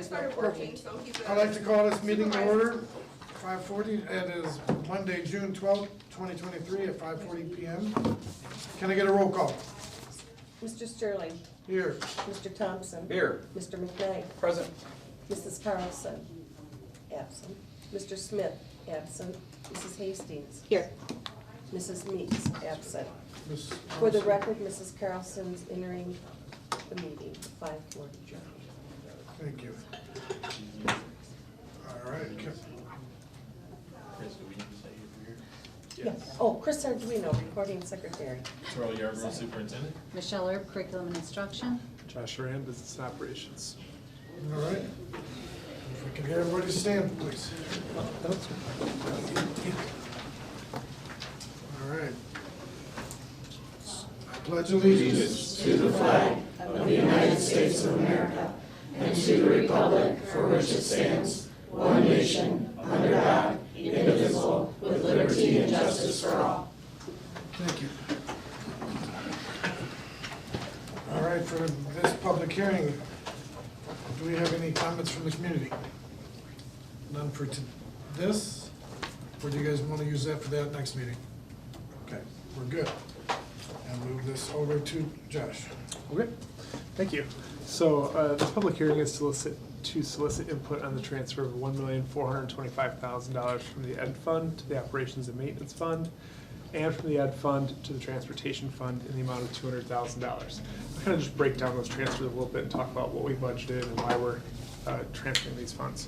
started working, so he's. I'd like to call this meeting to order, 5:40. It is Monday, June 12th, 2023 at 5:40 p.m. Can I get a roll call? Mr. Sterling. Here. Mr. Thompson. Here. Mr. McKnight. Present. Mrs. Carlson. Absent. Mr. Smith. Absent. Mrs. Hastings. Here. Mrs. Meeks. Absent. Ms. For the record, Mrs. Carlson's entering the meeting, 5:40. Thank you. All right. Yes. Oh, Chris Arduino, recording secretary. Terrell Yarborough, Superintendent. Michelle Erb, Curriculum and Instruction. Josh Rand, Business and Operations. All right. If we can hear everybody stand, please. All right. I pledge allegiance to the flag of the United States of America and to the republic for which it stands, one nation, under God, indivisible, with liberty and justice for all. Thank you. All right, for this public hearing, do we have any comments from the community? None for this? Or do you guys want to use that for that next meeting? Okay, we're good. And move this over to Josh. Okay, thank you. So this public hearing is to solicit input on the transfer of $1,425,000 from the Ed Fund to the Operations and Maintenance Fund, and from the Ed Fund to the Transportation Fund in the amount of $200,000. I'll kind of just break down those transfers a little bit and talk about what we budgeted and why we're transferring these funds.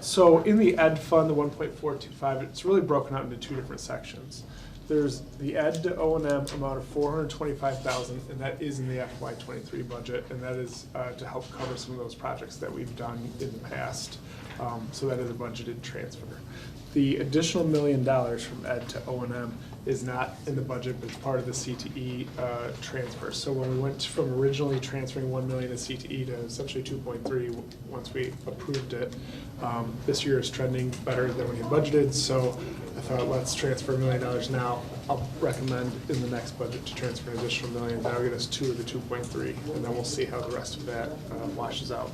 So in the Ed Fund, the 1.425, it's really broken out into two different sections. There's the Ed to O&M amount of $425,000, and that is in the FY23 budget, and that is to help cover some of those projects that we've done in the past. So that is a budgeted transfer. The additional $1 million from Ed to O&M is not in the budget, but it's part of the CTE transfer. So when we went from originally transferring $1 million to CTE to essentially 2.3 once we approved it, this year is trending better than we had budgeted. So I thought, let's transfer $1 million now. I'll recommend in the next budget to transfer an additional $1 million. That'll get us to the 2.3, and then we'll see how the rest of that washes out.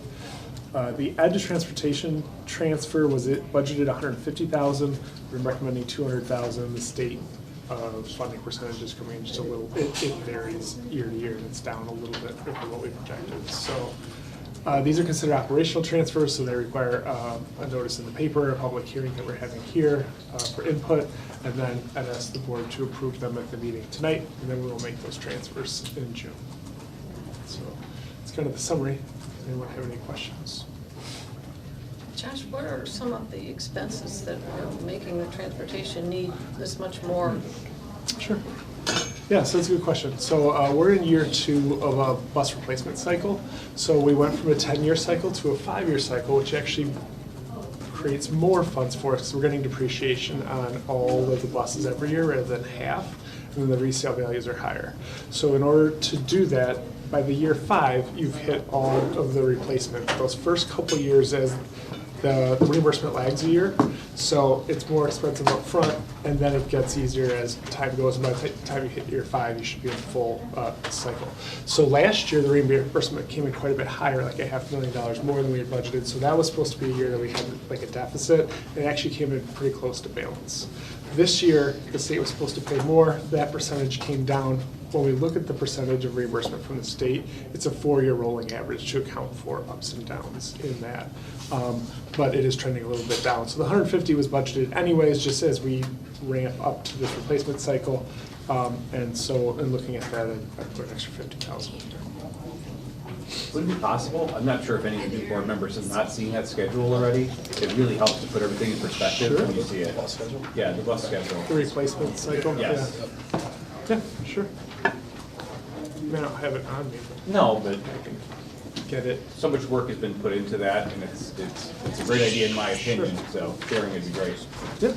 The Ed to Transportation transfer was budgeted $150,000. We're recommending $200,000. The state funding percentage is coming in just a little. It varies year to year, and it's down a little bit over what we projected. So these are considered operational transfers, so they require a notice in the paper, a public hearing that we're having here for input, and then I'd ask the board to approve them at the meeting tonight, and then we will make those transfers in June. So it's kind of the summary. Anyone have any questions? Josh, what are some of the expenses that are making the transportation need this much more? Sure. Yeah, so that's a good question. So we're in year 2 of a bus replacement cycle. So we went from a 10-year cycle to a 5-year cycle, which actually creates more funds for us. So we're getting depreciation on all of the buses every year rather than half, and then the resale values are higher. So in order to do that, by the year 5, you've hit all of the replacement. Those first couple years, as the reimbursement lags a year, so it's more expensive up front, and then it gets easier as time goes. And by the time you hit year 5, you should be in full cycle. So last year, the reimbursement came in quite a bit higher, like $500,000 more than we had budgeted. So that was supposed to be a year that we had like a deficit, and it actually came in pretty close to balance. This year, the state was supposed to pay more. That percentage came down. When we look at the percentage of reimbursement from the state, it's a 4-year rolling average to account for ups and downs in that. But it is trending a little bit down. So the 150 was budgeted anyways, just as we ramp up to this replacement cycle. And so in looking at that, I'd put an extra 50,000 in there. Would it be possible? I'm not sure if any of the new board members have not seen that schedule already. It really helps to put everything in perspective when you see it. Bus schedule? Yeah, the bus schedule. The replacement cycle? Yes. Yeah, sure. I mean, I don't have it on me, but No, but I can get it. so much work has been put into that, and it's a great idea in my opinion, so sharing would be great. Yep.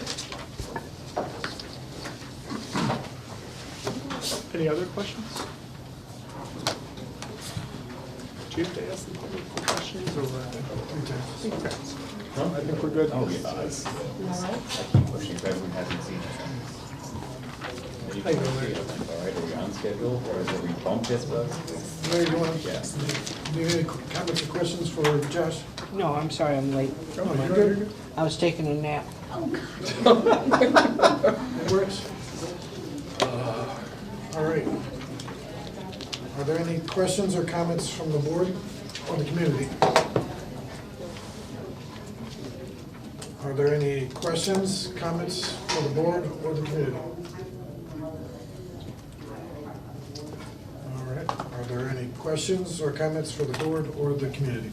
Any other questions? Do you have to ask the public questions or? Okay. No, I think we're good. Oh, yeah. I keep pushing if everyone hasn't seen it. How you doing, Larry? All right, are we on schedule, or is it we bumped this bus? Larry, you want to, Yes. do you have any comments or questions for Josh? No, I'm sorry, I'm late. Oh, you're good. I was taking a nap. It works. All right. Are there any questions or comments from the board or the community? Are there any questions, comments for the board or the community? All right. Are there any questions or comments for the board or the community?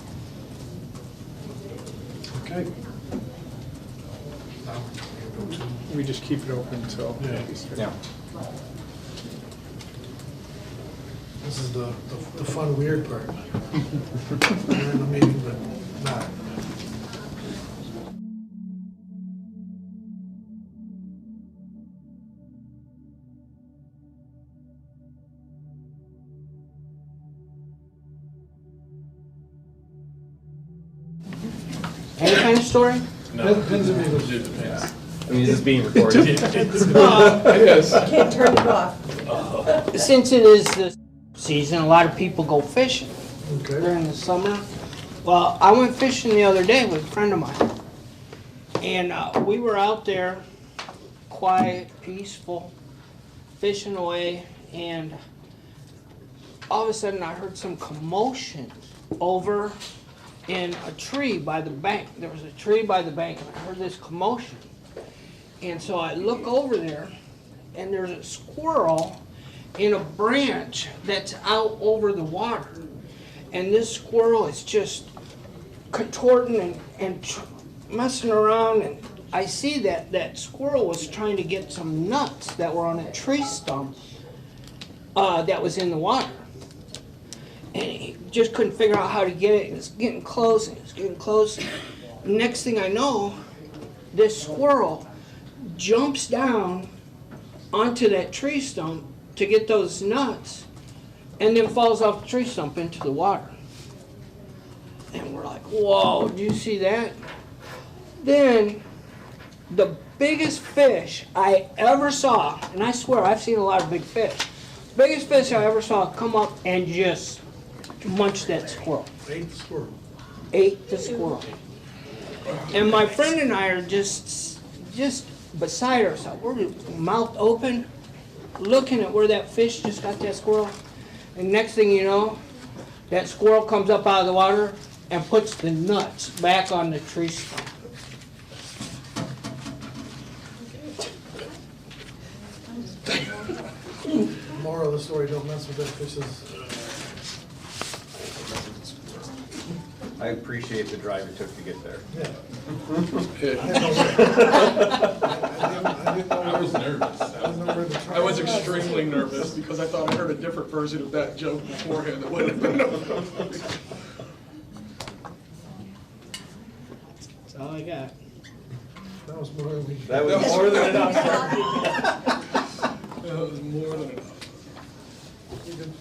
Okay. Now, we'll go to We just keep it open until. Yeah. Yeah. This is the fun, weird part. We're in the meeting, but not. Any kind of story? Depends on me. It depends. I mean, is this being recorded? Can't turn it off. Since it is the season, a lot of people go fishing Okay. during the summer. Well, I went fishing the other day with a friend of mine. And we were out there, quiet, peaceful, fishing away. And all of a sudden I heard some commotion over in a tree by the bank. There was a tree by the bank and I heard this commotion. And so I look over there and there's a squirrel in a branch that's out over the water. And this squirrel is just contorting and messing around. And I see that squirrel was trying to get some nuts that were on a tree stump that was in the water. And he just couldn't figure out how to get it. It was getting close and it was getting close. Next thing I know, this squirrel jumps down onto that tree stump to get those nuts and then falls off the tree stump into the water. And we're like, whoa, do you see that? Then the biggest fish I ever saw, and I swear I've seen a lot of big fish, biggest fish I ever saw come up and just munch that squirrel. Ate the squirrel. Ate the squirrel. And my friend and I are just beside ourselves. We're mouth open, looking at where that fish just got that squirrel. And next thing you know, that squirrel comes up out of the water and puts the nuts back on the tree stump. Moral of the story, don't mess with that fish's. I appreciate the drive it took to get there. Yeah. I was nervous. I was extremely nervous because I thought I heard a different version of that joke beforehand that wouldn't have been. That's all I got. That was more than we. That was more than enough. That was more than enough. You did.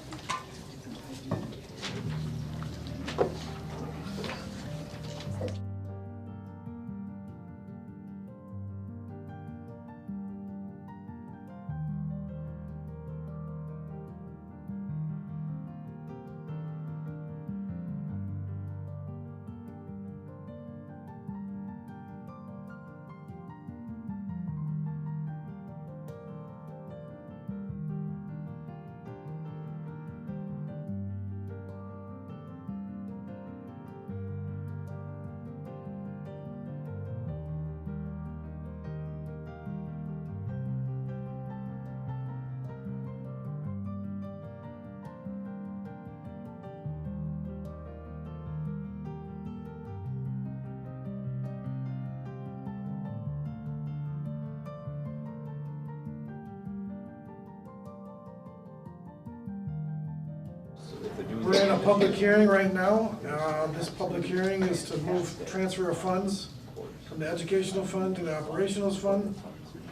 We're in a public hearing right now. This public hearing is to move transfer of funds from the educational fund to the operational fund.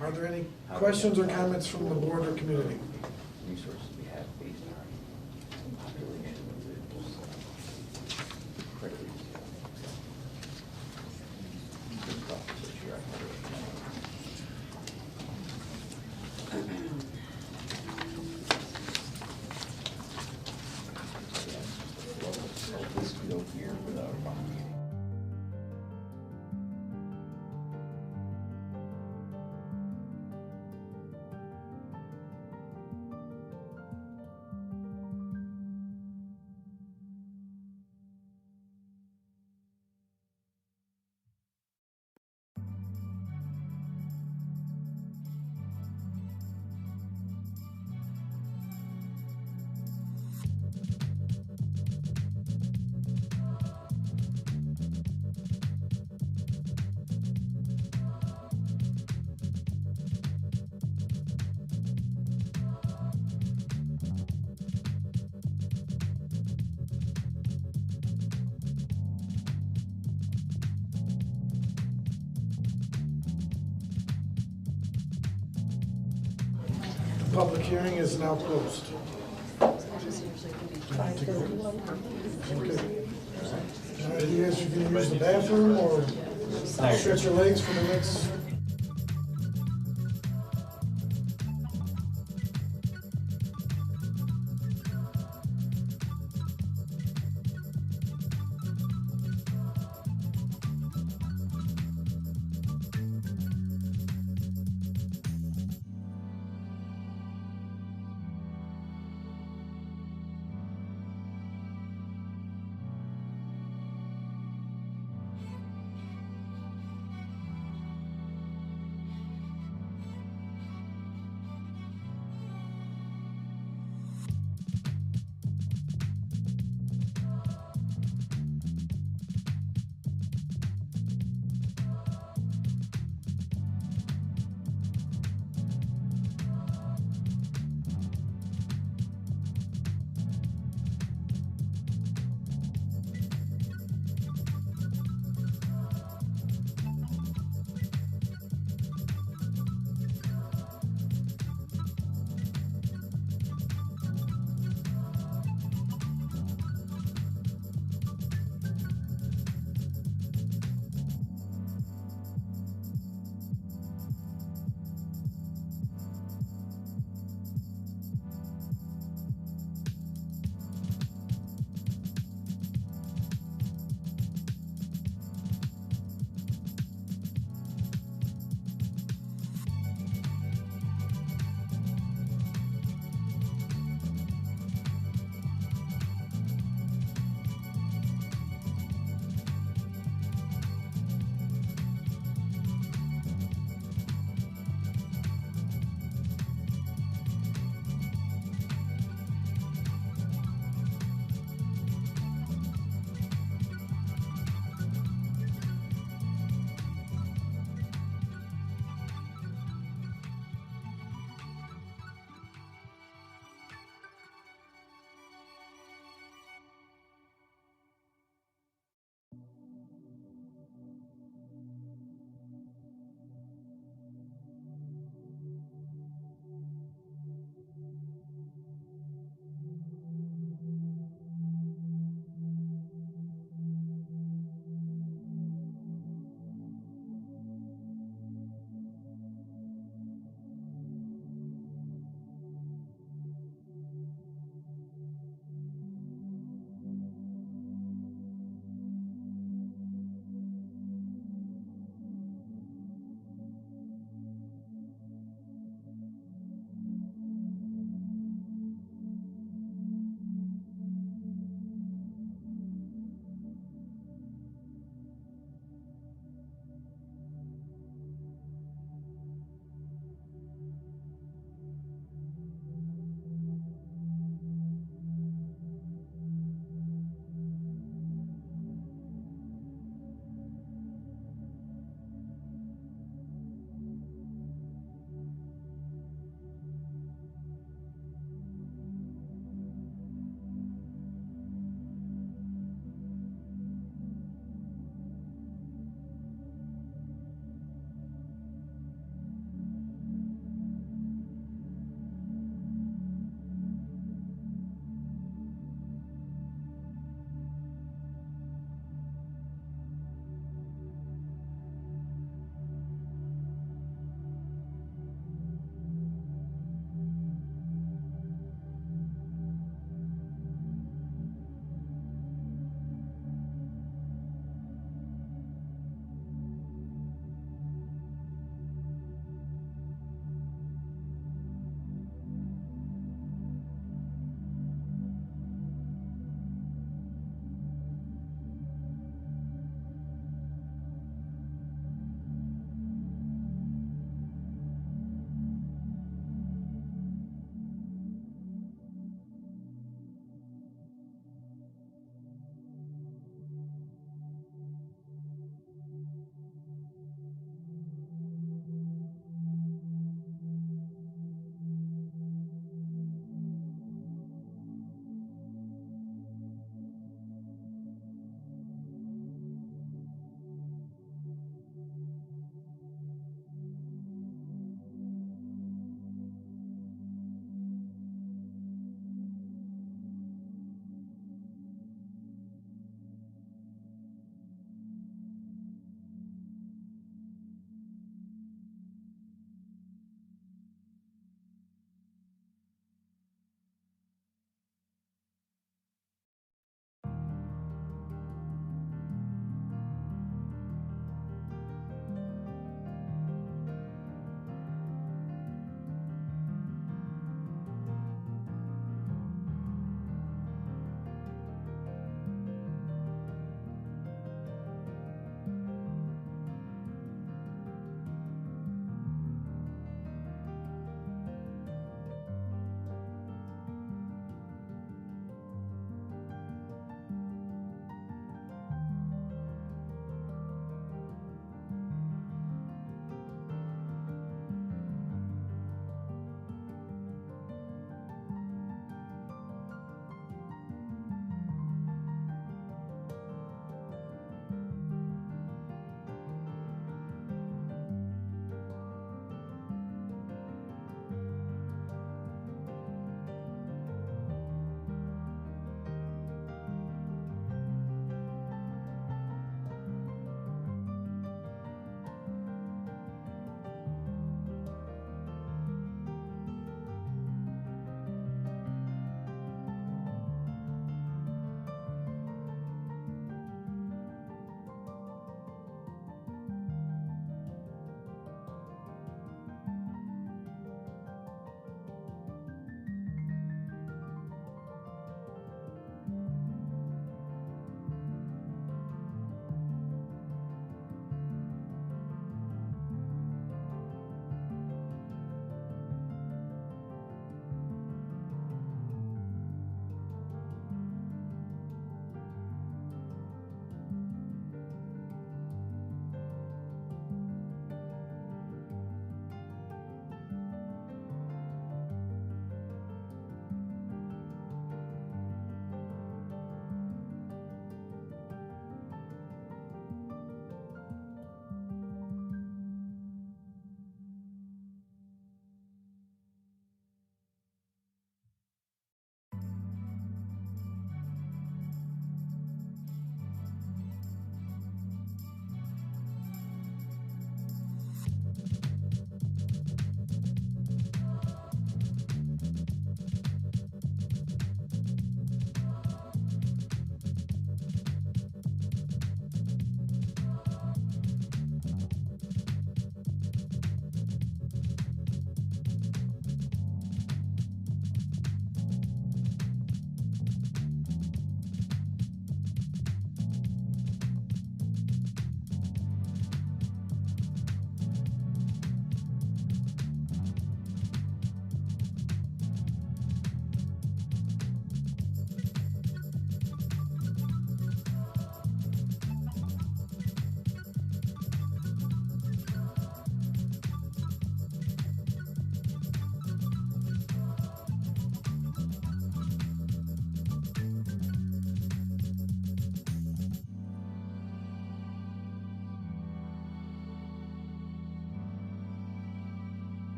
Are there any questions or comments from the board or community? Resources we have based on population. The public hearing is now closed. Okay. You guys are gonna use the bathroom or stretch your legs for the next?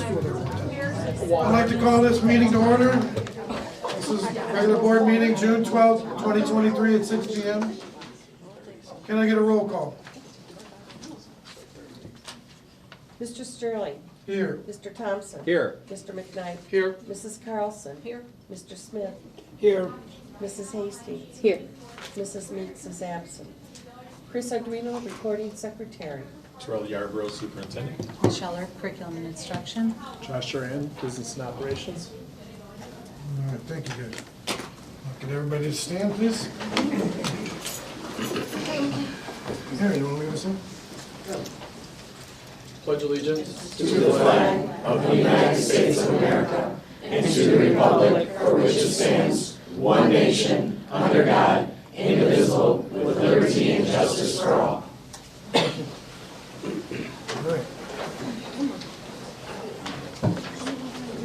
school there. I'd like to call this meeting to order. This is regular board meeting, June 12th, 2023 at 6 p.m. Can I get a roll call? Mr. Sterling. Here. Mr. Thompson. Here. Mr. McKnight. Here. Mrs. Carlson. Here. Mr. Smith. Here. Mrs. Hastings. Here. Mrs. Meeks is absent. Chris Arduino, recording secretary. Terrell Yarborough, Superintendent. Michelle Earp, curriculum and instruction. Josh Duran, business and operations. All right, thank you, guys. Get everybody to stand, please. Harry, you want to lead us in? Pledge allegiance. To the flag of the United States of America and to the republic for which it stands, one nation, under God, indivisible, with liberty and justice for all. All right.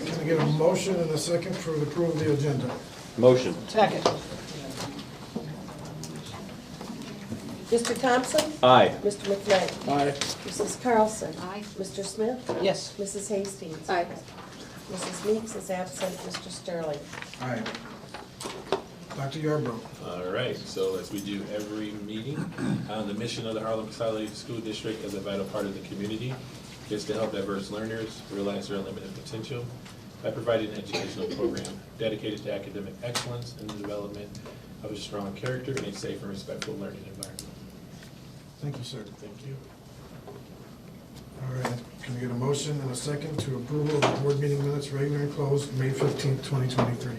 Can I get a motion and a second for the approval of the agenda? Motion. Second. Mr. Thompson. Aye. Mr. McKnight. Aye. Mrs. Carlson. Aye. Mr. Smith. Yes. Mrs. Hastings. Aye. Mrs. Meeks is absent. Mr. Sterling. Aye. Dr. Yarbrough. All right, so as we do every meeting, the mission of the Harlem Consolidated School District as a vital part of the community is to help diverse learners realize their unlimited potential by providing an educational program dedicated to academic excellence and the development of a strong character in a safe and respectful learning environment. Thank you, sir. Thank you. All right, can we get a motion and a second to approval of the board meeting minutes, regular and closed, May 15th, 2023?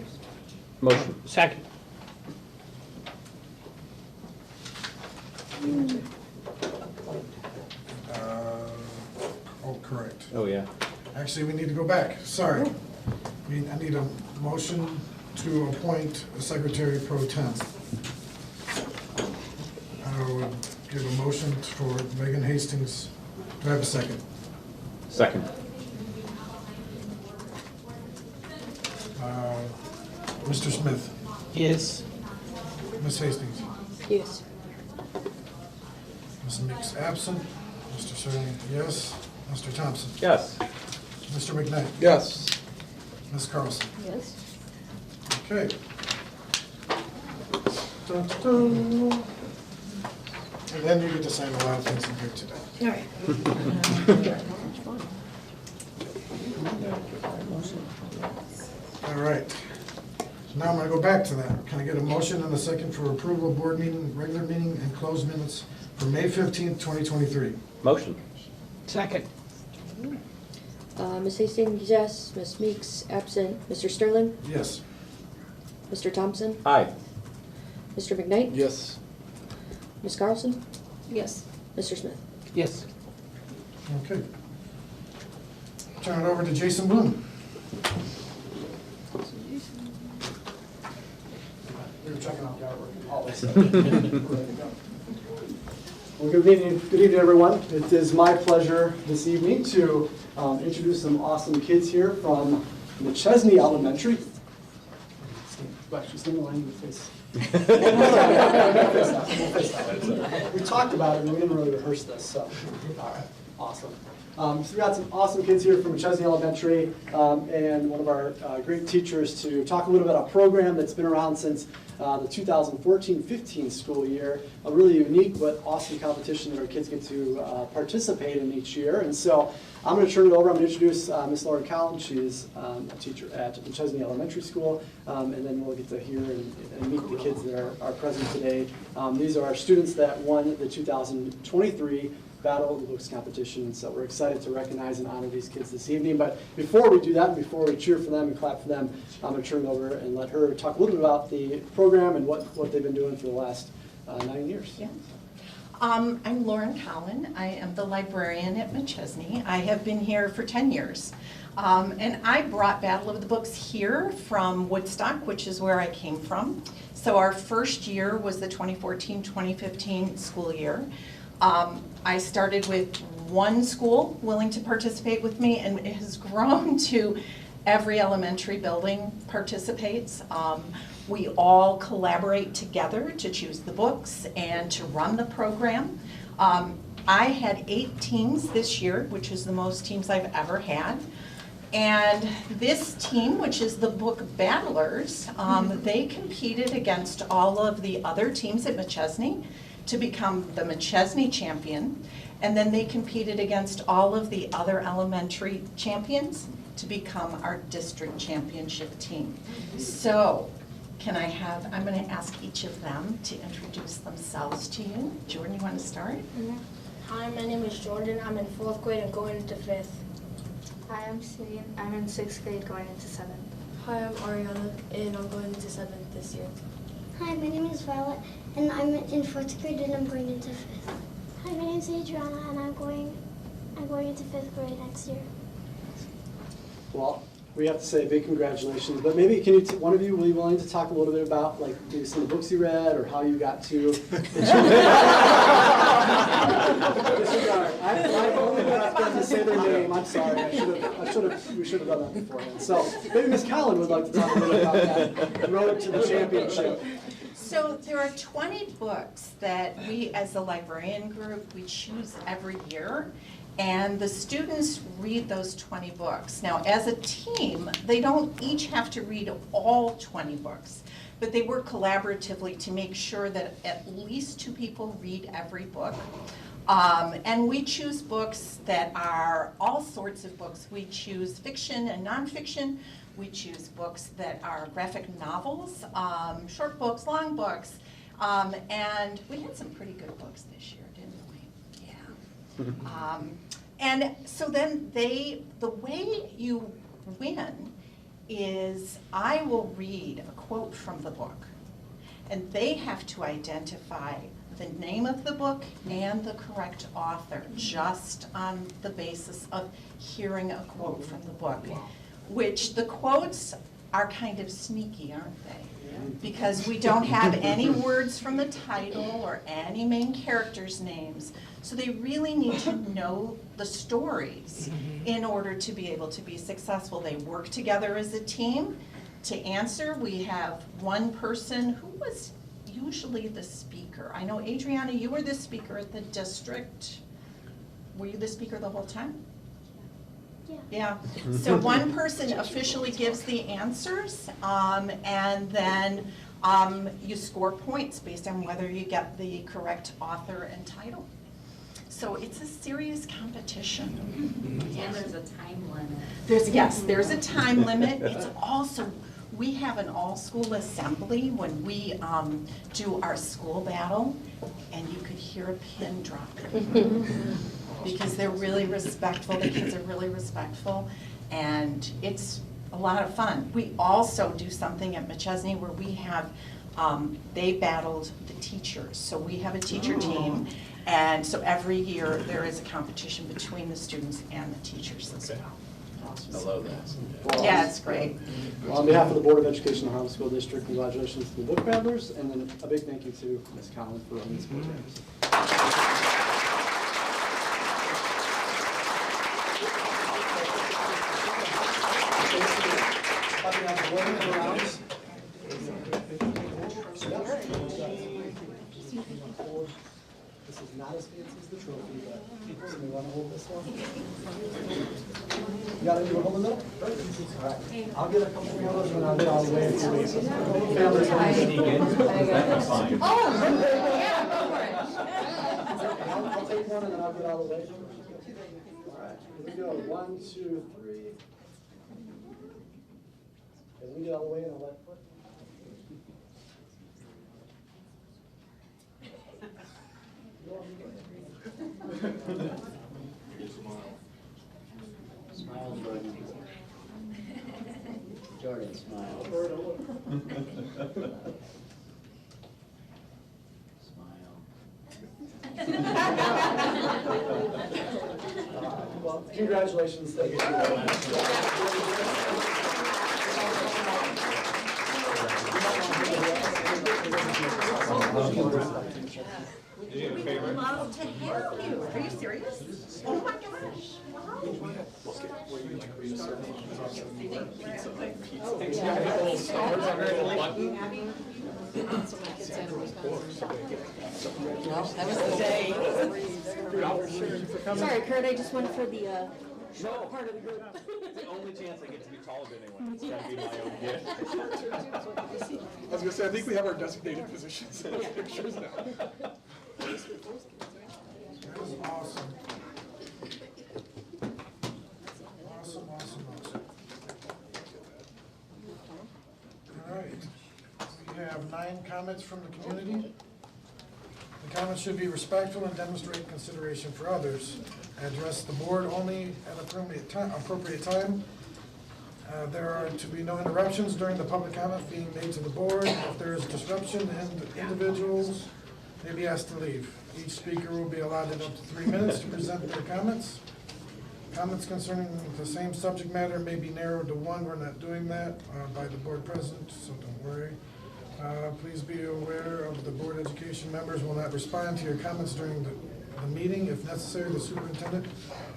Motion. Second. Oh, correct. Oh, yeah. Actually, we need to go back, sorry. I need a motion to appoint a secretary pro tem. I would give a motion for Megan Hastings. Do I have a second? Second. Mr. Smith, Yes. Ms. Hastings, Yes. Ms. Meeks absent, Mr. Sterling, yes, Mr. Thompson, Yes. Mr. McKnight, Yes. Ms. Carlson. Yes. Okay. Dun, dun, dun. And then you get to sign a lot of things in here today. All right. Now I'm going to go back to that. Can I get a motion and a second for approval of board meeting, regular meeting, and closed minutes for May 15th, 2023? Motion. Second. Ms. Hastings, yes. Ms. Meeks, absent. Mr. Sterling? Yes. Mr. Thompson? Aye. Mr. McKnight? Yes. Ms. Carlson? Yes. Mr. Smith? Yes. Okay. Turn it over to Jason Bloom. We were checking out Well, good evening, everyone. It is my pleasure this evening to introduce some awesome kids here from McChesney Elementary. Actually, stand in line in the face. We talked about it, and we didn't really rehearse this, so, all right, awesome. So we got some awesome kids here from McChesney Elementary and one of our great teachers to talk a little bit about a program that's been around since the 2014-15 school year, a really unique but awesome competition that our kids get to participate in each year. And so I'm going to turn it over. I'm going to introduce Miss Laura Collins. She is a teacher at McChesney Elementary School, and then we'll get to hear and meet the kids that are present today. These are our students that won the 2023 Battle of the Books competition, and so we're excited to recognize and honor these kids this evening. But before we do that, before we cheer for them and clap for them, I'm going to turn it over and let her talk a little bit about the program and what they've been doing for the last 9 years. Yeah. I'm Lauren Collin. I am the librarian at McChesney. I have been here for 10 years. And I brought Battle of the Books here from Woodstock, which is where I came from. So our first year was the 2014-2015 school year. I started with one school willing to participate with me, and it has grown to every elementary building participates. We all collaborate together to choose the books and to run the program. I had 8 teams this year, which is the most teams I've ever had. And this team, which is the Book Battlers, they competed against all of the other teams at McChesney to become the McChesney champion. And then they competed against all of the other elementary champions to become our district championship team. So, I'm going to ask each of them to introduce themselves to you. Jordan, you want to start? Hi, my name is Jordan. I'm in 4th grade and going into 5th. Hi, I'm Celine. I'm in 6th grade going into 7th. Hi, I'm Ariana and I'm going into 7th this year. Hi, my name is Violet and I'm in 4th grade and I'm going into 5th. Hi, my name is Adriana and I'm going into 5th grade next year. Well, we have to say big congratulations, but maybe can you, one of you, will you willing to talk a little bit about like maybe some of the books you read or how you got to disregard. I only asked them to say their name. I'm sorry. We should have done that beforehand. So maybe Ms. Collin would like to talk a little bit about that road to the championship. So there are 20 books that we as a librarian group, we choose every year. And the students read those 20 books. Now, as a team, they don't each have to read all 20 books, but they work collaboratively to make sure that at least 2 people read every book. And we choose books that are all sorts of books. We choose fiction and nonfiction. We choose books that are graphic novels, short books, long books. And we had some pretty good books this year, didn't we? Yeah. And so then the way you win is I will read a quote from the book, and they have to identify the name of the book and the correct author just on the basis of hearing a quote from the book, which the quotes are kind of sneaky, aren't they? Because we don't have any words from the title or any main characters' names. So they really need to know the stories in order to be able to be successful. They work together as a team. To answer, we have one person who was usually the speaker. I know, Adriana, you were the speaker at the district. Were you the speaker the whole time? Yeah. So one person officially gives the answers, and then you score points based on whether you get the correct author and title. So it's a serious competition. And there's a time limit. There's a time limit. It's also, we have an all-school assembly when we do our school battle, and you could hear a pin drop. Because they're really respectful, the kids are really respectful, and it's a lot of fun. We also do something at McChesney where we have, they battled the teachers. So we have a teacher team, and so every year there is a competition between the students and the teachers as well. I love that. Yeah, it's great. Well, on behalf of the Board of Education of the Harlem School District, congratulations to the book battlers, and then a big thank you to Ms. Collin for running this project. This is not as fancy as the trophy, but somebody want to hold this one? You got it, you want to hold the middle? All right. I'll get a couple of those and I'll get all the way to the families. Oh, yeah, go for it. I'll take one and then I'll get all the way. All right, here we go. 1, 2, 3. Okay, let me get all the way and I'll let. Smile, Jordan. Jordan, smile. Well, congratulations. Thank you. We would love to have you. Are you serious? Oh my gosh. Wow. Sorry, Kurt, I just went for the short part of the group. It's the only chance I get to be taller than anyone. It's gotta be my own gift. I was gonna say, I think we have our designated positions in those pictures now. That is awesome. Awesome, awesome, awesome. All right, we have 9 comments from the community. The comments should be respectful and demonstrate consideration for others. Address the board only at appropriate time. There are to be no interruptions during the public comment being made to the board. If there is disruption, individuals may be asked to leave. Each speaker will be allotted up to 3 minutes to present their comments. Comments concerning the same subject matter may be narrowed to 1. We're not doing that by the board president, so don't worry. Please be aware of the board education members will not respond to your comments during the meeting. If necessary, the superintendent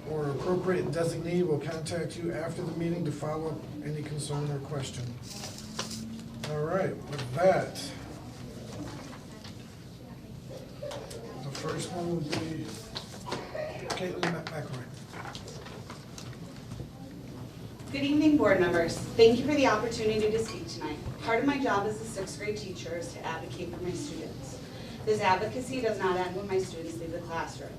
or appropriate designee will contact you after the meeting to follow up any concern or question. All right, with that, the first one will be Caitlin McElroy. Good evening, board members. Thank you for the opportunity to speak tonight. Part of my job as a 6th grade teacher is to advocate for my students. This advocacy does not end when my students leave the classroom.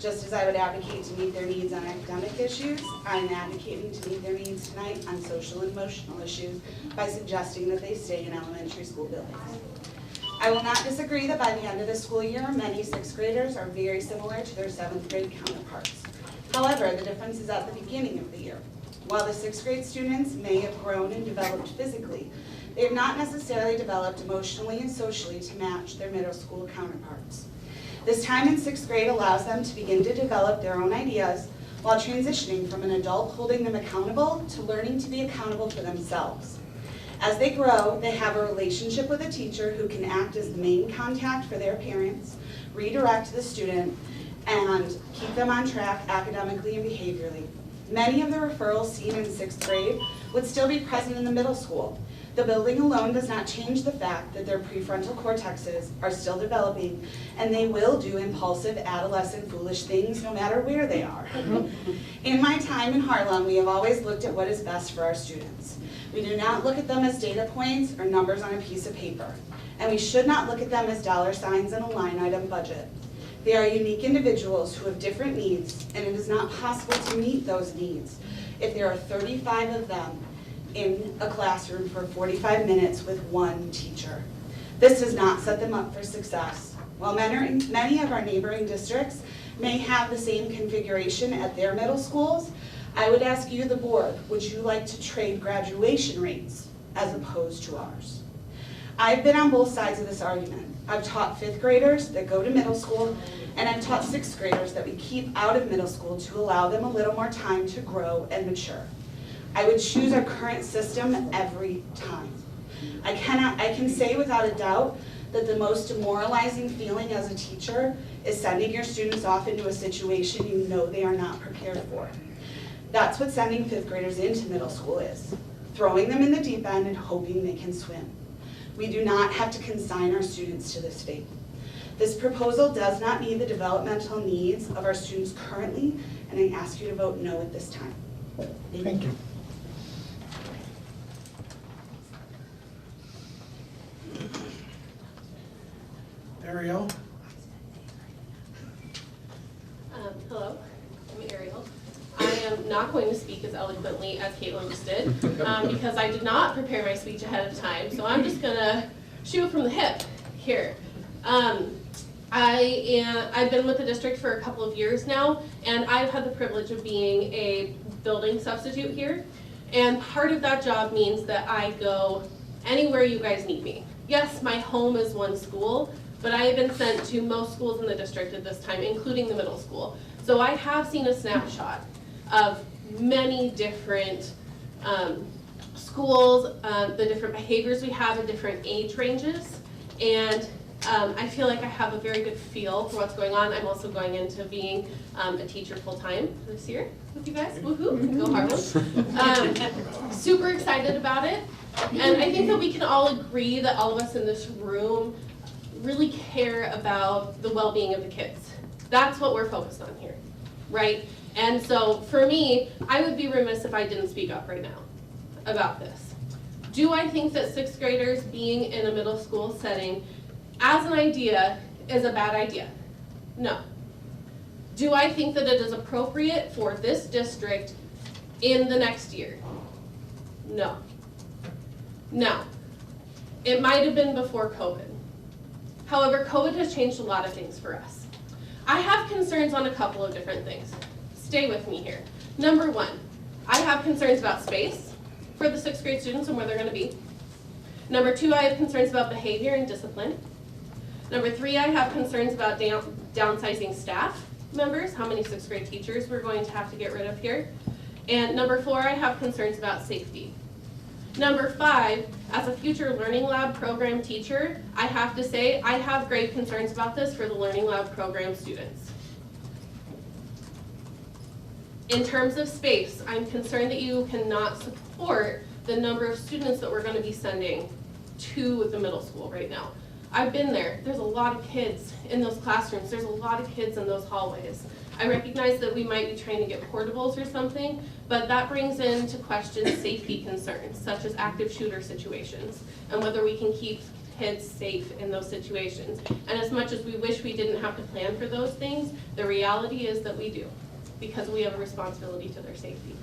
Just as I would advocate to meet their needs on academic issues, I am advocating to meet their needs tonight on social and emotional issues by suggesting that they stay in elementary school buildings. I will not disagree that by the end of the school year, many 6th graders are very similar to their 7th grade counterparts. However, the difference is at the beginning of the year. While the 6th grade students may have grown and developed physically, they have not necessarily developed emotionally and socially to match their middle school counterparts. This time in 6th grade allows them to begin to develop their own ideas while transitioning from an adult holding them accountable to learning to be accountable for themselves. As they grow, they have a relationship with a teacher who can act as the main contact for their parents, redirect the student, and keep them on track academically and behaviorally. Many of the referrals seen in 6th grade would still be present in the middle school. The building alone does not change the fact that their prefrontal cortexes are still developing and they will do impulsive, adolescent, foolish things no matter where they are. In my time in Harlem, we have always looked at what is best for our students. We do not look at them as data points or numbers on a piece of paper. And we should not look at them as dollar signs in a line item budget. They are unique individuals who have different needs, and it is not possible to meet those needs if there are 35 of them in a classroom for 45 minutes with one teacher. This does not set them up for success. While many of our neighboring districts may have the same configuration at their middle schools, I would ask you, the board, would you like to trade graduation rates as opposed to ours? I've been on both sides of this argument. I've taught 5th graders that go to middle school, and I've taught 6th graders that we keep out of middle school to allow them a little more time to grow and mature. I would choose our current system every time. I can say without a doubt that the most demoralizing feeling as a teacher is sending your students off into a situation you know they are not prepared for. That's what sending 5th graders into middle school is, throwing them in the deep end and hoping they can swim. We do not have to consign our students to this fate. This proposal does not meet the developmental needs of our students currently, and I ask you to vote no at this time. Thank you. Ariel? Hello, I'm Ariel. I am not going to speak as eloquently as Caitlin just did because I did not prepare my speech ahead of time, so I'm just going to shoot from the hip here. I've been with the district for a couple of years now, and I've had the privilege of being a building substitute here, and part of that job means that I go anywhere you guys need me. Yes, my home is one school, but I have been sent to most schools in the district at this time, including the middle school. So I have seen a snapshot of many different schools, the different behaviors we have in different age ranges, and I feel like I have a very good feel for what's going on. I'm also going into being a teacher full-time this year with you guys. Woohoo, go Harlem. Super excited about it. And I think that we can all agree that all of us in this room really care about the well-being of the kids. That's what we're focused on here, right? And so for me, I would be remiss if I didn't speak up right now about this. Do I think that sixth graders being in a middle school setting as an idea is a bad idea? No. Do I think that it is appropriate for this district in the next year? No. Now, it might have been before COVID. However, COVID has changed a lot of things for us. I have concerns on a couple of different things. Stay with me here. Number one, I have concerns about space for the sixth grade students and where they're going to be. Number two, I have concerns about behavior and discipline. Number three, I have concerns about downsizing staff members, how many sixth grade teachers we're going to have to get rid of here. And number four, I have concerns about safety. Number five, as a future Learning Lab program teacher, I have to say I have grave concerns about this for the Learning Lab program students. In terms of space, I'm concerned that you cannot support the number of students that we're going to be sending to the middle school right now. I've been there. There's a lot of kids in those classrooms. There's a lot of kids in those hallways. I recognize that we might be trying to get portables or something, but that brings into question safety concerns, such as active shooter situations, and whether we can keep kids safe in those situations. And as much as we wish we didn't have to plan for those things, the reality is that we do, because we have a responsibility to their safety.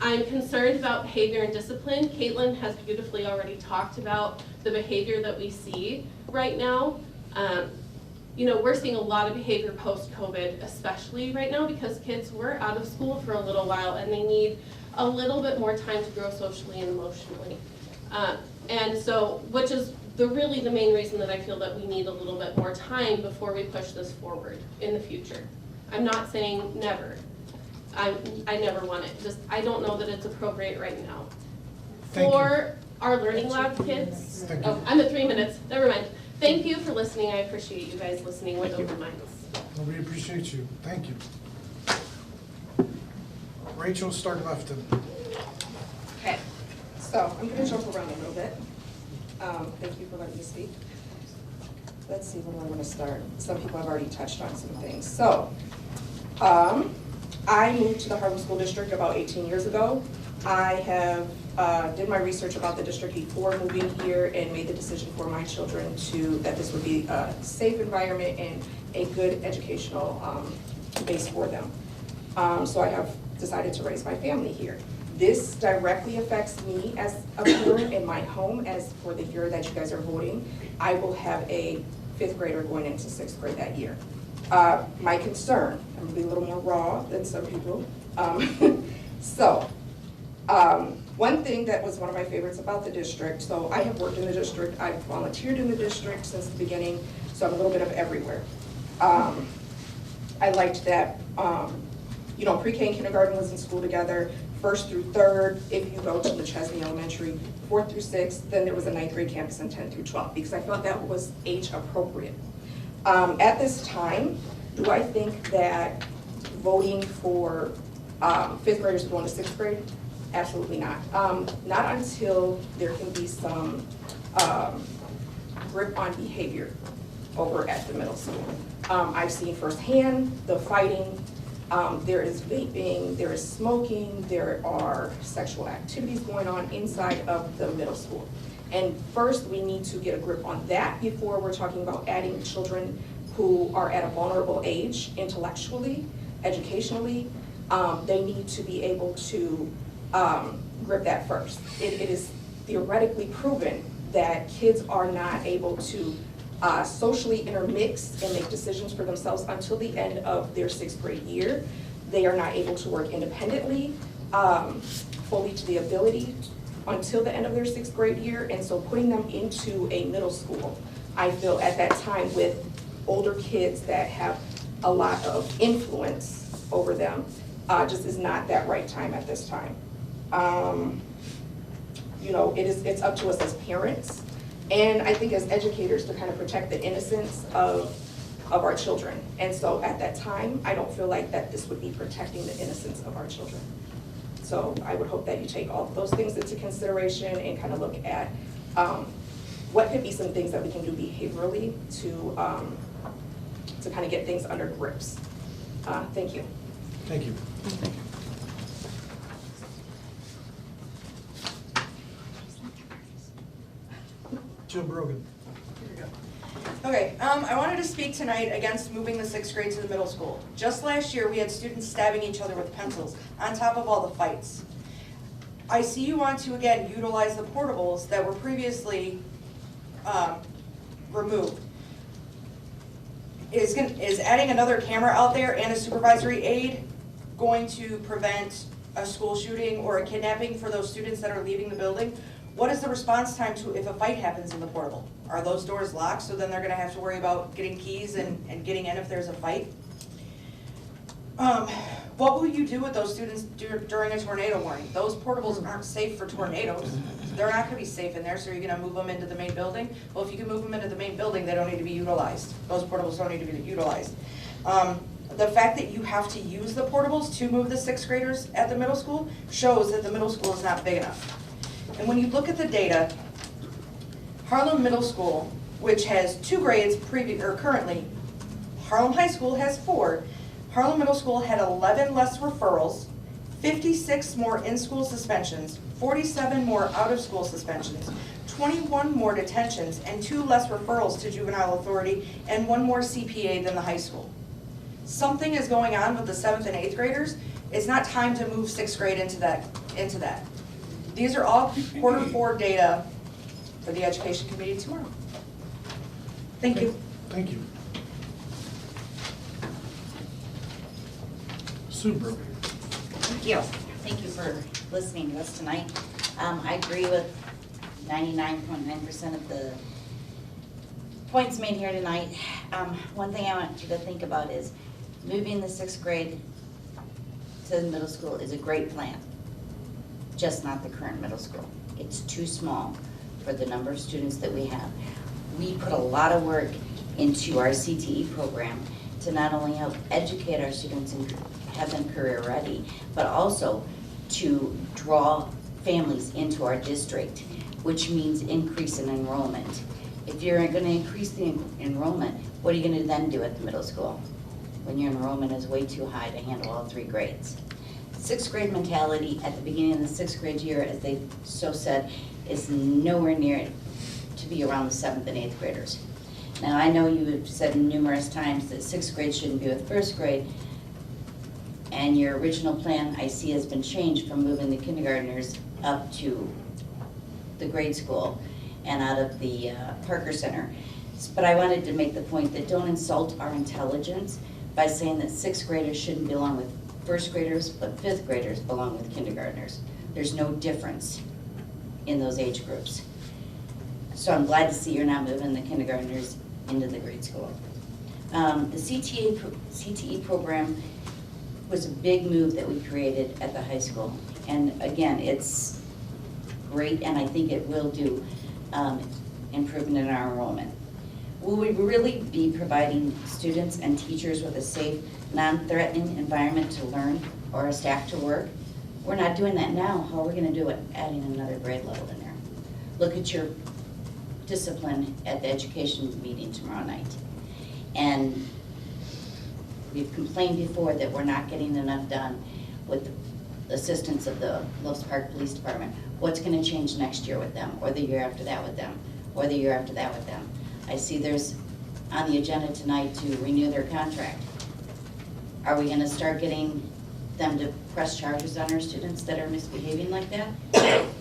I'm concerned about behavior and discipline. Caitlin has beautifully already talked about the behavior that we see right now. You know, we're seeing a lot of behavior post-COVID, especially right now, because kids were out of school for a little while and they need a little bit more time to grow socially and emotionally. And so, which is really the main reason that I feel that we need a little bit more time before we push this forward in the future. I'm not saying never. I never want it. Just, I don't know that it's appropriate right now. For our Learning Lab kids, oh, I'm at 3 minutes, never mind. Thank you for listening. I appreciate you guys listening with open minds. Well, we appreciate you. Thank you. Rachel, start off then. Okay, so I'm gonna jump around a little bit. Thank you for letting me speak. Let's see, where do I want to start? Some people have already touched on some things. So, I moved to the Harlem School District about 18 years ago. I have did my research about the district before moving here and made the decision for my children that this would be a safe environment and a good educational base for them. So I have decided to raise my family here. This directly affects me as a parent in my home. As for the year that you guys are voting, I will have a 5th grader going into 6th grade that year. My concern, I'm gonna be a little more raw than some people. One thing that was one of my favorites about the district, so I have worked in the district, I've volunteered in the district since the beginning, so I'm a little bit of everywhere. I liked that, you know, pre-K and kindergarten was in school together, 1st through 3rd, if you go to McChesney Elementary, 4th through 6th, then there was a 9th grade campus in 10th through 12th, because I felt that was age appropriate. At this time, do I think that voting for 5th graders going to 6th grade? Absolutely not. Not until there can be some grip on behavior over at the middle school. I've seen firsthand the fighting. There is vaping, there is smoking, there are sexual activities going on inside of the middle school. And first, we need to get a grip on that before we're talking about adding children who are at a vulnerable age, intellectually, educationally. They need to be able to grip that first. It is theoretically proven that kids are not able to socially intermix and make decisions for themselves until the end of their 6th grade year. They are not able to work independently, fully to the ability until the end of their 6th grade year, and so putting them into a middle school, I feel at that time with older kids that have a lot of influence over them, just is not that right time at this time. You know, it's up to us as parents, and I think as educators to kind of protect the innocence of our children. And so at that time, I don't feel like that this would be protecting the innocence of our children. So I would hope that you take all of those things into consideration and kind of look at what could be some things that we can do behaviorally to kind of get things under grips. Thank you. Thank you. Jill Brogan. Okay, I wanted to speak tonight against moving the sixth grade to the middle school. Just last year, we had students stabbing each other with pencils, on top of all the fights. I see you want to, again, utilize the portables that were previously removed. Is adding another camera out there and a supervisory aid going to prevent a school shooting or a kidnapping for those students that are leaving the building? What is the response time to if a fight happens in the portable? Are those doors locked, so then they're gonna have to worry about getting keys and getting in if there's a fight? What will you do with those students during a tornado warning? Those portables aren't safe for tornadoes. They're not gonna be safe in there, so you're gonna move them into the main building? Well, if you can move them into the main building, they don't need to be utilized. Those portables don't need to be utilized. The fact that you have to use the portables to move the sixth graders at the middle school shows that the middle school is not big enough. And when you look at the data, Harlem Middle School, which has 2 grades currently, Harlem High School has 4. Harlem Middle School had 11 less referrals, 56 more in-school suspensions, 47 more out-of-school suspensions, 21 more detentions, and 2 less referrals to juvenile authority, and 1 more CPA than the high school. Something is going on with the 7th and 8th graders. It's not time to move 6th grade into that. These are all quarter 4 data for the education committee tomorrow. Thank you. Thank you. Sue Brogan. Thank you. Thank you for listening to us tonight. I agree with 99.9% of the points made here tonight. One thing I want you to think about is moving the 6th grade to the middle school is a great plan, just not the current middle school. It's too small for the number of students that we have. We put a lot of work into our CTE program to not only help educate our students and have them career ready, but also to draw families into our district, which means increase in enrollment. If you're gonna increase the enrollment, what are you gonna then do at the middle school when your enrollment is way too high to handle all 3 grades? 6th grade mentality at the beginning of the 6th grade year, as they so said, is nowhere near to be around the 7th and 8th graders. Now, I know you have said numerous times that 6th grade shouldn't be with 1st grade, and your original plan, I see, has been changed from moving the kindergartners up to the grade school and out of the Parker Center. But I wanted to make the point that don't insult our intelligence by saying that 6th graders shouldn't belong with 1st graders, but 5th graders belong with kindergartners. There's no difference in those age groups. So I'm glad to see you're not moving the kindergartners into the grade school. The CTE program was a big move that we created at the high school. And again, it's great, and I think it will do improvement in our enrollment. Will we really be providing students and teachers with a safe, non-threatening environment to learn or a staff to work? We're not doing that now. How are we gonna do it? Adding another grade level in there. Look at your discipline at the education meeting tomorrow night. And we've complained before that we're not getting enough done with the assistance of the Los Park Police Department. What's gonna change next year with them, or the year after that with them, or the year after that with them? I see there's on the agenda tonight to renew their contract. Are we gonna start getting them to press charges on our students that are misbehaving like that?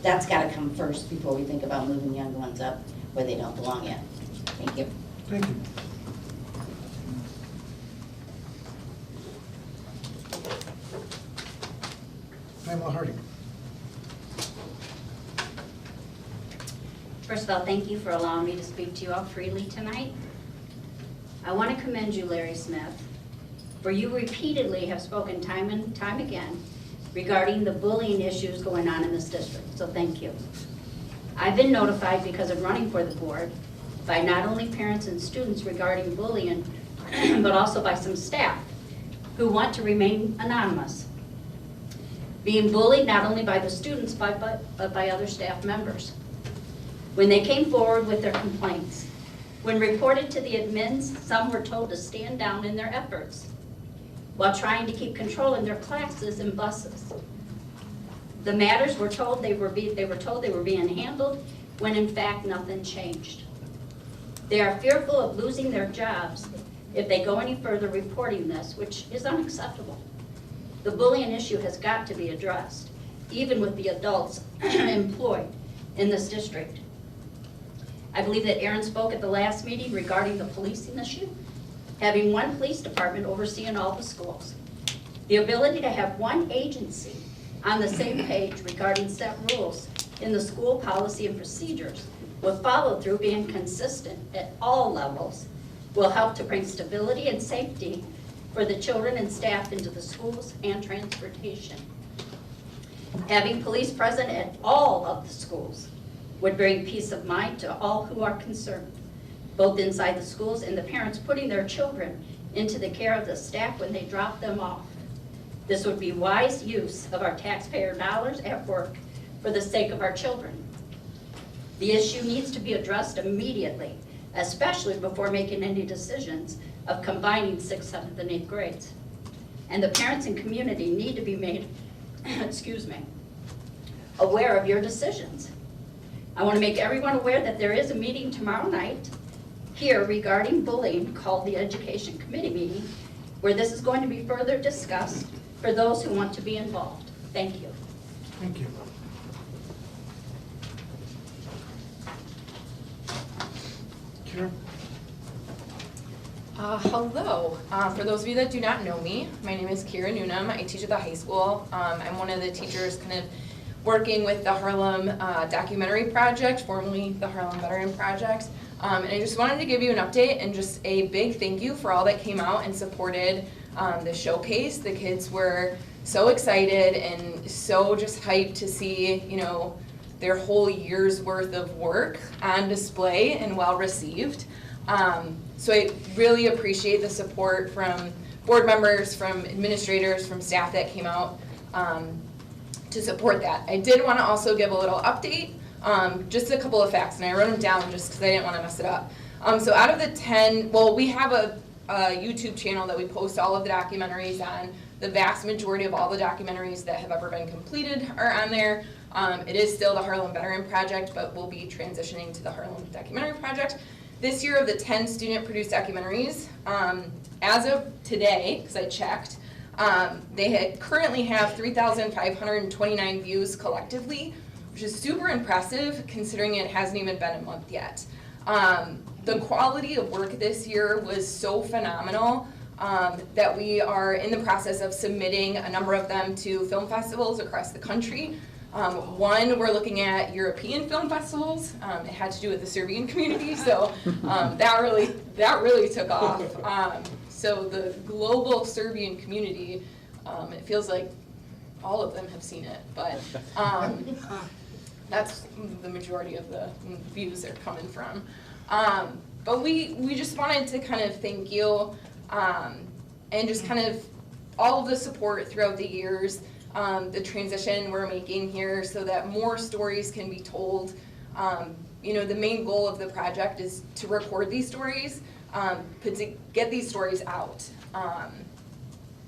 That's gotta come first before we think about moving young ones up where they don't belong yet. Thank you. Thank you. Pamela Harding. First of all, thank you for allowing me to speak to you all freely tonight. I want to commend you, Larry Smith, for you repeatedly have spoken time and time again regarding the bullying issues going on in this district, so thank you. I've been notified because of running for the board by not only parents and students regarding bullying, but also by some staff who want to remain anonymous. Being bullied not only by the students, but by other staff members. When they came forward with their complaints, when reported to the admins, some were told to stand down in their efforts. while trying to keep control in their classes and buses. The matters were told they were being handled when in fact nothing changed. They are fearful of losing their jobs if they go any further reporting this, which is unacceptable. The bullying issue has got to be addressed, even with the adults employed in this district. I believe that Aaron spoke at the last meeting regarding the policing issue, having one police department overseeing all the schools. The ability to have one agency on the same page regarding set rules in the school policy and procedures, with follow-through being consistent at all levels, will help to bring stability and safety for the children and staff into the schools and transportation. Having police present at all of the schools would bring peace of mind to all who are concerned, both inside the schools and the parents putting their children into the care of the staff when they drop them off. This would be wise use of our taxpayer dollars at work for the sake of our children. The issue needs to be addressed immediately, especially before making any decisions of combining 6th, 7th, and 8th grades. And the parents and community need to be made, aware of your decisions. I want to make everyone aware that there is a meeting tomorrow night here regarding bullying called the Education Committee meeting, where this is going to be further discussed for those who want to be involved. Thank you. Thank you. Kira? Hello. For those of you that do not know me, my name is Kira Noonan. I teach at the high school. I'm one of the teachers kind of working with the Harlem Documentary Project, formerly the Harlem Veteran Project. And I just wanted to give you an update and just a big thank you for all that came out and supported the showcase. The kids were so excited and so just hyped to see, you know, their whole year's worth of work on display and well received. So I really appreciate the support from board members, from administrators, from staff that came out to support that. I did want to also give a little update, just a couple of facts, and I wrote them down just because I didn't want to mess it up. So out of the 10, well, we have a YouTube channel that we post all of the documentaries on. The vast majority of all the documentaries that have ever been completed are on there. It is still the Harlem Veteran Project, but we'll be transitioning to the Harlem Documentary Project. This year, of the 10 student-produced documentaries, as of today, because I checked, they currently have 3,529 views collectively, which is super impressive considering it hasn't even been a month yet. The quality of work this year was so phenomenal that we are in the process of submitting a number of them to film festivals across the country. One, we're looking at European film festivals. It had to do with the Serbian community, so that really took off. So the global Serbian community, it feels like all of them have seen it, but that's the majority of the views they're coming from. But we just wanted to kind of thank you and just kind of all of the support throughout the years. The transition we're making here so that more stories can be told. You know, the main goal of the project is to record these stories, but to get these stories out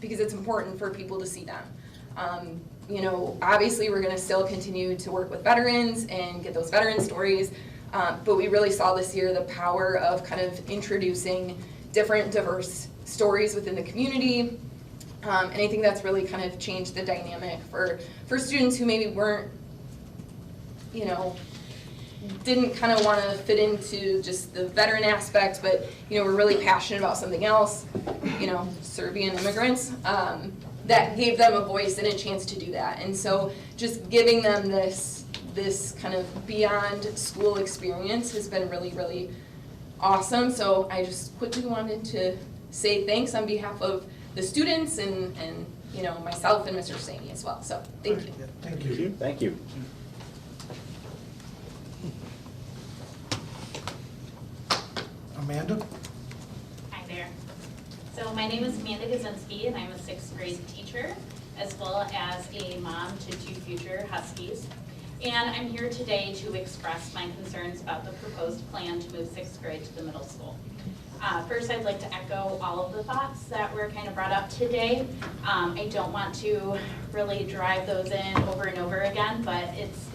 because it's important for people to see them. You know, obviously we're going to still continue to work with veterans and get those veteran stories, but we really saw this year the power of kind of introducing different diverse stories within the community. And I think that's really kind of changed the dynamic for students who maybe weren't, you know, didn't kind of want to fit into just the veteran aspect, but, you know, were really passionate about something else, you know, Serbian immigrants, that gave them a voice and a chance to do that. And so just giving them this kind of beyond school experience has been really, really awesome. So I just quickly wanted to say thanks on behalf of the students and you know, myself and Mr. Saney as well. So thank you. Thank you. Thank you. Amanda? Hi there. So my name is Amanda Kaczynski, and I'm a 6th grade teacher, as well as a mom to 2 future Huskies. And I'm here today to express my concerns about the proposed plan to move 6th grade to the middle school. First, I'd like to echo all of the thoughts that were kind of brought up today. I don't want to really drive those in over and over again, but it's,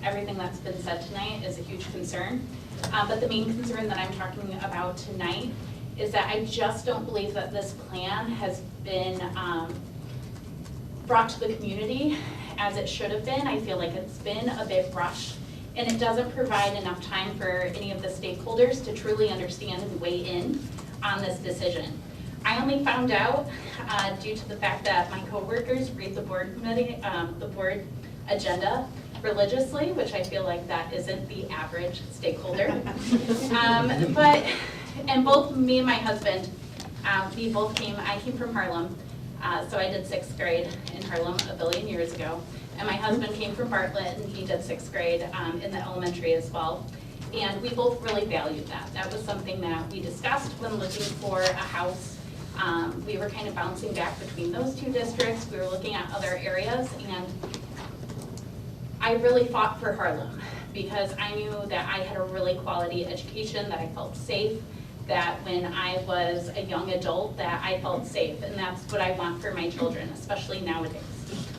everything that's been said tonight is a huge concern. But the main concern that I'm talking about tonight is that I just don't believe that this plan has been brought to the community as it should have been. I feel like it's been a bit rushed, and it doesn't provide enough time for any of the stakeholders to truly understand and weigh in on this decision. I only found out due to the fact that my coworkers read the board committee, the board agenda religiously, which I feel like that isn't the average stakeholder. And both me and my husband, I came from Harlem, so I did 6th grade in Harlem a billion years ago. And my husband came from Bartlett, and he did 6th grade in the elementary as well. And we both really valued that. That was something that we discussed when looking for a house. We were kind of bouncing back between those two districts. We were looking at other areas, and I really fought for Harlem because I knew that I had a really quality education, that I felt safe, that when I was a young adult that I felt safe, and that's what I want for my children, especially nowadays,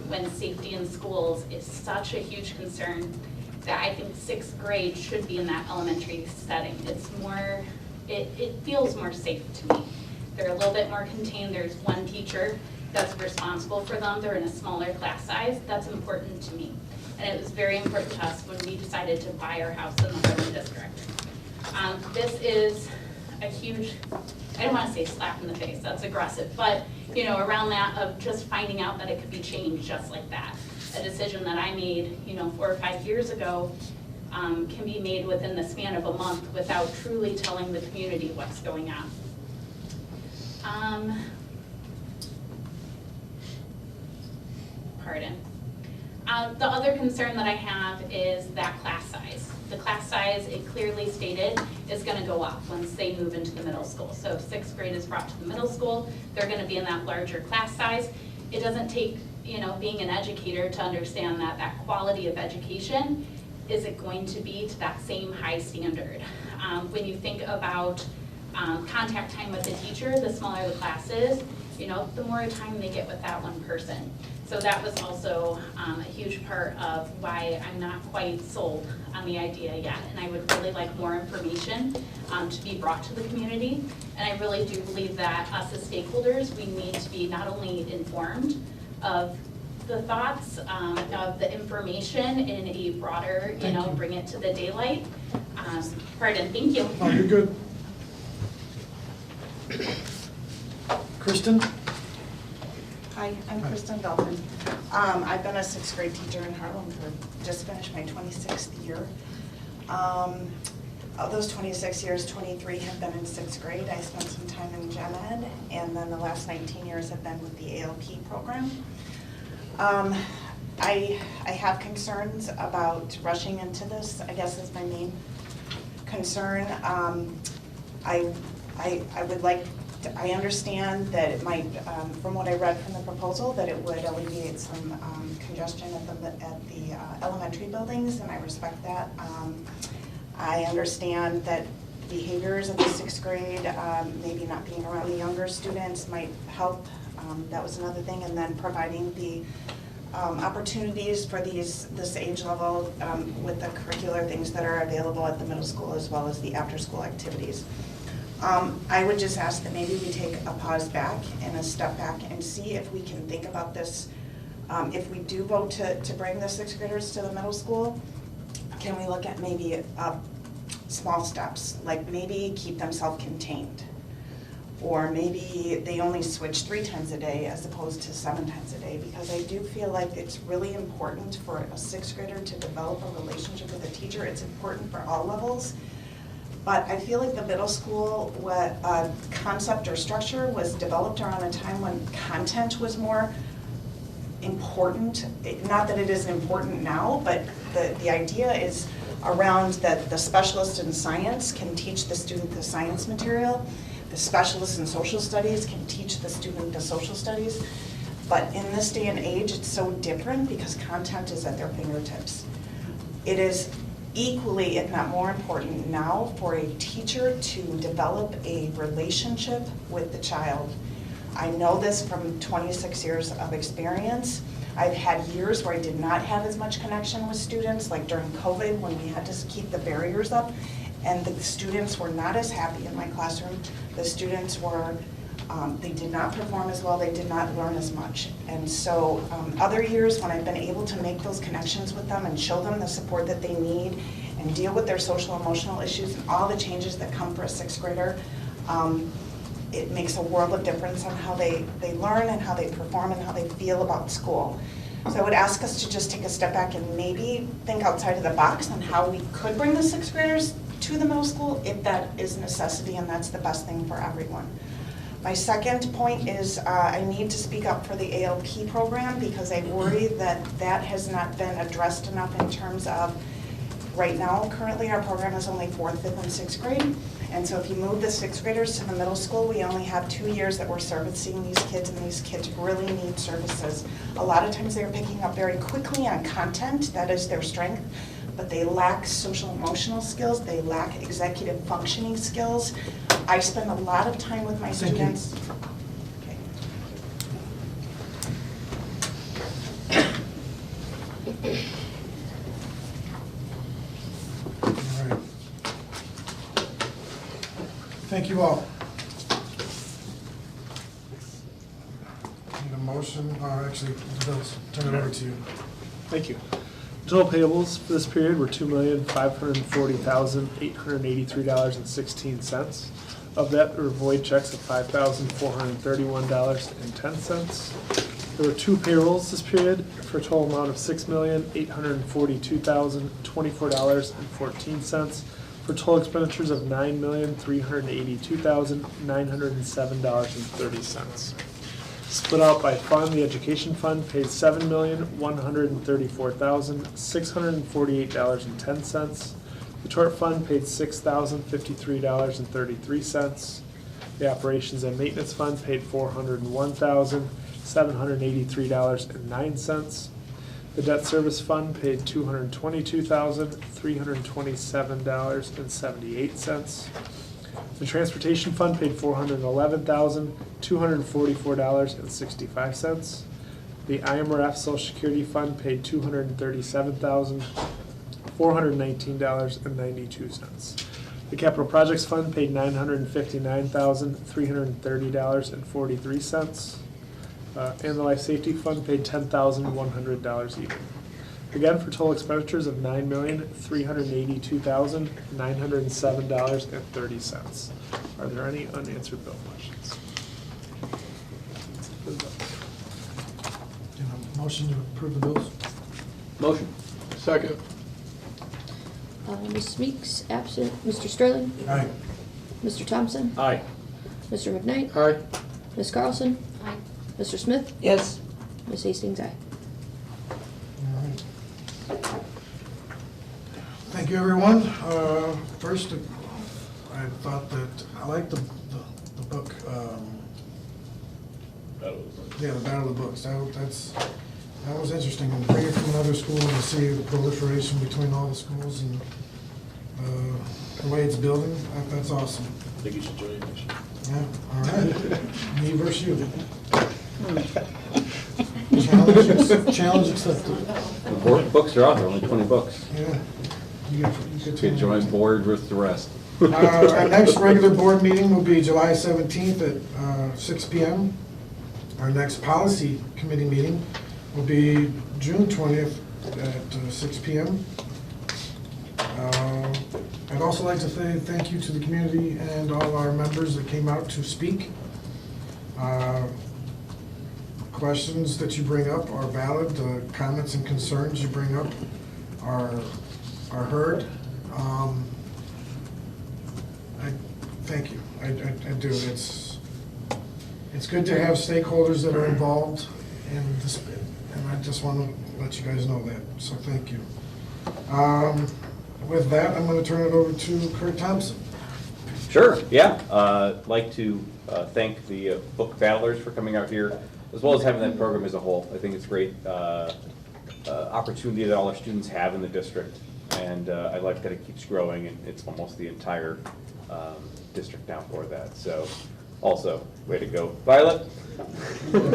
when safety in schools is such a huge concern that I think 6th grade should be in that elementary setting. It's more, it feels more safe to me. They're a little bit more contained. There's one teacher that's responsible for them. They're in a smaller class size. That's important to me. And it was very important to us when we decided to buy our house in the Harlem district. This is a huge, I don't want to say slap in the face, that's aggressive, but around that of just finding out that it could be changed just like that. A decision that I made 4 or 5 years ago can be made within the span of a month without truly telling the community what's going on. The other concern that I have is that class size. The class size, it clearly stated, is going to go up once they move into the middle school. So if 6th grade is brought to the middle school, they're going to be in that larger class size. It doesn't take, being an educator to understand that that quality of education isn't going to be to that same high standard. When you think about contact time with the teacher, the smaller the class is, the more time they get with that one person. So that was also a huge part of why I'm not quite sold on the idea yet. And I would really like more information to be brought to the community. And I really do believe that us as stakeholders, we need to be not only informed of the thoughts, of the information in a broader, bring it to the daylight. Pardon, thank you. Oh, you're good. Kristen? Hi, I'm Kristen Belton. I've been a 6th grade teacher in Harlem for just finished my 26th year. Of those 26 years, 23 have been in 6th grade. I spent some time in gen ed, and then the last 19 years have been with the ALP program. I have concerns about rushing into this, I guess is my main concern. I would like I understand that it might, from what I read from the proposal, that it would alleviate some congestion at the elementary buildings, and I respect that. I understand that behaviors of the 6th grade, maybe not being around the younger students might help. That was another thing, and then providing the opportunities for this age level with the curricular things that are available at the middle school as well as the after-school activities. I would just ask that maybe we take a pause back and a step back and see if we can think about this. If we do vote to bring the 6th graders to the middle school, can we look at maybe small steps, like maybe keep them self-contained? Or maybe they only switch 3 times a day as opposed to 7 times a day, because I do feel like it's really important for a 6th grader to develop a relationship with a teacher. It's important for all levels. But I feel like the middle school concept or structure was developed around a time when content was more important. Not that it isn't important now, but the idea is around that the specialist in science can teach the student the science material. The specialist in social studies can teach the student the social studies. But in this day and age, it's so different because content is at their fingertips. It is equally, if not more important now, for a teacher to develop a relationship with the child. I know this from 26 years of experience. I've had years where I did not have as much connection with students, like during COVID when we had to keep the barriers up, and the students were not as happy in my classroom. The students were, they did not perform as well, they did not learn as much. And so other years when I've been able to make those connections with them and show them the support that they need and deal with their social emotional issues and all the changes that come for a sixth grader, it makes a world of difference on how they learn and how they perform and how they feel about school. So I would ask us to just take a step back and maybe think outside of the box on how we could bring the sixth graders to the middle school if that is a necessity and that's the best thing for everyone. My second point is I need to speak up for the ALP program because I worry that that has not been addressed enough in terms of right now, currently our program is only 4th, 5th, and 6th grade. And so if you move the 6th graders to the middle school, we only have 2 years that we're servicing these kids, and these kids really need services. A lot of times they're picking up very quickly on content, that is their strength, but they lack social emotional skills, they lack executive functioning skills. I spend a lot of time with my students. Thank you all. Need a motion, or actually, Bills, turn it over to you. Thank you. Total payables for this period were $2,540,883.16. Of that, there were void checks of $5,431.10. There were 2 payrolls this period for a total amount of $6,842,024.14. For total expenditures of $9,382,907.30. Split out by fund, the education fund paid $7,134,648.10. The tort fund paid $6,053.33. The operations and maintenance fund paid $401,783.09. The debt service fund paid $222,327.78. The transportation fund paid $411,244.65. The IMRF Social Security Fund paid $237,419.92. The Capital Projects Fund paid $959,330.43. And the Life Safety Fund paid $10,100 even. Again, for total expenditures of $9,382,907.30. Are there any unanswered bill questions? Motion to approve the bills? Motion. Second. Ms. Meeks, absent. Mr. Sterling? Aye. Mr. Thompson? Aye. Mr. McKnight? Aye. Ms. Carlson? Aye. Mr. Smith? Yes. Ms. Hastings, aye. All right. Thank you, everyone. First, I thought that, I liked the book, yeah, the Battle of the Books. That was interesting. And bring it from another school and see the proliferation between all the schools and the way it's building. That's awesome. I think you should join next year. Yeah, all right. Me versus you. Challenge accepted. The books are out there, only 20 books. Yeah. You Get join board with the rest. Our next regular board meeting will be July 17th at 6 p.m. Our next policy committee meeting will be June 20th at 6 p.m. I'd also like to say thank you to the community and all our members that came out to speak. Questions that you bring up are valid. The comments and concerns you bring up are heard. I thank you. I do. It's good to have stakeholders that are involved in this, and I just want to let you guys know that. So thank you. With that, I'm going to turn it over to Kurt Thompson. Sure, yeah. I'd like to thank the book battlers for coming out here, as well as having that program as a whole. I think it's a great opportunity that all our students have in the district. And I like that it keeps growing, and it's almost the entire district now for that. So also, way to go, Violet. Gotta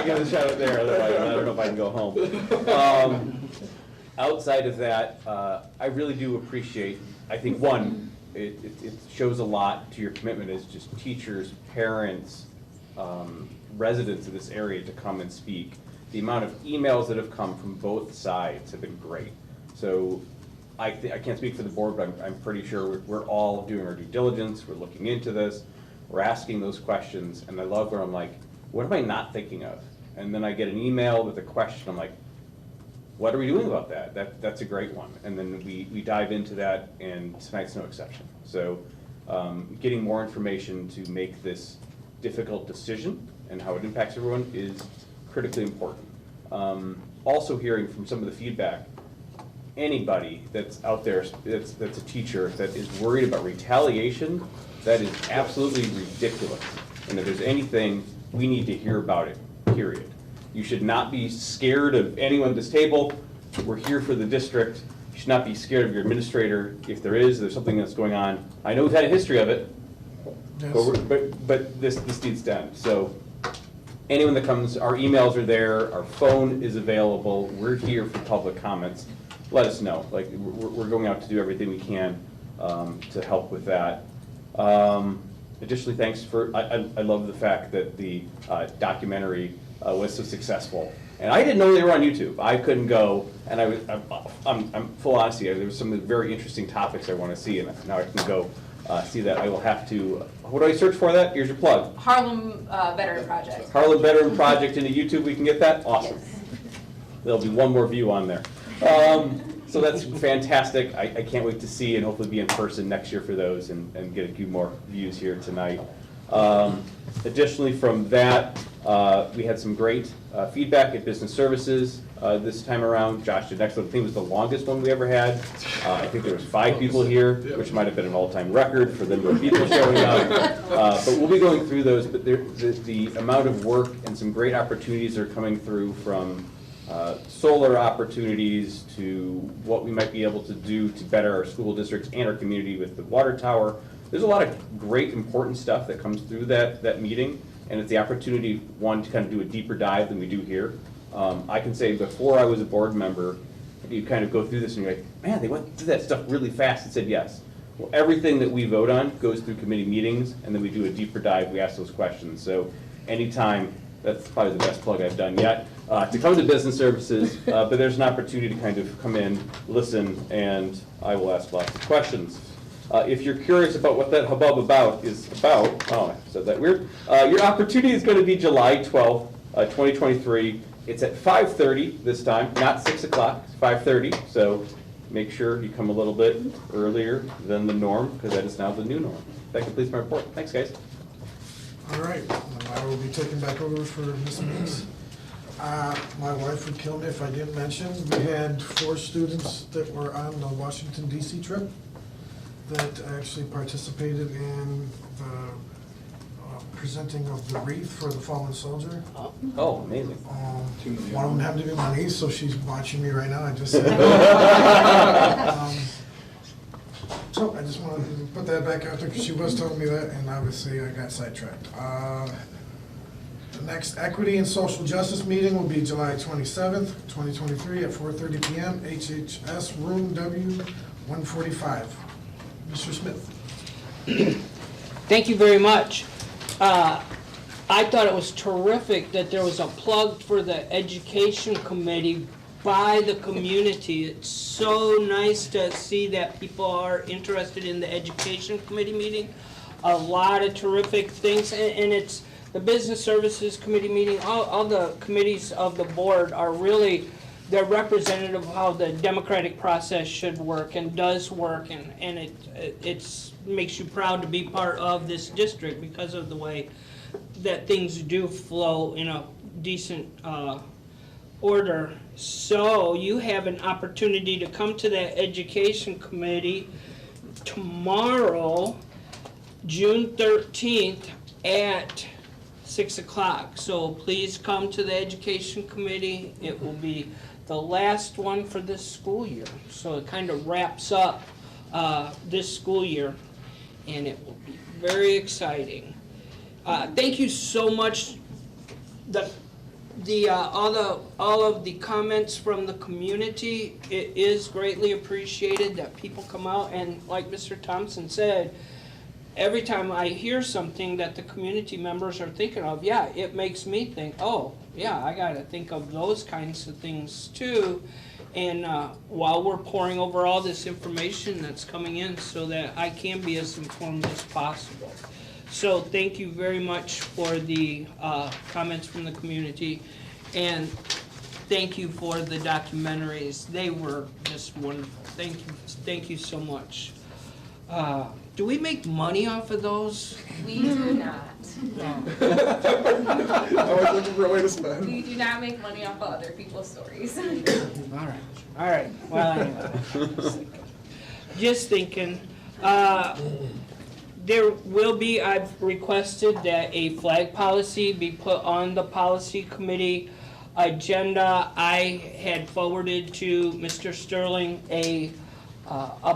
give a shout out there, otherwise I don't know if I can go home. Outside of that, I really do appreciate, I think, one, it shows a lot to your commitment as just teachers, parents, residents of this area to come and speak. The amount of emails that have come from both sides have been great. So I can't speak for the board, but I'm pretty sure we're all doing our due diligence, we're looking into this, we're asking those questions, and I love where I'm like, what am I not thinking of? And then I get an email with a question, I'm like, what are we doing about that? That's a great one. And then we dive into that, and tonight's no exception. So getting more information to make this difficult decision and how it impacts everyone is critically important. Also hearing from some of the feedback, anybody that's out there that's a teacher that is worried about retaliation, that is absolutely ridiculous. And if there's anything, we need to hear about it, period. You should not be scared of anyone at this table. We're here for the district. You should not be scared of your administrator. If there's something that's going on. I know we've had a history of it, Yes. but this needs to end. So anyone that comes, our emails are there, our phone is available, we're here for public comments. Let us know. Like, we're going out to do everything we can to help with that. Additionally, thanks for, I love the fact that the documentary was so successful. And I didn't know they were on YouTube. I couldn't go, and I'm full honesty, there was some very interesting topics I want to see, and now I can go see that. I will have to, what do I search for that? Here's your plug. Harlem Veteran Project. Harlem Veteran Project into YouTube, we can get that? Awesome. Yes. There'll be one more view on there. So that's fantastic. I can't wait to see and hopefully be in person next year for those and get a few more views here tonight. Additionally, from that, we had some great feedback at Business Services this time around. Josh did excellent. I think it was the longest one we ever had. I think there was 5 people here, which might have been an all-time record for the number of people showing up. But we'll be going through those. But the amount of work and some great opportunities are coming through from solar opportunities to what we might be able to do to better our school districts and our community with the water tower. There's a lot of great, important stuff that comes through that meeting, and it's the opportunity, one, to kind of do a deeper dive than we do here. I can say before I was a board member, you kind of go through this and you're like, man, they went through that stuff really fast and said yes. Well, everything that we vote on goes through committee meetings, and then we do a deeper dive, we ask those questions. So anytime, that's probably the best plug I've done yet, to come to Business Services, but there's an opportunity to kind of come in, listen, and I will ask lots of questions. If you're curious about what that hubbub is about, oh, I said that weird, your opportunity is going to be July 12th, 2023. It's at 5:30 this time, not 6 o'clock, it's 5:30, so make sure you come a little bit earlier than the norm, because that is now the new norm. That completes my report. Thanks, guys. All right, I will be taking back over for Ms. Meeks. My wife would kill me if I didn't mention, we had 4 students that were on the Washington DC trip that actually participated in the presenting of the wreath for the fallen soldier. Oh, amazing. One of them happened to be my niece, so she's watching me right now. I just so I just wanted to put that back out there because she was telling me that, and obviously I got sidetracked. The next Equity and Social Justice meeting will be July 27th, 2023 at 4:30 p.m. HHS Room W145. Mr. Smith. Thank you very much. I thought it was terrific that there was a plug for the Education Committee by the community. It's so nice to see that people are interested in the Education Committee meeting. A lot of terrific things, and it's the Business Services Committee meeting. All the committees of the board are really, they're representative of how the democratic process should work and does work, and it makes you proud to be part of this district because of the way that things do flow in a decent order. So you have an opportunity to come to that Education Committee tomorrow, June 13th at 6 o'clock. So please come to the Education Committee. It will be the last one for this school year. So it kind of wraps up this school year, and it will be very exciting. Thank you so much. All of the comments from the community, it is greatly appreciated that people come out, and like Mr. Thompson said, every time I hear something that the community members are thinking of, yeah, it makes me think, oh, yeah, I gotta think of those kinds of things too. And while we're pouring over all this information that's coming in so that I can be as informed as possible. So thank you very much for the comments from the community, and thank you for the documentaries. They were just wonderful. Thank you so much. Do we make money off of those? We do not. I was looking for a way to spend. We do not make money off of other people's stories. All right. Well, anyway, just thinking. There will be, I've requested that a flag policy be put on the policy committee agenda. I had forwarded to Mr. Sterling a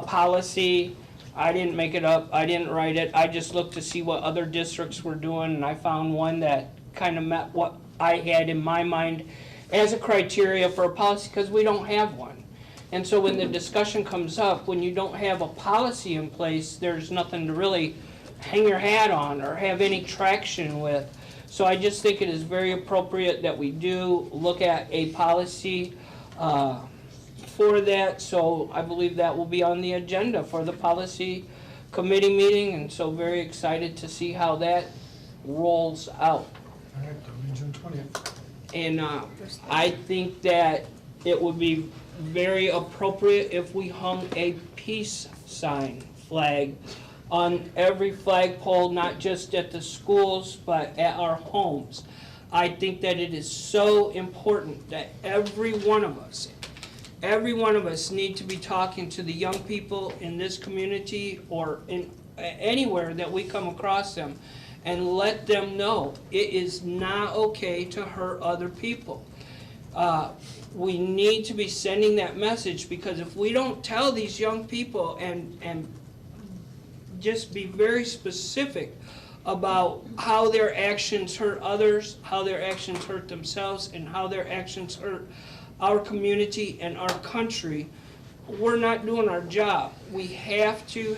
policy. I didn't make it up, I didn't write it. I just looked to see what other districts were doing, and I found one that kind of met what I had in my mind as a criteria for a policy, because we don't have one. And so when the discussion comes up, when you don't have a policy in place, there's nothing to really hang your hat on or have any traction with. So I just think it is very appropriate that we do look at a policy for that. So I believe that will be on the agenda for the policy committee meeting, and so very excited to see how that rolls out. All right, that'll be June 20th. And I think that it would be very appropriate if we hung a peace sign flag on every flagpole, not just at the schools, but at our homes. I think that it is so important that every one of us need to be talking to the young people in this community or in anywhere that we come across them, and let them know it is not okay to hurt other people. We need to be sending that message, because if we don't tell these young people and just be very specific about how their actions hurt others, how their actions hurt themselves, and how their actions hurt our community and our country, we're not doing our job. We have to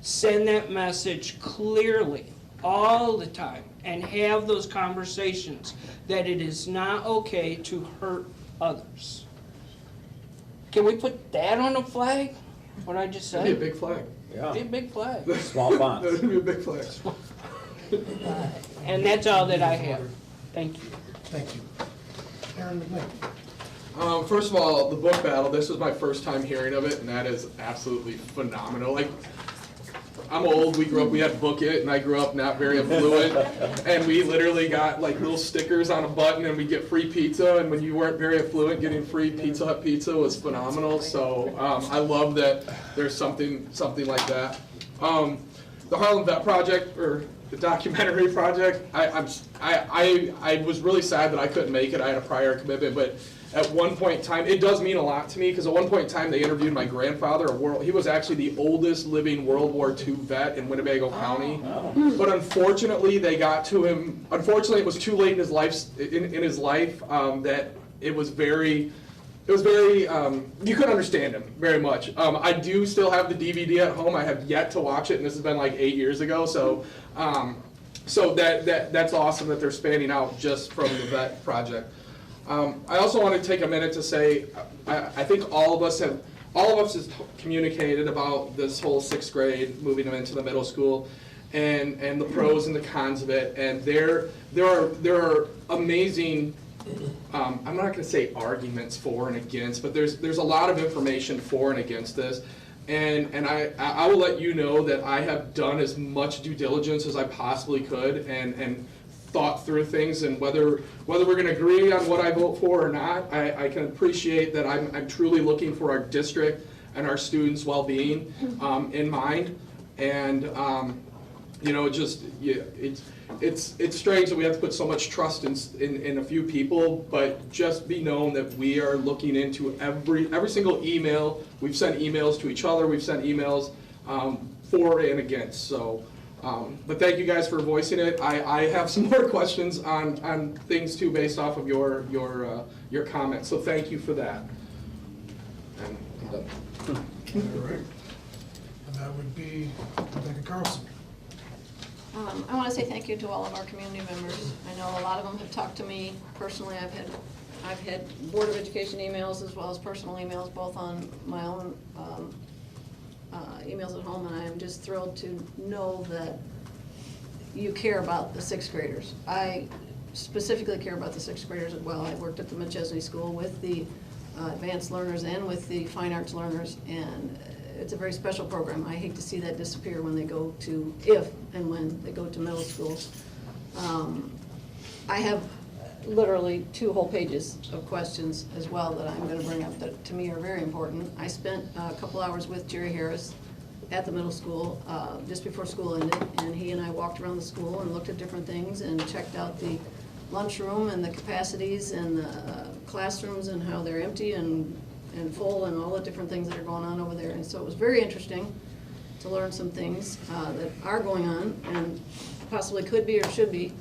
send that message clearly all the time and have those conversations that it is not okay to hurt others. Can we put that on a flag? What I just said? That'd be a big flag. Yeah. Be a big flag. Small font. That'd be a big flag. And that's all that I have. Thank you. Thank you. Aaron McKnight. First of all, the book battle, this was my first time hearing of it, and that is absolutely phenomenal. Like, I'm old, we had Book It, and I grew up not very affluent, and we literally got like little stickers on a button, and we'd get free pizza, and when you weren't very affluent, getting free Pizza Hut pizza was phenomenal. So I love that there's something like that. The Harlem Vet Project, or the documentary project, I was really sad that I couldn't make it. I had a prior commitment, but at one point in time, it does mean a lot to me, because at one point in time they interviewed my grandfather. He was actually the oldest living World War II vet in Winnebago County. But unfortunately, they got to him. Unfortunately, it was too late in his life. That it was very. You couldn't understand him very much. I do still have the DVD at home. I have yet to watch it, and this has been like 8 years ago. So, that's awesome that they're spanning out just from the vet project. I also want to take a minute to say, I think all of us has communicated about this whole 6th grade, moving them into the middle school, and the pros and the cons of it. And there are amazing, I'm not going to say arguments for and against, but there's a lot of information for and against this. And I will let you know that I have done as much due diligence as I possibly could, and thought through things, and whether we're going to agree on what I vote for or not, I can appreciate that I'm truly looking for our district and our students' well-being in mind. And it's strange that we have to put so much trust in a few people, but just be known that we are looking into every single email. We've sent emails to each other, we've sent emails for and against, so. But thank you guys for voicing it. I have some more questions on things too based off of your comments, so thank you for that. And I'm done. All right. And that would be Rebecca Carlson. I want to say thank you to all of our community members. I know a lot of them have talked to me personally. I've had Board of Education emails as well as personal emails, both on my own emails at home, and I am just thrilled to know that you care about the sixth graders. I specifically care about the sixth graders as well. I worked at the McChesney School with the advanced learners and with the fine arts learners, and it's a very special program. I hate to see that disappear when they go to, if and when they go to middle school. I have literally 2 whole pages of questions as well that I'm going to bring up that to me are very important. I spent a couple hours with Jerry Harris at the middle school just before school ended, and he and I walked around the school and looked at different things and checked out the lunchroom and the capacities and the classrooms and how they're empty and full and all the different things that are going on over there. And so it was very interesting to learn some things that are going on and possibly could be or should be.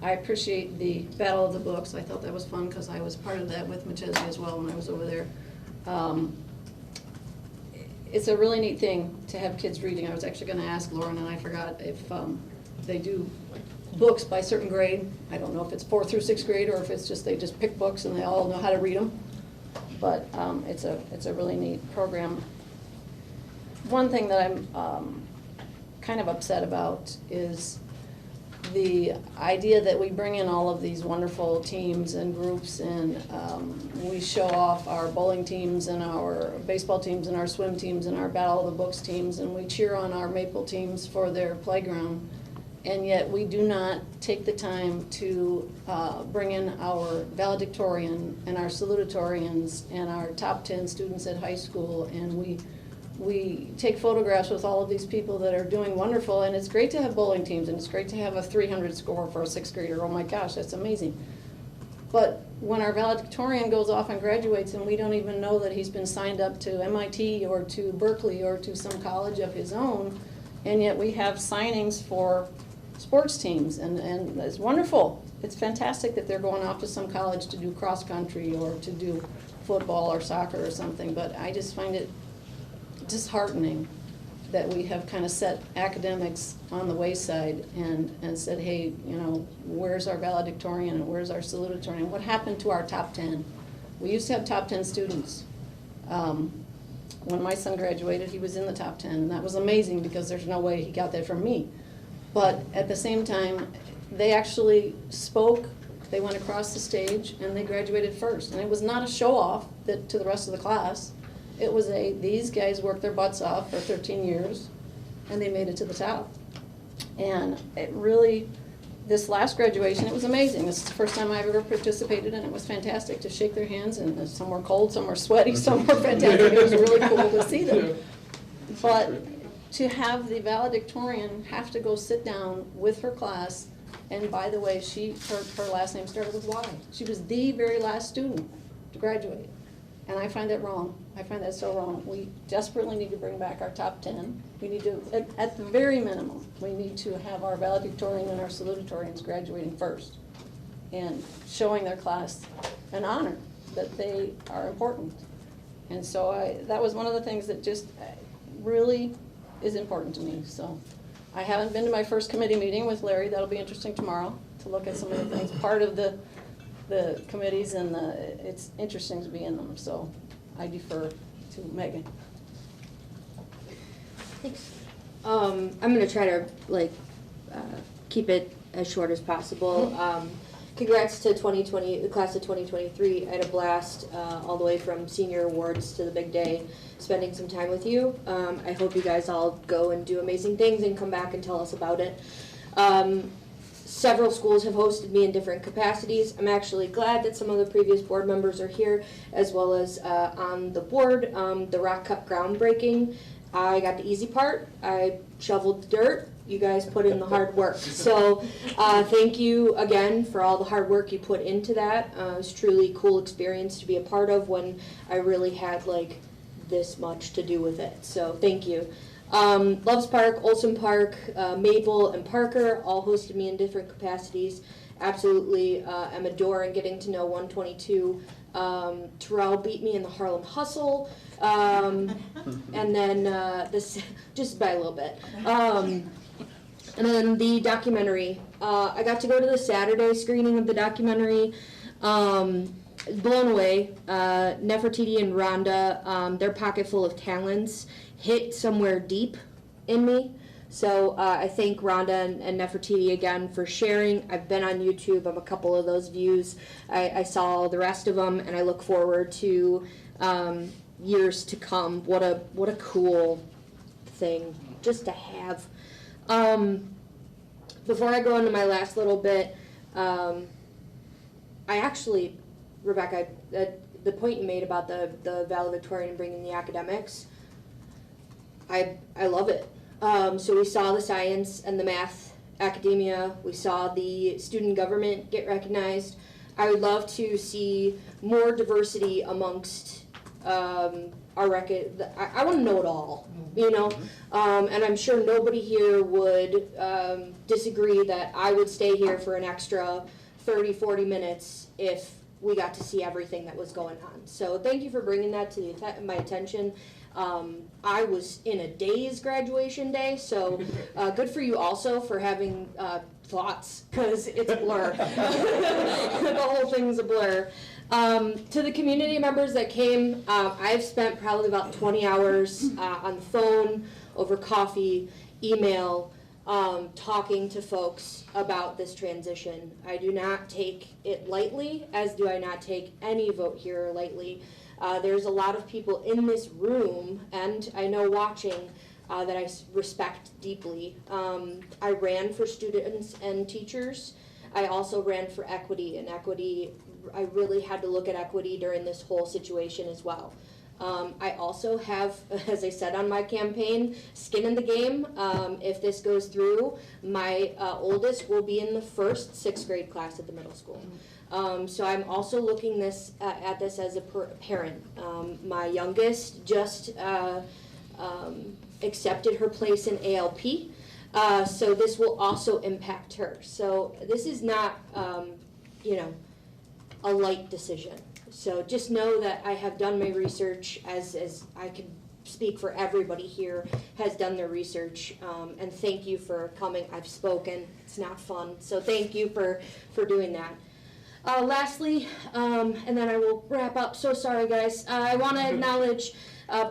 I appreciate the Battle of the Books. I thought that was fun because I was part of that with McChesney as well when I was over there. It's a really neat thing to have kids reading. I was actually going to ask Lauren, and I forgot if they do books by certain grade. I don't know if it's 4th through 6th grade or if it's just they just pick books and they all know how to read them. But it's a really neat program. One thing that I'm kind of upset about is the idea that we bring in all of these wonderful teams and groups and we show off our bowling teams and our baseball teams and our swim teams and our Battle of the Books teams, and we cheer on our Maple teams for their playground. And yet we do not take the time to bring in our valedictorian and our salutatorians and our top 10 students at high school, and we take photographs with all of these people that are doing wonderful, and it's great to have bowling teams, and it's great to have a 300 score for a 6th grader. Oh my gosh, that's amazing. But when our valedictorian goes off and graduates and we don't even know that he's been signed up to MIT or to Berkeley or to some college of his own, and yet we have signings for sports teams, and it's wonderful. It's fantastic that they're going off to some college to do cross country or to do football or soccer or something, but I just find it disheartening that we have kind of set academics on the wayside and said, hey, you know, where's our valedictorian and where's our salutatorian? What happened to our top 10? We used to have top 10 students. When my son graduated, he was in the top 10, and that was amazing because there's no way he got that from me. But at the same time, they actually spoke, they went across the stage, and they graduated first. And it was not a show-off to the rest of the class. It was these guys worked their butts off for 13 years, and they made it to the top. And it really, this last graduation, it was amazing. This is the first time I've ever participated, and it was fantastic to shake their hands, and some were cold, some were sweaty, some were fantastic. It was really cool to see them. But to have the valedictorian have to go sit down with her class, and by the way, her last name started with Y. She was the very last student to graduate. And I find that wrong. I find that so wrong. We desperately need to bring back our top 10. We need to, at the very minimum, we need to have our valedictorian and our salutatorians graduating first and showing their class an honor that they are important. And so that was one of the things that just really is important to me. So I haven't been to my first committee meeting with Larry. That'll be interesting tomorrow to look at some of the things, part of the committees, and it's interesting to be in them. So I defer to Megan. Thanks. I'm going to try to keep it as short as possible. Congrats to 2020, the class of 2023. I had a blast all the way from senior awards to the big day, spending some time with you. I hope you guys all go and do amazing things and come back and tell us about it. Several schools have hosted me in different capacities. I'm actually glad that some of the previous board members are here, as well as on the board. The Rock Cup groundbreaking, I got the easy part. I shoveled the dirt You guys put in the hard work. So thank you again for all the hard work you put into that. It was truly a cool experience to be a part of when I really had like this much to do with it. So thank you. Loves Park, Olson Park, Maple, and Parker all hosted me in different capacities. Absolutely am adoring getting to know 122. Terrell beat me in the Harlem Hustle. And then this, just by a little bit. And then the documentary. I got to go to the Saturday screening of the documentary. Blown away. Nefertiti and Rhonda, their pocket full of talents hit somewhere deep in me. So I thank Rhonda and Nefertiti again for sharing. I've been on YouTube. I'm a couple of those views. I saw the rest of them, and I look forward to years to come. What a cool thing just to have. Before I go into my last little bit, I actually, Rebecca, the point you made about the valedictorian and bringing the academics, I love it. So we saw the science and the math academia. We saw the student government get recognized. I would love to see more diversity amongst our record. I want to know it all, you know, and I'm sure nobody here would disagree that I would stay here for an extra 30, 40 minutes if we got to see everything that was going on. So thank you for bringing that to my attention. I was in a daze graduation day, so good for you also for having thoughts, because it's a blur. The whole thing's a blur. To the community members that came, I've spent probably about 20 hours on the phone, over coffee, email, talking to folks about this transition. I do not take it lightly, as do I not take any vote here lightly. There's a lot of people in this room, and I know watching, that I respect deeply. I ran for students and teachers. I also ran for equity, and equity, I really had to look at equity during this whole situation as well. I also have, as I said on my campaign, skin in the game. If this goes through, my oldest will be in the first 6th grade class at the middle school. So I'm also looking at this as a parent. My youngest just accepted her place in ALP, so this will also impact her. So this is not, you know, a light decision. So just know that I have done my research, as I can speak for everybody here, has done their research, and thank you for coming. I've spoken. It's not fun, so thank you for doing that. Lastly, and then I will wrap up. So sorry, guys. I want to acknowledge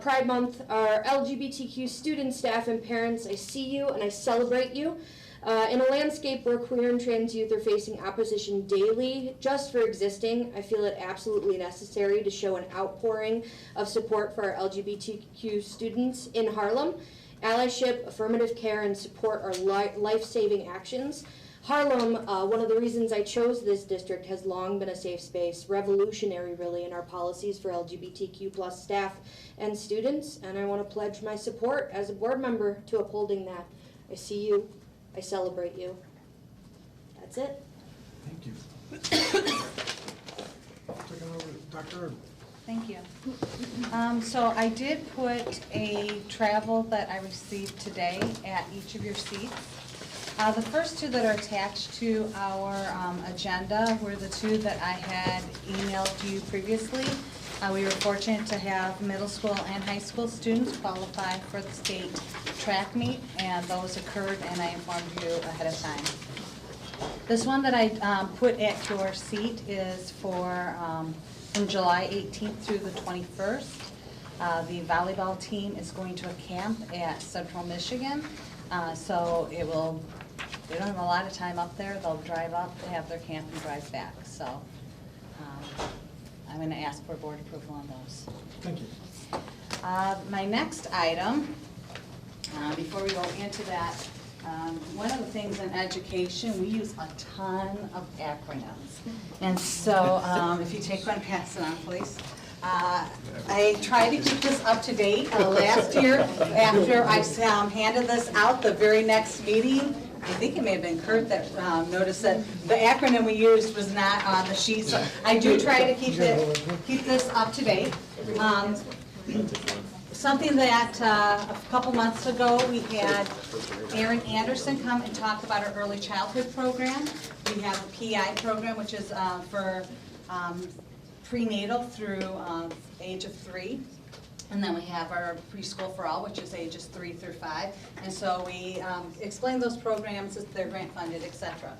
Pride Month, our LGBTQ students, staff, and parents. I see you and I celebrate you. In a landscape where queer and trans youth are facing opposition daily just for existing, I feel it absolutely necessary to show an outpouring of support for our LGBTQ students in Harlem. Allyship, affirmative care, and support are life-saving actions. Harlem, one of the reasons I chose this district, has long been a safe space, revolutionary really in our policies for LGBTQ plus staff and students, and I want to pledge my support as a board member to upholding that. I see you. I celebrate you. That's it. Thank you. Taking over, Dr. Thank you. So I did put a travel that I received today at each of your seats. The first two that are attached to our agenda were the two that I had emailed you previously. We were fortunate to have middle school and high school students qualify for the state track meet, and those occurred, and I informed you ahead of time. This one that I put at your seat is for from July 18th through the 21st. The volleyball team is going to a camp at Central Michigan, so it will. They don't have a lot of time up there. They'll drive up, they have their camp, and drive back. So I'm going to ask for board approval on those. Thank you. My next item, before we go into that, one of the things in education, we use a ton of acronyms. And so if you take one, pass it on, please. I tried to keep this up to date. Last year, after I handed this out, the very next meeting, I think it may have been Kurt that noticed that the acronym we used was not on the sheet. So I do try to keep this up to date. Something that a couple months ago, we had Erin Anderson come and talk about our early childhood program. We have a PI program, which is for prenatal through age of 3. And then we have our preschool for all, which is ages 3 through 5. And so we explain those programs, if they're grant funded, etc.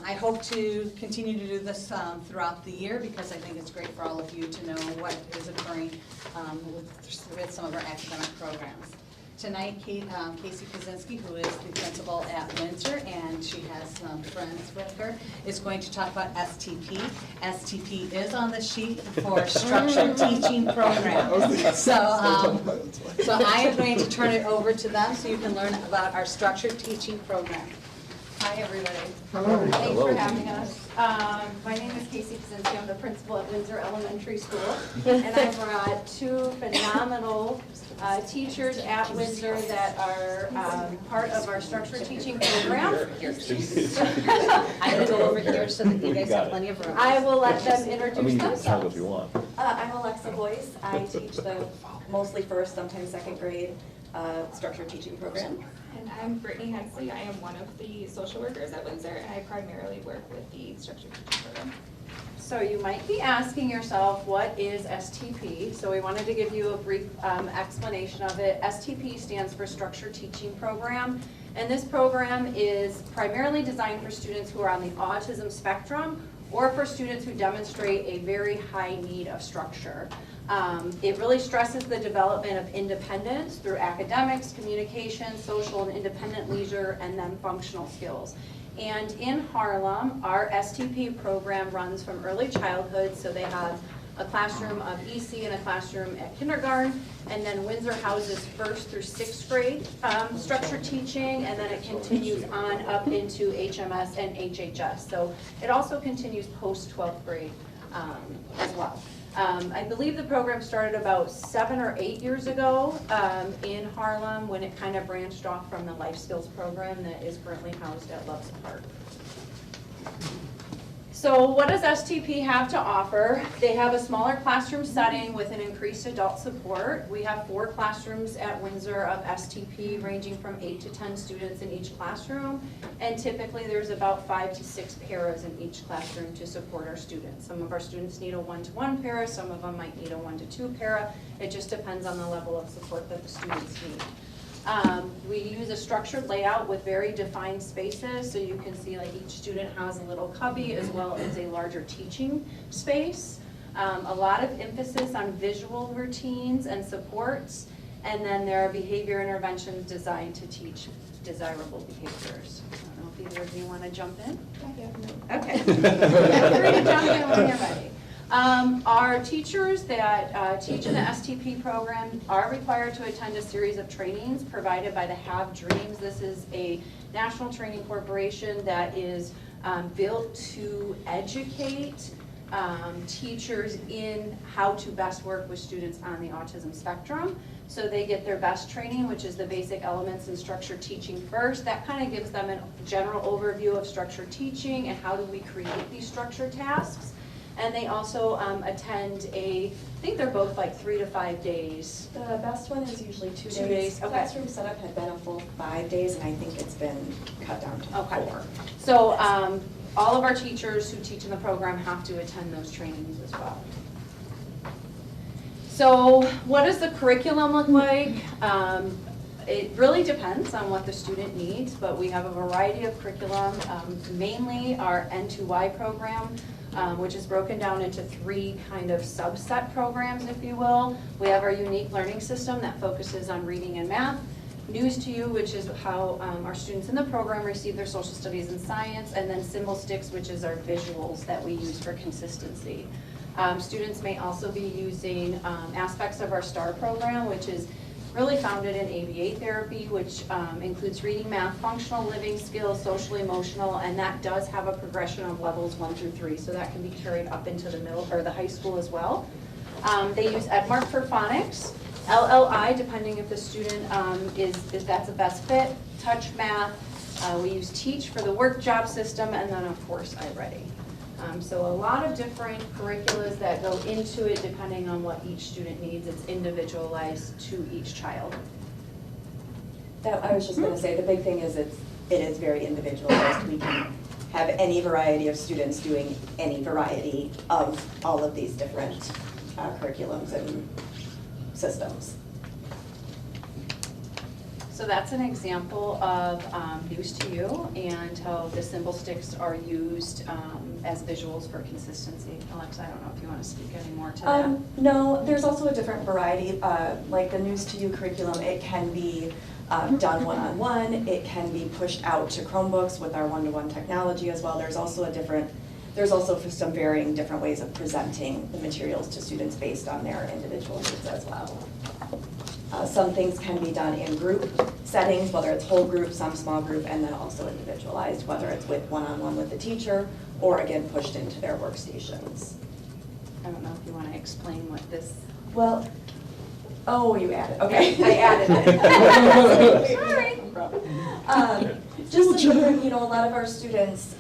I hope to continue to do this throughout the year because I think it's great for all of you to know what is occurring with some of our academic programs. Tonight, Casey Kaczynski, who is the principal at Windsor, and she has some friends with her, is going to talk about STP. STP is on the sheet for Structured Teaching Program. So I am going to turn it over to them so you can learn about our Structured Teaching Program. Hi, everybody. Hello. Thanks for having us. My name is Casey Kaczynski. I'm the principal at Windsor Elementary School. And I brought 2 phenomenal teachers at Windsor that are part of our structured teaching program. I'm going to go over here so that you guys have plenty of room. I will let them introduce themselves. If you want. I'm Alexa Boyce. I teach the mostly first, sometimes second grade structured teaching program. And I'm Brittany Hensley. I am one of the social workers at Windsor, and I primarily work with the structured teaching program. So you might be asking yourself, what is STP? So we wanted to give you a brief explanation of it. STP stands for Structured Teaching Program, and this program is primarily designed for students who are on the autism spectrum or for students who demonstrate a very high need of structure. It really stresses the development of independence through academics, communication, social and independent leisure, and then functional skills. And in Harlem, our STP program runs from early childhood, so they have a classroom of EC and a classroom at kindergarten, and then Windsor houses 1st through 6th grade structured teaching, and then it continues on up into HMS and HHS. So it also continues post 12th grade as well. I believe the program started about 7 or 8 years ago in Harlem when it kind of branched off from the life skills program that is currently housed at Loves Park. So what does STP have to offer? They have a smaller classroom setting with an increased adult support. We have 4 classrooms at Windsor of STP ranging from 8 to 10 students in each classroom. And typically there's about 5 to 6 paras in each classroom to support our students. Some of our students need a 1-to-1 para, some of them might need a 1-to-2 para. It just depends on the level of support that the students need. We use a structured layout with very defined spaces, so you can see like each student has a little cubby as well as a larger teaching space. A lot of emphasis on visual routines and supports, and then there are behavior interventions designed to teach desirable behaviors. I don't know if either of you want to jump in? Okay. Feel free to jump in when you're ready. Our teachers that teach in the STP program are required to attend a series of trainings provided by the Have Dreams. This is a national training corporation that is built to educate teachers in how to best work with students on the autism spectrum. So they get their best training, which is the basic elements in structured teaching first. That kind of gives them a general overview of structured teaching and how do we create these structured tasks. And they also attend I think they're both like 3 to 5 days. The best one is usually 2 days. 2 days. Okay. Classroom setup had been a full 5 days, and I think it's been cut down to 4. So all of our teachers who teach in the program have to attend those trainings as well. So what does the curriculum look like? It really depends on what the student needs, but we have a variety of curriculum, mainly our N2Y program, which is broken down into 3 kind of subset programs, if you will. We have our unique learning system that focuses on reading and math, News to You, which is how our students in the program receive their social studies and science, and then Symbol Sticks, which is our visuals that we use for consistency. Students may also be using aspects of our STAR program, which is really founded in ABA therapy, which includes reading, math, functional living skills, social, emotional, and that does have a progression of levels 1 through 3, so that can be carried up into the middle or the high school as well. They use Edmark for phonics, LLI, depending if the student if that's a best fit, Touch Math. We use Teach for the work job system, and then of course iReady. So a lot of different curriculums that go into it depending on what each student needs. It's individualized to each child. I was just going to say, the big thing is it is very individualized. We can have any variety of students doing any variety of all of these different curriculums and systems. So that's an example of News to You and how the symbol sticks are used as visuals for consistency. Alexa, I don't know if you want to speak any more to that. No, there's also a different variety. Like the News to You curriculum, it can be done one-on-one. It can be pushed out to Chromebooks with our one-to-one technology as well. There's also some varying different ways of presenting the materials to students based on their individual needs as well. Some things can be done in group settings, whether it's whole group, some small group, and then also individualized, whether it's with one-on-one with the teacher or again pushed into their workstations. I don't know if you want to explain what this. Well, oh, you added, okay. I added it. Sorry. Just so a lot of our students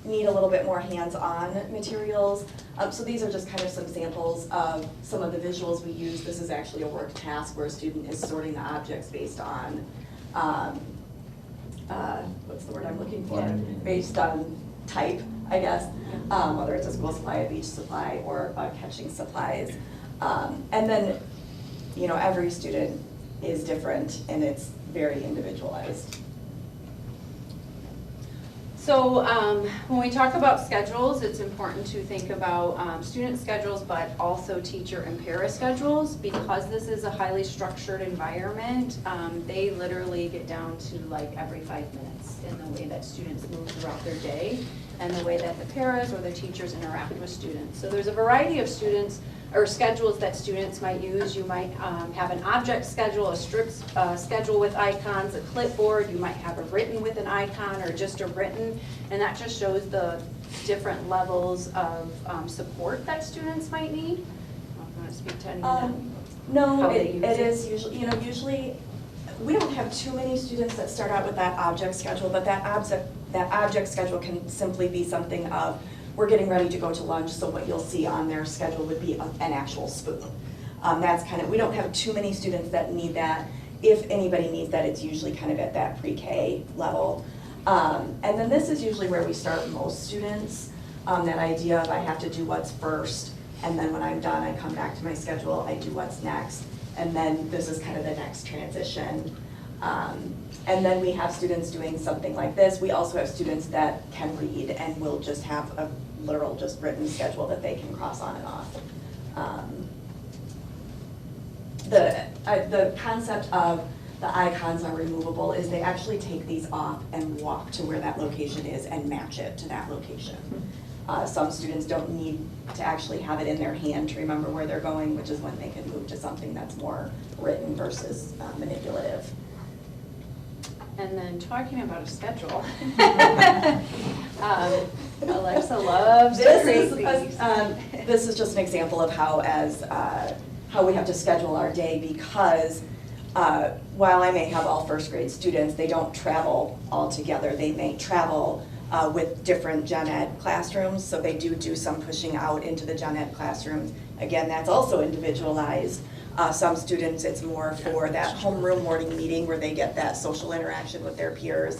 need a little bit more hands-on materials. So these are just kind of some samples of some of the visuals we use. This is actually a work task where a student is sorting the objects based on, what's the word I'm looking for? Based on type, I guess, whether it's a school supply, a beach supply, or catching supplies. And then, every student is different and it's very individualized. So when we talk about schedules, it's important to think about student schedules, but also teacher and para schedules. Because this is a highly structured environment, they literally get down to like every 5 minutes in the way that students move throughout their day and the way that the paras or the teachers interact with students. So there's a variety of students or schedules that students might use. You might have an object schedule, a strip schedule with icons, a clipboard. You might have a written with an icon or just a written, and that just shows the different levels of support that students might need. I don't know if you want to speak to any of that. No, it is usually, usually we don't have too many students that start out with that object schedule, but that object schedule can simply be something of, we're getting ready to go to lunch, so what you'll see on their schedule would be an actual spoon. That's kind of, we don't have too many students that need that. If anybody needs that, it's usually kind of at that pre-K level. And then this is usually where we start most students, that idea of I have to do what's first, and then when I'm done, I come back to my schedule, I do what's next, and then this is kind of the next transition. And then we have students doing something like this. We also have students that can read and will just have a literal just written schedule that they can cross on and off. The concept of the icons are removable is they actually take these off and walk to where that location is and match it to that location. Some students don't need to actually have it in their hand to remember where they're going, which is when they can move to something that's more written versus manipulative. And then talking about a schedule, Alexa loves to create these. This is just an example of how we have to schedule our day, because while I may have all first grade students, they don't travel all together. They may travel with different gen ed classrooms, so they do some pushing out into the gen ed classrooms. Again, that's also individualized. Some students, it's more for that homeroom morning meeting where they get that social interaction with their peers.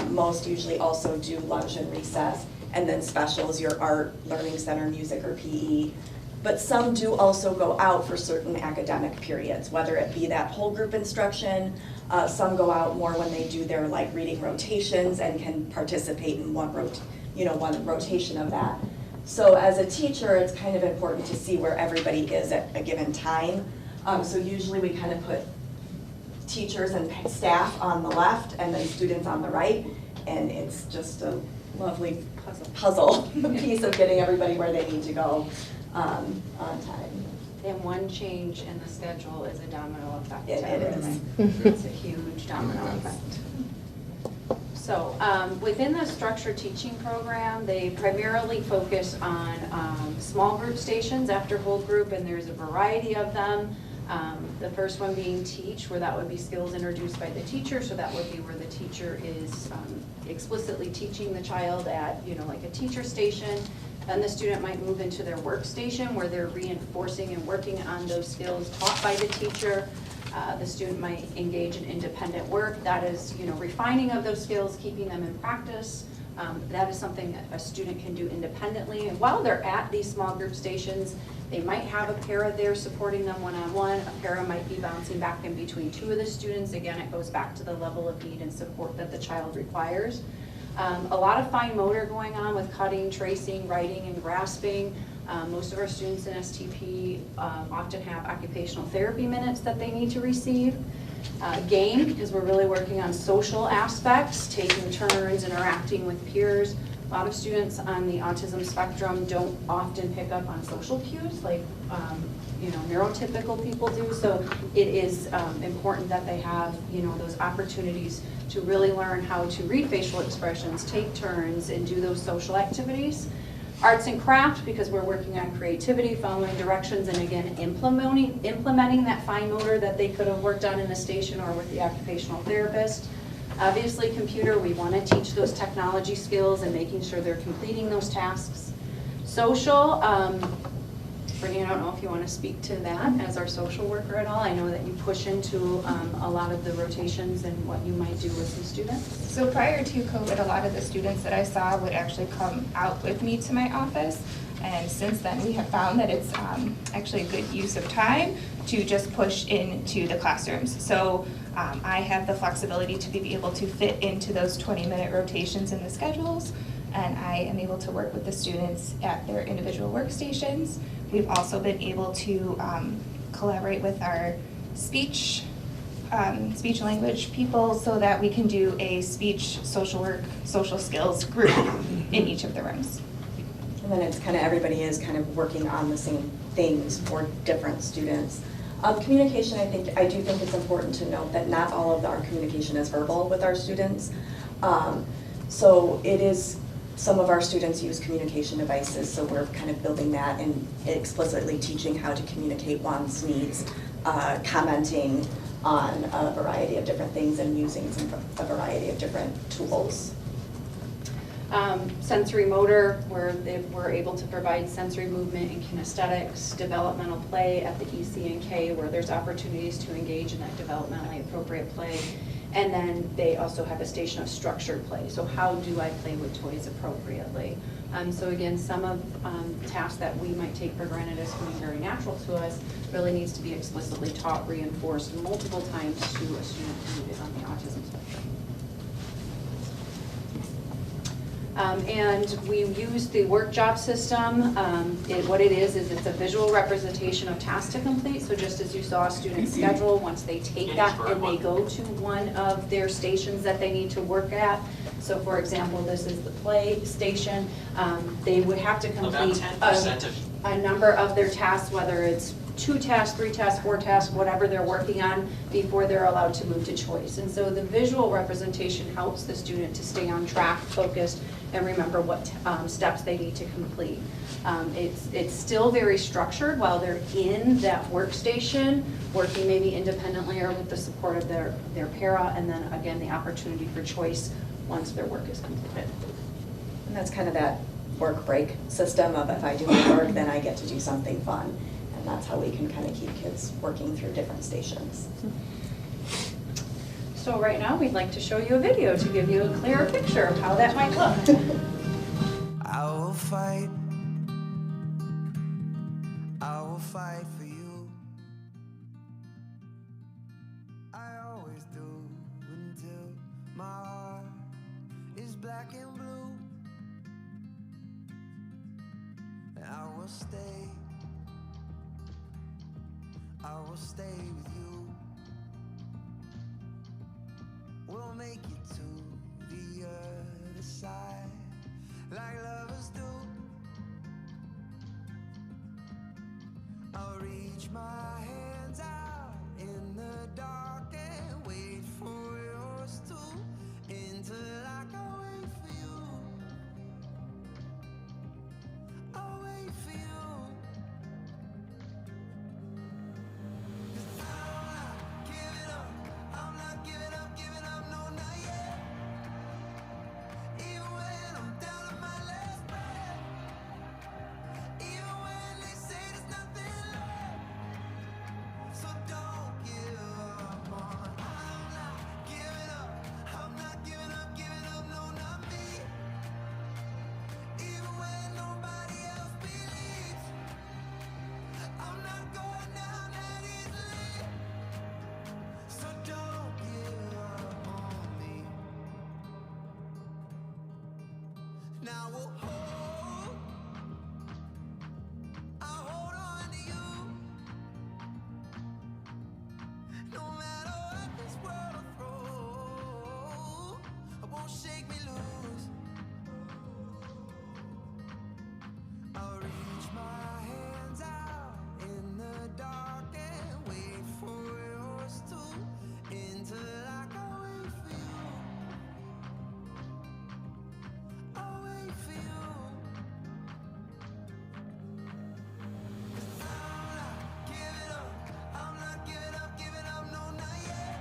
Most usually also do lunch and recess, and then specials, your art, learning center, music, or PE. But some do also go out for certain academic periods, whether it be that whole group instruction. Some go out more when they do their reading rotations and can participate in one rotation of that. So as a teacher, it's kind of important to see where everybody is at a given time. So usually we kind of put teachers and staff on the left and then students on the right, and it's just a lovely puzzle piece of getting everybody where they need to go on time. And one change in the schedule is a domino effect. It is. It's a huge domino effect. So within the structured teaching program, they primarily focus on small group stations after whole group, and there's a variety of them. The first one being teach, where that would be skills introduced by the teacher, so that would be where the teacher is explicitly teaching the child at, like a teacher station. Then the student might move into their workstation where they're reinforcing and working on those skills taught by the teacher. The student might engage in independent work. That is, refining of those skills, keeping them in practice. That is something that a student can do independently. And while they're at these small group stations, they might have a para there supporting them one-on-one. A para might be bouncing back in between two of the students. Again, it goes back to the level of need and support that the child requires. A lot of fine motor going on with cutting, tracing, writing, and grasping. Most of our students in STP often have occupational therapy minutes that they need to receive. Game, because we're really working on social aspects, taking turns, interacting with peers. A lot of students on the autism spectrum don't often pick up on social cues like neurotypical people do. So it is important that they have those opportunities to really learn how to read facial expressions, take turns, and do those social activities. Arts and craft, because we're working on creativity, following directions, and again, implementing that fine motor that they could have worked on in the station or with the occupational therapist. Obviously, computer, we want to teach those technology skills and making sure they're completing those tasks. Social, Brittany, I don't know if you want to speak to that as our social worker at all. I know that you push into a lot of the rotations and what you might do with some students. So prior to COVID, a lot of the students that I saw would actually come out with me to my office. And since then, we have found that it's actually a good use of time to just push into the classrooms. So I have the flexibility to be able to fit into those 20-minute rotations in the schedules. And I am able to work with the students at their individual workstations. We've also been able to collaborate with our speech language people so that we can do a speech, social work, social skills group in each of the rooms. And then it's kind of, everybody is kind of working on the same things for different students. Communication, I do think it's important to note that not all of our communication is verbal with our students. So it is, some of our students use communication devices, so we're kind of building that and explicitly teaching how to communicate one's needs, commenting on a variety of different things and using a variety of different tools. Sensory motor, where we're able to provide sensory movement and kinesthetics, developmental play at the EC&K, where there's opportunities to engage in that developmentally appropriate play. And then they also have a station of structured play. So how do I play with toys appropriately? So again, some of tasks that we might take for granted as being very natural to us really needs to be explicitly taught, reinforced multiple times to a student who is on the autism spectrum. And we use the work job system. What it is it's a visual representation of tasks to complete. So just as you saw a student's schedule, once they take that and they go to one of their stations that they need to work at. So for example, this is the play station. They would have to complete a number of their tasks, whether it's 2 tasks, 3 tasks, 4 tasks, whatever they're working on before they're allowed to move to choice. And so the visual representation helps the student to stay on track, focused, and remember what steps they need to complete. It's still very structured while they're in that workstation, working maybe independently or with the support of their para, and then again, the opportunity for choice once their work is completed. And that's kind of that work break system of if I do my work, then I get to do something fun. And that's how we can kind of keep kids working through different stations. So right now, we'd like to show you a video to give you a clearer picture of how that might look. I will fight for you. I always do until my heart is black and blue. And I will stay with you. We'll make it to the other side like lovers do. I'll reach my hands out in the dark and wait for yours to. In until I can wait for you. I'll wait for you. 'Cause I'm not giving up. I'm not giving up, no, not yet. Even when I'm down to my last breath. Even when they say there's nothing left. So don't give up on. I'm not giving up. I'm not giving up, no, not me. Even when nobody else believes. I'm not going down that easily. So don't give up on me. Now we'll I'll hold on to you. No matter what this world will throw, it won't shake me loose. I'll reach my hands out in the dark and wait for yours to, until I can wait for you. I'll wait for you. I'm not giving up, no, not yet.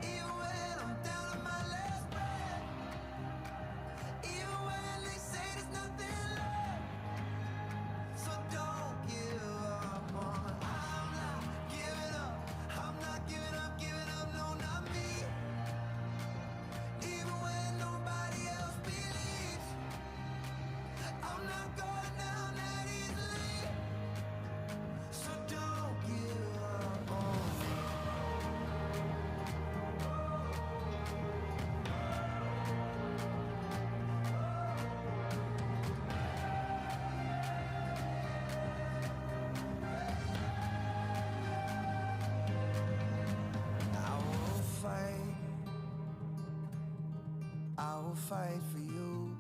Even when I'm down to my last breath. Even when they say there's nothing left. So don't give up on. I'm not giving up. I'm not giving up, no, not me. Even when nobody else believes. I'm not going down that easily. So don't give up on me. I will fight for you.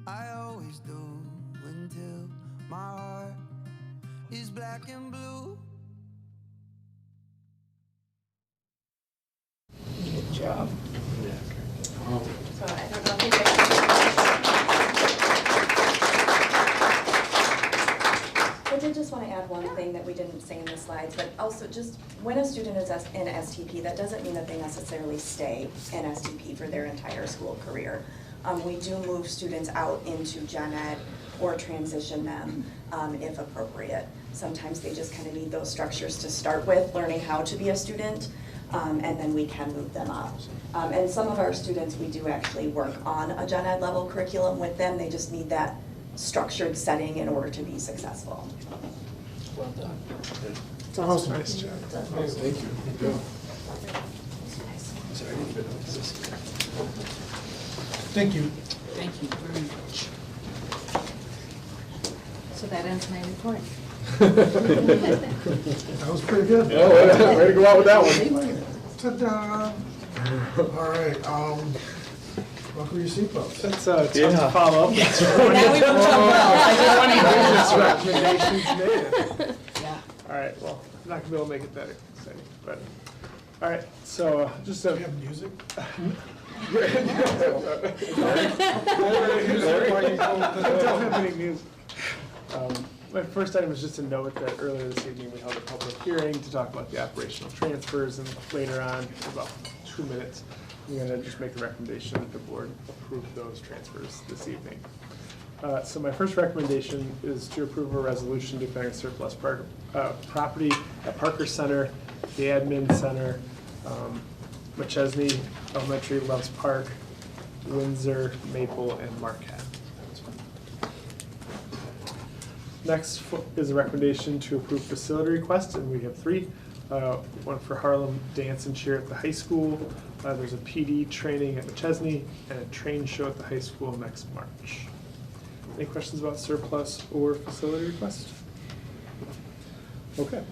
I always do until my heart is black and blue. Good job. So I don't know if you guys. I did just want to add one thing that we didn't say in the slides, but also just when a student is in STP, that doesn't mean that they necessarily stay in STP for their entire school career. We do move students out into gen ed or transition them if appropriate. Sometimes they just kind of need those structures to start with, learning how to be a student, and then we can move them up. And some of our students, we do actually work on a gen ed level curriculum with them. They just need that structured setting in order to be successful. Well done. It's awesome. Nice job. Thank you. Good job. Thank you. Thank you very much. So that ends my report. That was pretty good. Yeah, way to go out with that one. Ta-da! All right, buckle your seatbelts. That's tough to follow up. Now we don't jump well. Recommendations made. Yeah. All right, well, I'm not gonna be able to make it that exciting, but, all right, so just Do we have music? My first item is just to note that earlier this evening, we held a public hearing to talk about the operational transfers, and later on, in about 2 minutes, I'm gonna just make the recommendation that the board approve those transfers this evening. So my first recommendation is to approve a resolution declaring surplus property at Parker Center, the Admin Center, McChesney Elementary, Loves Park, Windsor, Maple, and Marquette. Next is a recommendation to approve facility requests, and we have 3. One for Harlem Dance and Cheer at the high school. There's a PD training at McChesney and a train show at the high school next March. Any questions about surplus or facility request? Okay.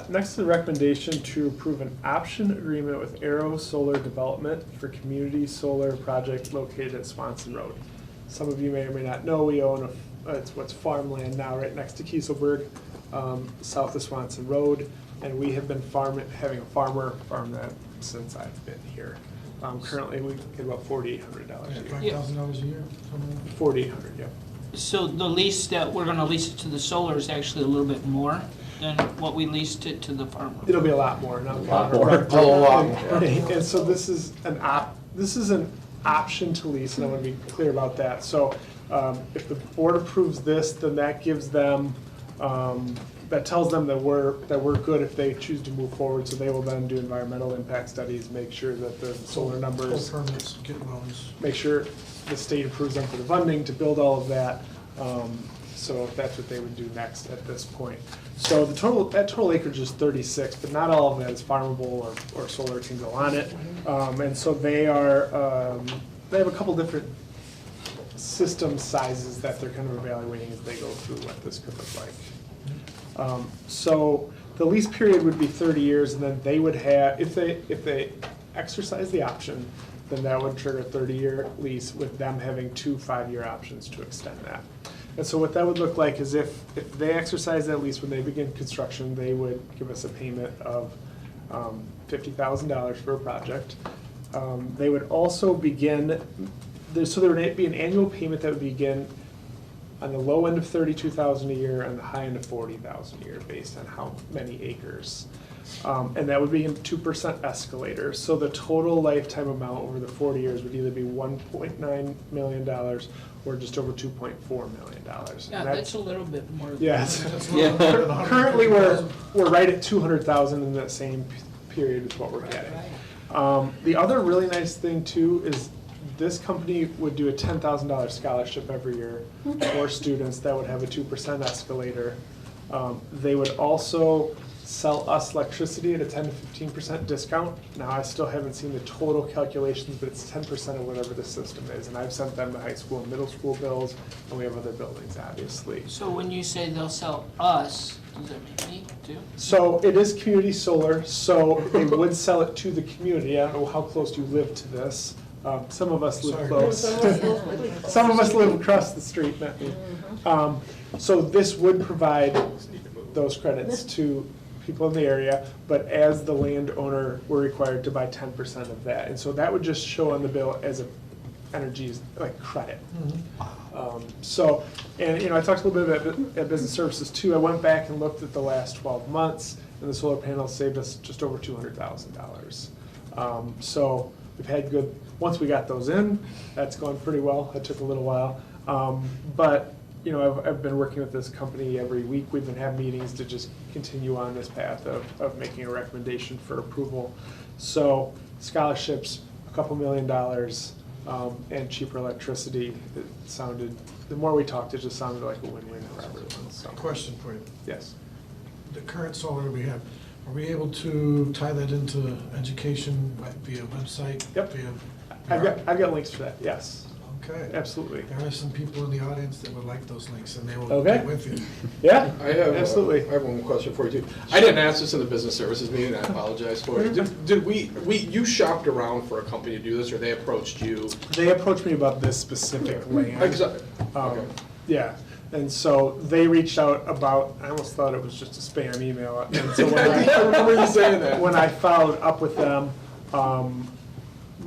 Next is a recommendation to approve an option agreement with Aero Solar Development for community solar project located at Swanson Road. Some of you may or may not know, we own it's what's farmland now right next to Kieselberg, south of Swanson Road. and we have been having a farmer farm that since I've been here. Currently, we get about $4,800 a year. $5,000 a year? 4,800, yeah. So the lease that we're gonna lease it to the solar is actually a little bit more than what we leased it to the farmer. It'll be a lot more. A lot more. A lot more. And so this is an option to lease, and I want to be clear about that. So if the board approves this, then that gives them, that tells them that we're good if they choose to move forward. So they will then do environmental impact studies, make sure that the solar numbers, Pull permits, get loans. make sure the state approves them for the funding to build all of that. So that's what they would do next at this point. So that total acreage is 36, but not all of that is farmable or solar can go on it. And so they have a couple different system sizes that they're kind of evaluating as they go through what this could look like. So the lease period would be 30 years, and then they would have, if they exercise the option, then that would trigger a 30-year lease with them having 2 5-year options to extend that. And so what that would look like is if they exercise that lease when they begin construction, they would give us a payment of $50,000 for a project. They would also begin, so there would be an annual payment that would begin on the low end of $32,000 a year and the high end of $40,000 a year based on how many acres. And that would be a 2% escalator. So the total lifetime amount over the 40 years would either be $1.9 million or just over $2.4 million. Yeah, that's a little bit more. Yes. Yeah. Currently, we're right at 200,000 in that same period is what we're getting. The other really nice thing too is this company would do a $10,000 scholarship every year for students that would have a 2% escalator. They would also sell us electricity at a 10 to 15% discount. Now, I still haven't seen the total calculations, but it's 10% of whatever the system is. And I've sent them the high school and middle school bills, and we have other buildings, obviously. So when you say they'll sell us, does that mean me too? So it is community solar, so they would sell it to the community. I don't know how close you live to this. Some of us live close. Some of us live across the street, not me. So this would provide those credits to people in the area, but as the landowner, we're required to buy 10% of that. And so that would just show on the bill as a energy like credit. So, and you know, I talked a little bit about at business services too. I went back and looked at the last 12 months, and the solar panels saved us just over $200,000. So we've had good, once we got those in, that's gone pretty well. It took a little while. But you know, I've been working with this company every week. We've been having meetings to just continue on this path of making a recommendation for approval. So scholarships, a couple $1 million, and cheaper electricity. It sounded, the more we talked, it just sounded like a win-win for everyone. So. Question for you. Yes. The current solar we have, are we able to tie that into education via website? Yep. Via I've got links for that, yes. Okay. Absolutely. There are some people in the audience that would like those links, and they will Okay. get with you. Yeah, absolutely. I have one more question for you too. I didn't ask this in the business services meeting, I apologize for it. Did you shopped around for a company to do this, or they approached you? They approached me about this specific land. Okay. Yeah, and so they reached out about, I almost thought it was just a spam email. And so when I remember you saying that. When I followed up with them,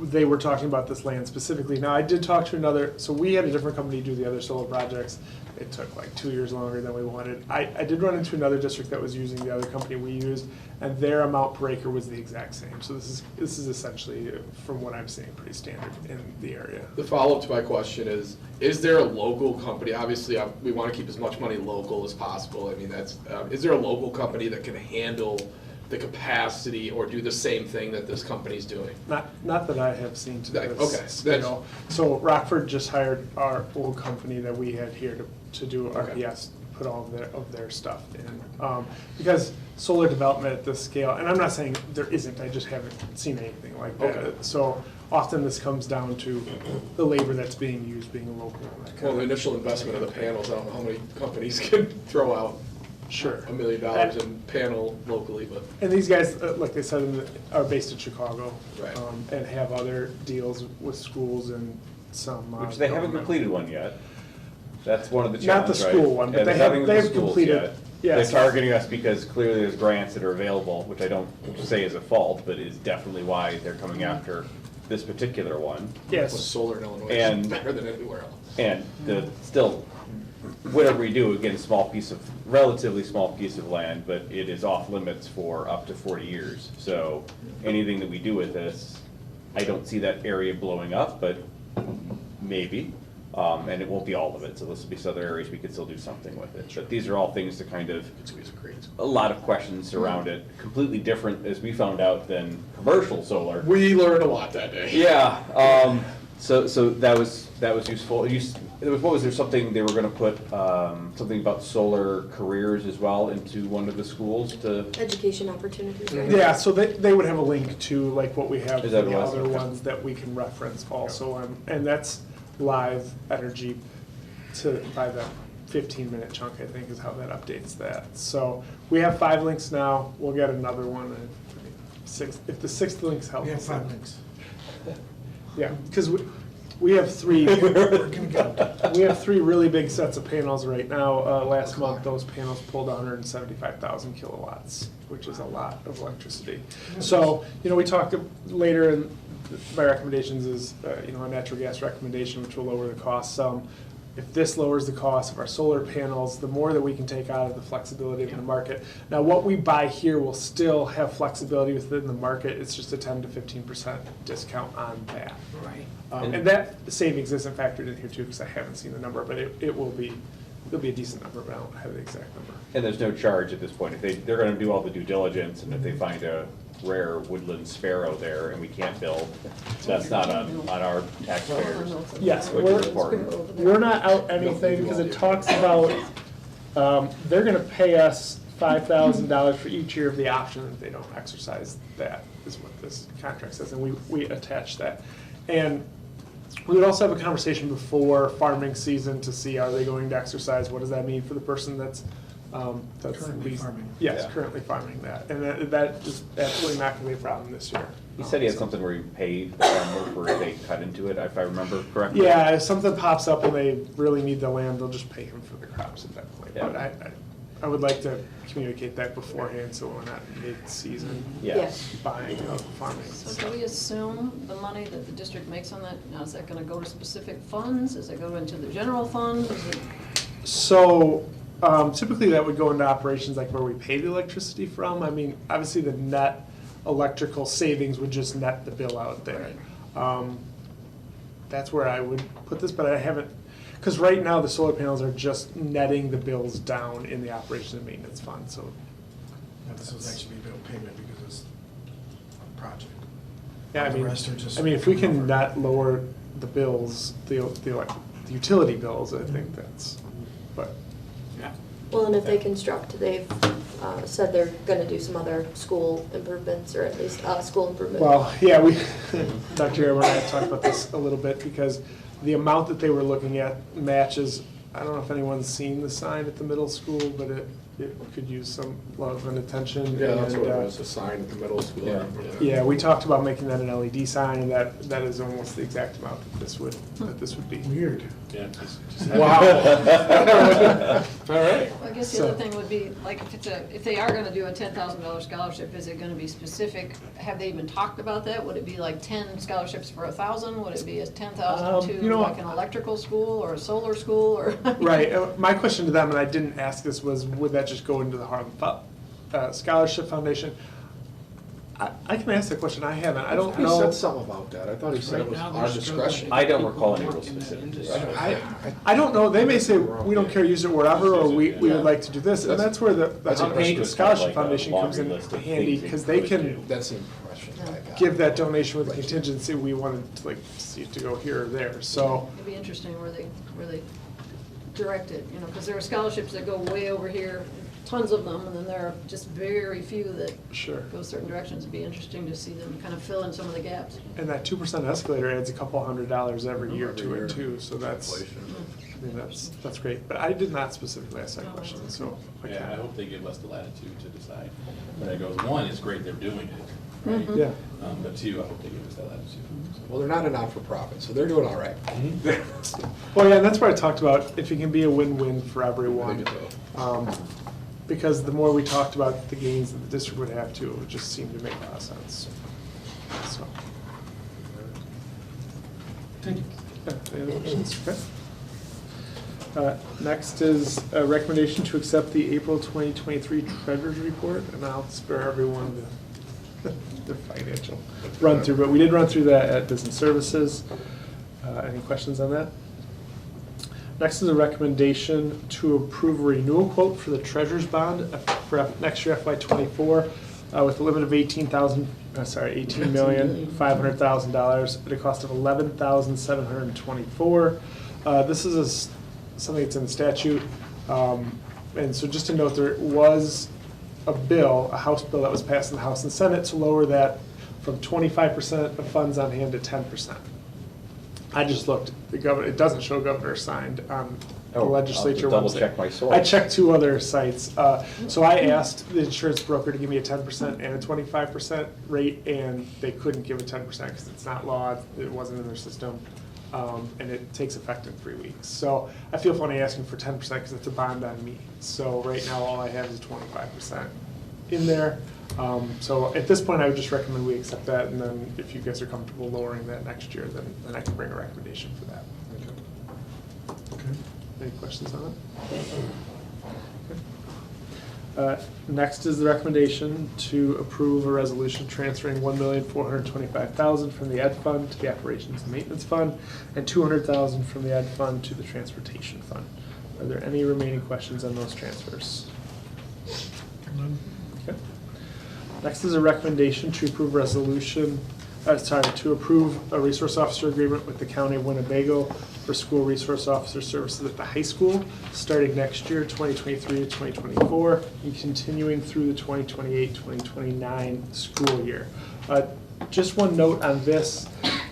they were talking about this land specifically. Now, I did talk to another, so we had a different company do the other solar projects. It took like 2 years longer than we wanted. I did run into another district that was using the other company we used, and their amount per acre was the exact same. So this is essentially, from what I'm seeing, pretty standard in the area. The follow-up to my question is there a local company, obviously we want to keep as much money local as possible. I mean, is there a local company that can handle the capacity or do the same thing that this company's doing? Not that I have seen to this okay. scale. So Rockford just hired our old company that we had here to do RPS, put all of their stuff in. Because solar development at this scale, and I'm not saying there isn't, I just haven't seen anything like that. Okay. So often this comes down to the labor that's being used being local. Well, the initial investment of the panels, I don't know how many companies can throw out Sure. $1 million in panel locally, but. And these guys, like they said, are based in Chicago. Right. And have other deals with schools and some. Which they haven't completed one yet. That's one of the Not the challenges, school right? one, but Yeah, they nothing have with the schools completed yet. Yeah, They're so- targeting us because clearly there's grants that are available, which I don't say is a fault, but is definitely why they're coming after this particular one. Yes. Well, solar in Illinois And- is better than anywhere else. And still, whatever we do, again, relatively small piece of land, but it is off limits for up to 40 years. So anything that we do with this, I don't see that area blowing up, but maybe. And it won't be all of it, so this will be some other areas we could still do something with it. But these are all things to kind of, a lot of questions around it, completely different, as we found out, than commercial solar. We learned a lot that day. Yeah, so that was useful. What was there something, they were gonna put, something about solar careers as well into one of the schools to? Education opportunities, right? Yeah, so they would have a link to like what we have for Is that the what it was? other Okay. ones that we can reference also, and that's live energy by the 15-minute chunk, I think, is how that updates that. So we have 5 links now, we'll get another one, and if the 6th link's helpful. We have 5 links. Yeah, because we have 3, we have 3 really big sets of panels right now. Last month, those panels pulled 175,000 kilowatts, which is a lot of electricity. So, we talked later, and my recommendations is, a natural gas recommendation, which will lower the cost some. If this lowers the cost of our solar panels, the more that we can take out of the flexibility of the market. Now, what we buy here will still have flexibility within the market. It's just a 10 to 15% discount on that. Right. And that savings isn't factored in here too, because I haven't seen the number, but it will be, it'll be a decent number, but I don't have the exact number. And there's no charge at this point. If they're gonna do all the due diligence, and if they find a rare woodland sparrow there and we can't build, that's not on our taxpayers. Yes, which is important. we're not out anything, because it talks about, they're gonna pay us $5,000 for each year of the option if they don't exercise that, is what this contract says, and we attach that. And we would also have a conversation before farming season to see, are they going to exercise, what does that mean for the person that's Currently farming. Yes, Yeah. currently farming that, and that is absolutely not gonna be a problem this year. He said he had something where he paid the farmer for if they cut into it, if I remember correctly. Yeah, if something pops up and they really need the land, they'll just pay him for the crops at that point. Yeah. But I would like to communicate that beforehand, so we're not mid-season Yes. buying of farming. So do we assume the money that the district makes on that, now is that gonna go to specific funds? Is it go into the general fund? Is it? So typically that would go into operations like where we pay the electricity from. I mean, obviously the net electrical savings would just net the bill out there. That's where I would put this, but I haven't, because right now the solar panels are just netting the bills down in the operation and maintenance fund, so. Now, this was actually bill payment because it's a project. Yeah, I The mean, rest are just if we can coming over. net lower the bills, the utility bills, I think that's, but. Well, and if they construct, they've said they're gonna do some other school improvements, or at least school improvement. Well, yeah, Dr. Airborne and I talked about this a little bit, because the amount that they were looking at matches, I don't know if anyone's seen the sign at the middle school, but it could use some love and attention. Yeah, that's and, what it was, a sign at the middle school. Yeah, we talked about making that an LED sign, and that is almost the exact amount that this would be. Weird. Yeah. Wow. All right. I guess the other thing would be, like, if they are gonna do a $10,000 scholarship, is it gonna be specific? Have they even talked about that? Would it be like 10 scholarships for 1,000? Would it be a 10,000 to like an electrical school or a solar school, or? Right, my question to them, and I didn't ask this, was would that just go into the Harlem Scholarship Foundation? I can ask that question, I haven't, I don't He know. said something about that. I thought he said it was our discretion. I don't recall any real specifics. I don't know, they may say, we don't care, use it wherever, or we would like to do this, and that's where the Harlem Scholarship Foundation comes in handy, because they can That's the impression I got. give that donation with a contingency, we wanted to see it to go here or there, so. It'd be interesting where they direct it, because there are scholarships that go way over here, tons of them, and then there are just very few that go certain directions. It'd be interesting to see them kind of fill in some of the gaps. And that 2% escalator adds a couple $100 every year to it too, so that's, I mean, that's great. But I did not specifically ask that question, so. Yeah, I hope they give us the latitude to decide where that goes. One, it's great they're doing it, right? Yeah. But two, I hope they give us that latitude. Well, they're not a not-for-profit, so they're doing all right. Well, yeah, and that's where I talked about if it can be a win-win for everyone. because the more we talked about the gains that the district would have to, it would just seem to make a lot of sense. So. Thank you. Yeah, any other questions? Okay. Next is a recommendation to accept the April 2023 Treasurer's Report, and I'll spare everyone the financial run through, but we did run through that at Business Services. Any questions on that? Next is a recommendation to approve a renewal quote for the Treasurer's Bond for next year FY24 with a limit of $18,500,000 at a cost of $11,724. This is something that's in the statute, and so just to note, there was a bill, a House bill that was passed in the House and Senate to lower that from 25% of funds on hand to 10%. I just looked, the governor, it doesn't show governor signed on the legislature I'll have to website. double check my source. I checked 2 other sites, so I asked the insurance broker to give me a 10% and a 25% rate, and they couldn't give a 10% because it's not law, it wasn't in their system. And it takes effect in 3 weeks. So I feel funny asking for 10% because it's a bond on me. So right now, all I have is 25% in there. So at this point, I would just recommend we accept that, and then if you guys are comfortable lowering that next year, then I can bring a recommendation for that. Okay. Any questions on it? Okay. Next is the recommendation to approve a resolution transferring $1,425,000 from the Ed Fund to the Operations and Maintenance Fund, and $200,000 from the Ed Fund to the Transportation Fund. Are there any remaining questions on those transfers? None. Okay. Next is a recommendation to approve to approve a resource officer agreement with the County of Winnebago for school resource officer services at the high school, starting next year, 2023 to 2024, and continuing through the 2028-2029 school year. Just one note on this,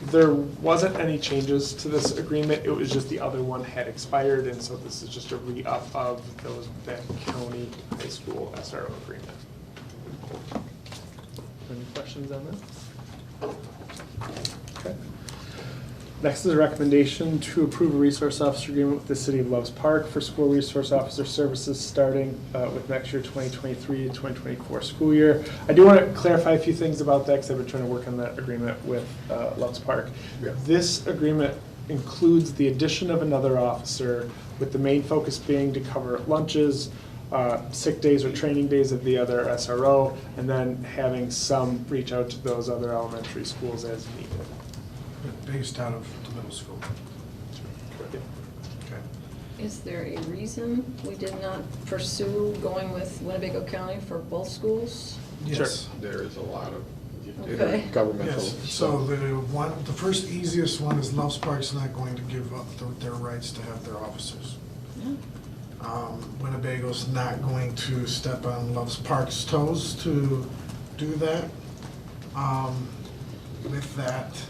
there wasn't any changes to this agreement, it was just the other one had expired, and so this is just a re-up of that county high school SRO agreement. Any questions on that? Okay. Next is a recommendation to approve a resource officer agreement with the City of Loves Park for school resource officer services starting with next year 2023 to 2024 school year. I do want to clarify a few things about that because I've been trying to work on that agreement with Loves Park. Yeah. This agreement includes the addition of another officer with the main focus being to cover lunches, sick days or training days of the other SRO, and then having some reach out to those other elementary schools as needed. Based out of the middle school. Okay. Is there a reason we did not pursue going with Winnebago County for both schools? Yes. There is a lot of Okay. governmental. Yes, so the first easiest one is Loves Park's not going to give up their rights to have their officers. Winnebago's not going to step on Loves Park's toes to do that. With that,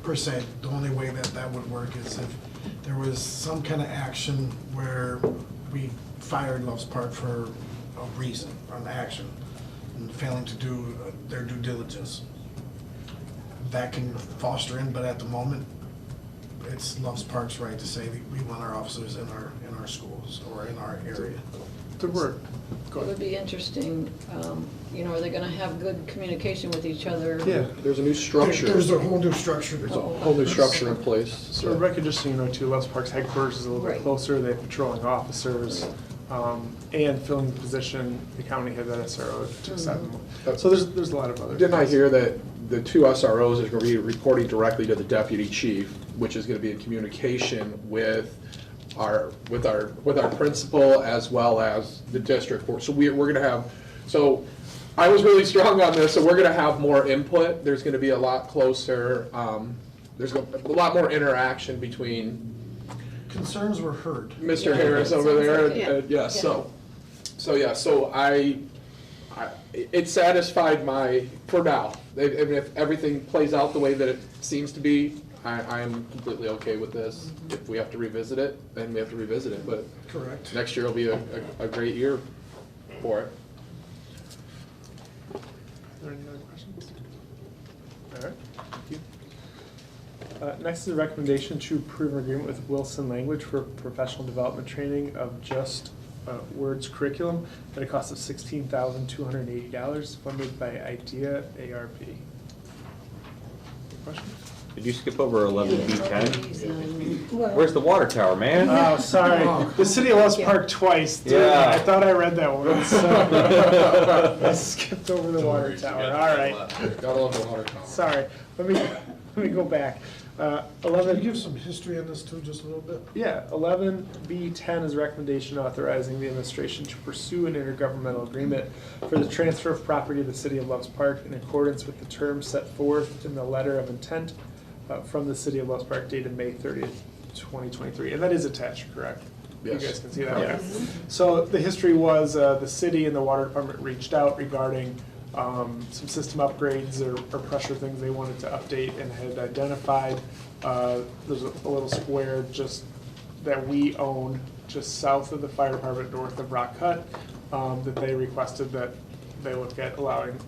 per se, the only way that would work is if there was some kind of action where we fired Loves Park for a reason, or an action, and failing to do their due diligence. That can foster in, but at the moment, it's Loves Park's right to say that we want our officers in our schools or in our area. The word. It would be interesting, are they gonna have good communication with each other? Yeah. There's a new structure. There's a whole new structure. There's a whole new structure in place. So Rebecca, just so you know too, Loves Park's headquarters is a little bit Right. closer, they have patrolling officers, and filling the position, the county had that SRO to 7. So there's a lot of other. Didn't I hear that the 2 SROs is going to be reporting directly to the deputy chief, which is going to be in communication with our principal as well as the district board. So we're going to have, so I was really strong on this, so we're going to have more input. There's going to be a lot closer, there's a lot more interaction between Concerns were heard. Mr. Harris over there, Yeah. so it satisfied for now. If everything plays out the way that it seems to be, I am completely okay with this. If we have to revisit it, then we have to revisit it, but Correct. next year will be a great year for it. Are there any other questions? All right, thank you. Next is a recommendation to approve an agreement with Wilson Language for professional development training of just Words curriculum at a cost of $16,280, funded by IDEA ARP. Questions? Did you skip over 11B10? Where's the water tower, man? Oh, sorry. The city of West Park twice. Yeah. I thought I read that one, so I skipped over the water tower. All right. Gotta love the water tower. Sorry. Let me go back. Can 11. you give some history on this too, just a little bit? Yeah, 11B10 is a recommendation authorizing the administration to pursue an intergovernmental agreement for the transfer of property to the city of Loves Park in accordance with the terms set forth in the letter of intent from the city of Loves Park dated May 30th, 2023. And that is attached, correct? Yes. You guys can see that? Yeah. Okay. So the history was the city and the water department reached out regarding some system upgrades or pressure things they wanted to update and had identified. There's a little square just that we own just south of the fire department, north of Rock Cut, that they requested that they look at allowing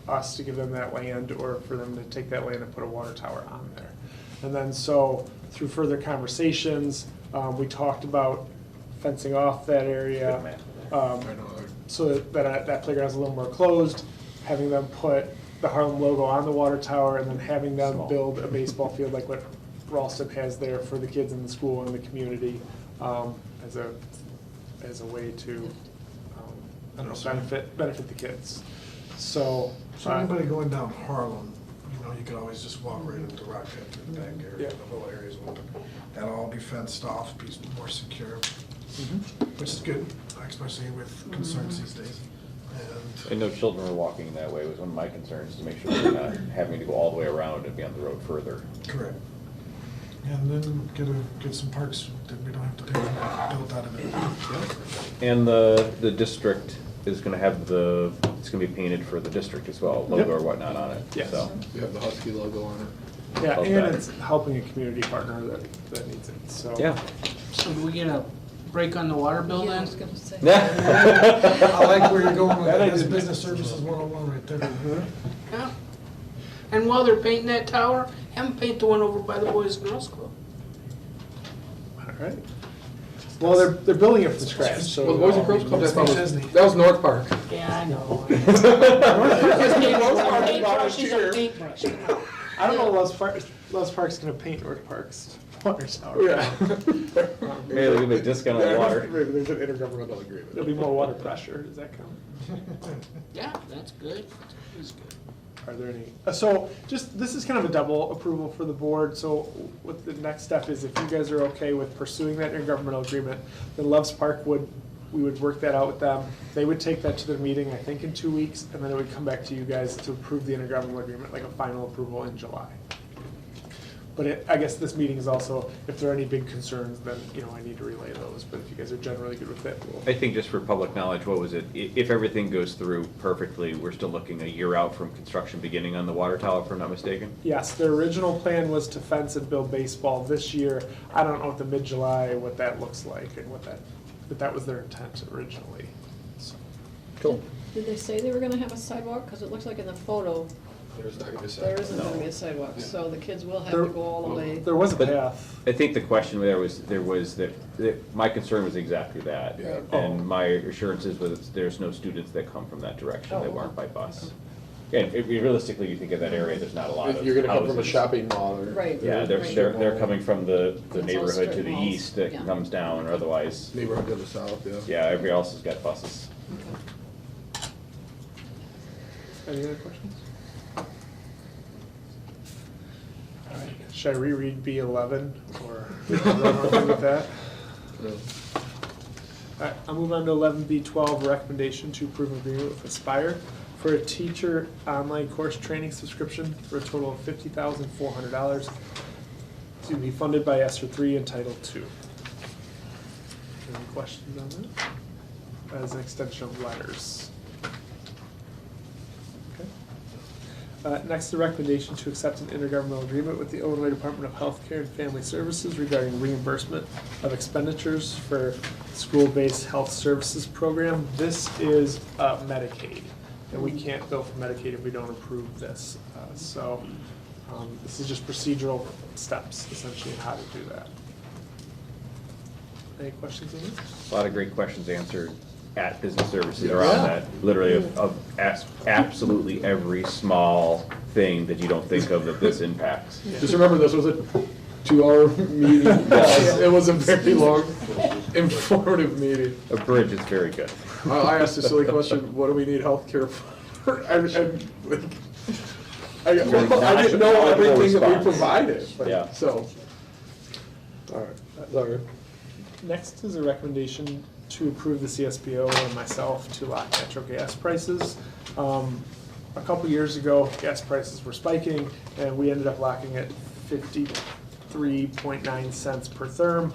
us to give them that land or for them to take that land and put a water tower on there. And then so through further conversations, we talked about fencing off that area. So that playground's a little more closed, having them put the Harlem logo on the water tower, and then having them build a baseball field like what Ralston has there for the kids in the school and the community, as a way to benefit the kids. So anybody going down Harlem, you could always just walk right into Rock Cut to the back area, the whole area's open. That'll all be fenced off, be more secure, which is good, especially with concerns these days. And no children are walking that way was one of my concerns, to make sure they're not having to go all the way around and be on the road further. Correct. And then get some parks that we don't have to pay for built out of it. And the district is gonna have it's gonna be painted for the district as well, logo or whatnot on it. Yes. So. We have the Husky logo on it. Yeah, Love and that. it's helping a community partner that needs it, so. Yeah. So do we get a break on the water bill then? I was gonna say. I like where you're going with that. That's business services 101 right there. Yeah. And while they're painting that tower, have them paint the one over by the Boys and Girls Club. All right. Well, they're building it from scratch, so. Well, the Boys and Girls Club, that was North Park. Yeah, I know. I don't know Loves Park's gonna paint North Park's water tower. Yeah. Maybe they'll give a discount on the water. Maybe there's an intergovernmental agreement. There'll be more water pressure, does that count? Yeah, that's good. That's good. Are there any, so this is kind of a double approval for the board, so what the next step is, if you guys are okay with pursuing that intergovernmental agreement, then Loves Park we would work that out with them. They would take that to their meeting, I think in 2 weeks, and then it would come back to you guys to approve the intergovernmental agreement, like a final approval in July. But I guess this meeting is also, if there are any big concerns, then, I need to relay those, but if you guys are generally good with it, we'll. I think just for public knowledge, what was it? If everything goes through perfectly, we're still looking a year out from construction beginning on the water tower, if I'm not mistaken? Yes, their original plan was to fence and build baseball this year. I don't know what the mid-July, what that looks like and but that was their intent originally. So. Cool. Did they say they were gonna have a sidewalk? Because it looks like in the photo, There's not gonna be a there sidewalk. isn't gonna be a sidewalk, so the kids will have to go all the way. There was a But path. I think the question there was that my concern was exactly that. Yeah. And my assurances was there's no students that come from that direction that weren't by bus. And realistically, you think of that area, there's not a lot of You're gonna come from a houses. shopping mall or. Right. Yeah, they're coming from the all neighborhood to strip the malls. east that Yeah. comes down, or otherwise, Neighborhood to the south, yeah. yeah, everybody else has got buses. Any other questions? All right, should I reread B11 or everyone okay with that? No. All right, I'll move on to 11B12, recommendation to approve agreement with Aspire for a teacher online course training subscription for a total of $50,400 to be funded by ESSER 3 and Title II. Any questions on that? As an extension of letters. Okay. Next, the recommendation to accept an intergovernmental agreement with the Illinois Department of Healthcare and Family Services regarding reimbursement of expenditures for school-based health services program. This is Medicaid, and we can't bill for Medicaid if we don't approve this. So this is just procedural steps, essentially, on how to do that. Any questions on this? A lot of great questions answered at business services around that, literally of absolutely every small thing that you don't think of that this impacts. Just remember, this was a 2-hour meeting. It was a very long, informative meeting. A bridge is very good. I asked a silly question, what do we need healthcare for? I didn't know everything that we provided, Yeah. so. All right, sorry. Next is a recommendation to approve the CSBO and myself to lock natural gas prices. A couple years ago, gas prices were spiking, and we ended up locking at 53.9 cents per therm.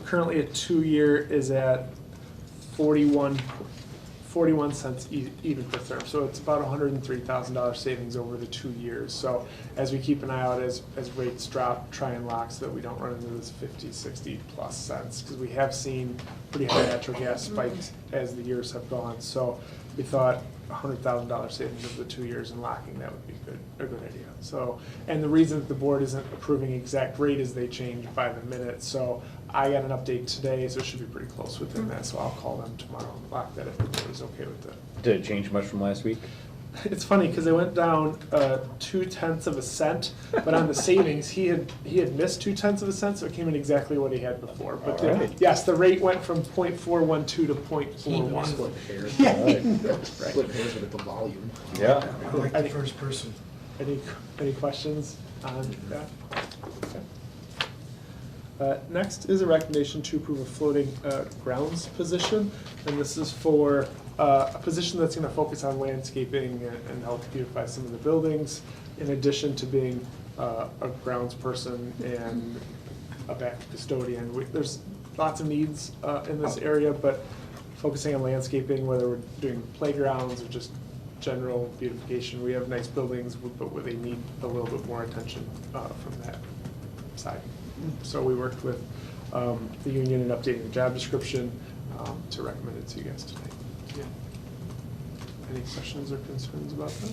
Currently, a 2-year is at 41 cents even per therm. So it's about $103,000 savings over the 2 years. So as we keep an eye out as rates drop, try and lock so that we don't run into this 50, 60 plus cents, because we have seen pretty high natural gas spikes as the years have gone. So we thought $100,000 savings over the 2 years and locking that would be a good idea. So, and the reason that the board isn't approving exact rate is they change by the minute. So I got an update today, so it should be pretty close within that. So I'll call them tomorrow and lock that if the board is okay with it. Did it change much from last week? It's funny because they went down 0.2 of a cent, but on the savings he had missed 0.2 of a cent, so it came in exactly what he had before. But yes, the rate went from 0.412 to 0.41. Split hairs. Yeah, Split hairs with the volume. Yeah. I like the first person. Any questions on that? Okay. Next is a recommendation to approve a floating grounds position, and this is for a position that's going to focus on landscaping and help beautify some of the buildings, in addition to being a grounds person and a back custodian. There's lots of needs in this area, but focusing on landscaping, whether we're doing playgrounds or just general beautification. We have nice buildings, but where they need a little bit more attention from that side. So we worked with the union in updating the job description to recommend it to you guys tonight. Yeah. Any questions or concerns about that?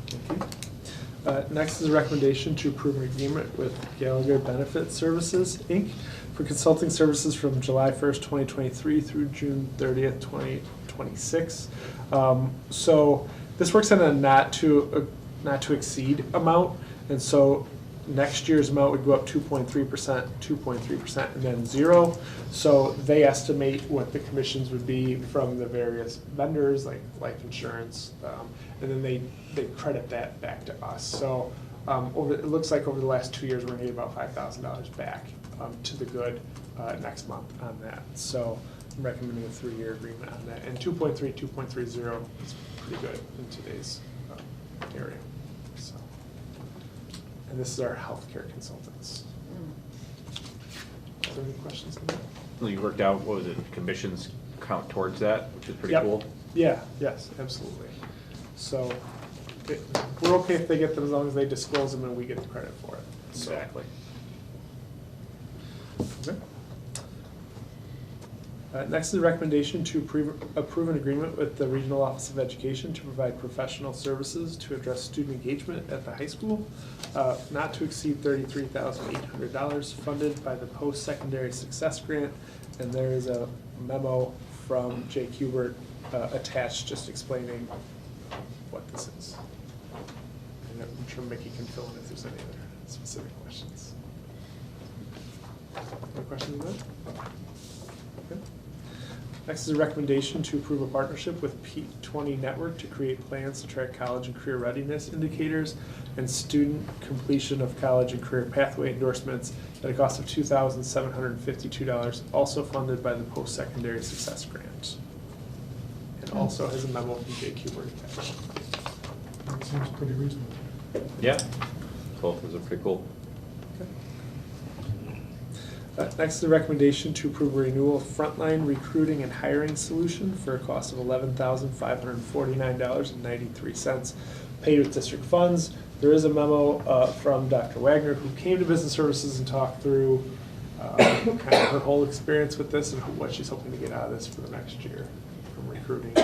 Thank you. Next is a recommendation to approve an agreement with Gallagher Benefit Services, Inc. for consulting services from July 1st, 2023 through June 30th, 2026. So this works on a not to exceed amount, and so next year's amount would go up 2.3%, 2.3%, and then 0. So they estimate what the commissions would be from the various vendors, like life insurance, and then they credit that back to us. So it looks like over the last 2 years, we're gonna get about $5,000 back to the good next month on that. So I'm recommending a 3-year agreement on that. And 2.3, 2.30 is pretty good in today's area. So, and this is our healthcare consultants. Are there any questions on that? Well, you worked out, what was it, commissions count towards that, which is pretty Yep. cool. Yeah, yes, absolutely. So we're okay if they get them as long as they disclose them and we get the credit for it. So. Exactly. Okay. Next is a recommendation to approve an agreement with the Regional Office of Education to provide professional services to address student engagement at the high school, not to exceed $33,800, funded by the Post-Secondary Success Grant. And there is a memo from Jay Kubert attached just explaining what this is. And I'm sure Mickey can fill in if there's any other specific questions. Any questions on that? Okay. Next is a recommendation to approve a partnership with P20 Network to create plans to track college and career readiness indicators and student completion of college and career pathway endorsements at a cost of $2,752, also funded by the Post-Secondary Success Grant. And also has a memo from Jay Kubert attached. That seems pretty reasonable. Yeah, both those are pretty cool. Next is a recommendation to approve a renewal of frontline recruiting and hiring solution for a cost of $11,549.93, paid with district funds. There is a memo from Dr. Wagner, who came to Business Services and talked through kind of her whole experience with this and what she's hoping to get out of this for the next year from recruiting,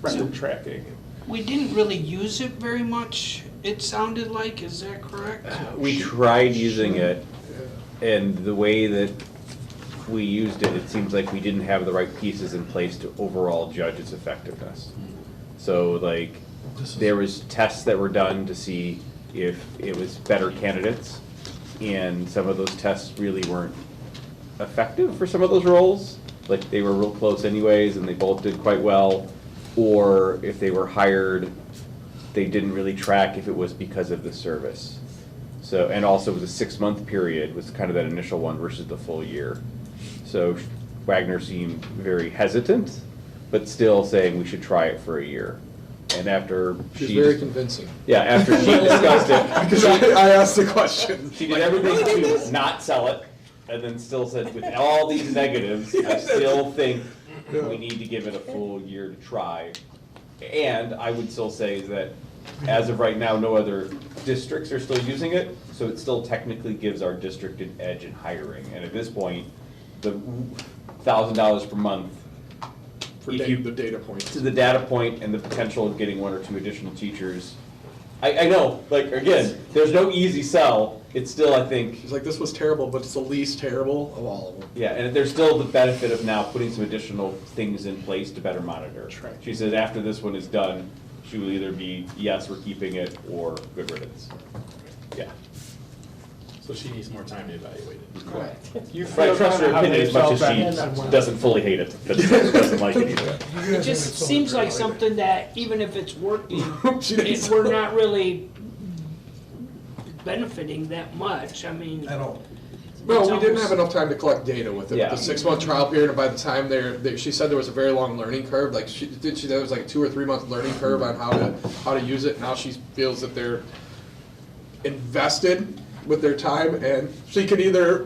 record tracking. We didn't really use it very much, it sounded like, is that correct? We tried using it. And the way that we used it, it seems like we didn't have the right pieces in place to overall judge its effectiveness. So like, there was tests that were done to see if it was better candidates, and some of those tests really weren't effective for some of those roles. Like, they were real close anyways, and they both did quite well. Or if they were hired, they didn't really track if it was because of the service. So, and also it was a 6-month period was kind of that initial one versus the full year. So Wagner seemed very hesitant, but still saying we should try it for a year. And after She's very convincing. Yeah, after she discussed it. Because I asked the question. She did everything to not sell it, and then still said, with all these negatives, I still think we need to give it a full year to try. And I would still say that, as of right now, no other districts are still using it, so it still technically gives our district an edge in hiring. And at this point, the $1,000 per month, For if the data points. to the data point and the potential of getting 1 or 2 additional teachers. I know, like, again, there's no easy sell. It's still, I think. She's like, this was terrible, but it's the least terrible of all of them. Yeah, and there's still the benefit of now putting some additional things in place to better monitor. That's right. She says after this one is done, she will either be, yes, we're keeping it, or good riddance. Yeah. So she needs more time to evaluate it. Correct. Right, trust her opinion as much as she doesn't fully hate it, but doesn't like it either. It just seems like something that even if it's working, we're not really benefiting that much. I mean. At all. No, It's we didn't almost- have enough time to collect data with it. Yeah. The 6-month trial period, and by the time she said there was a very long learning curve. Like there was like a 2 or 3 month learning curve on how to use it. Now she feels that they're invested with their time, and she can either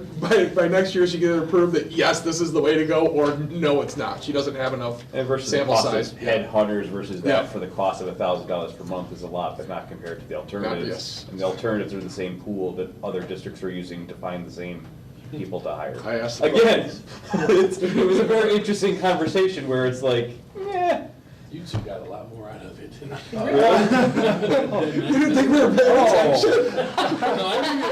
by next year she can either prove that yes, this is the way to go, or no, it's not. She doesn't have enough And versus the sample cost size. of headhunters versus that Yeah. for the cost of $1,000 per month is a lot, but not compared to the alternatives. yes. And the alternatives are the same pool that other districts are using to find the same people to hire. I asked Again, it was a very interesting conversation where it's like, eh. You two got a lot more out of it than I You didn't think we were paying attention? No, I didn't get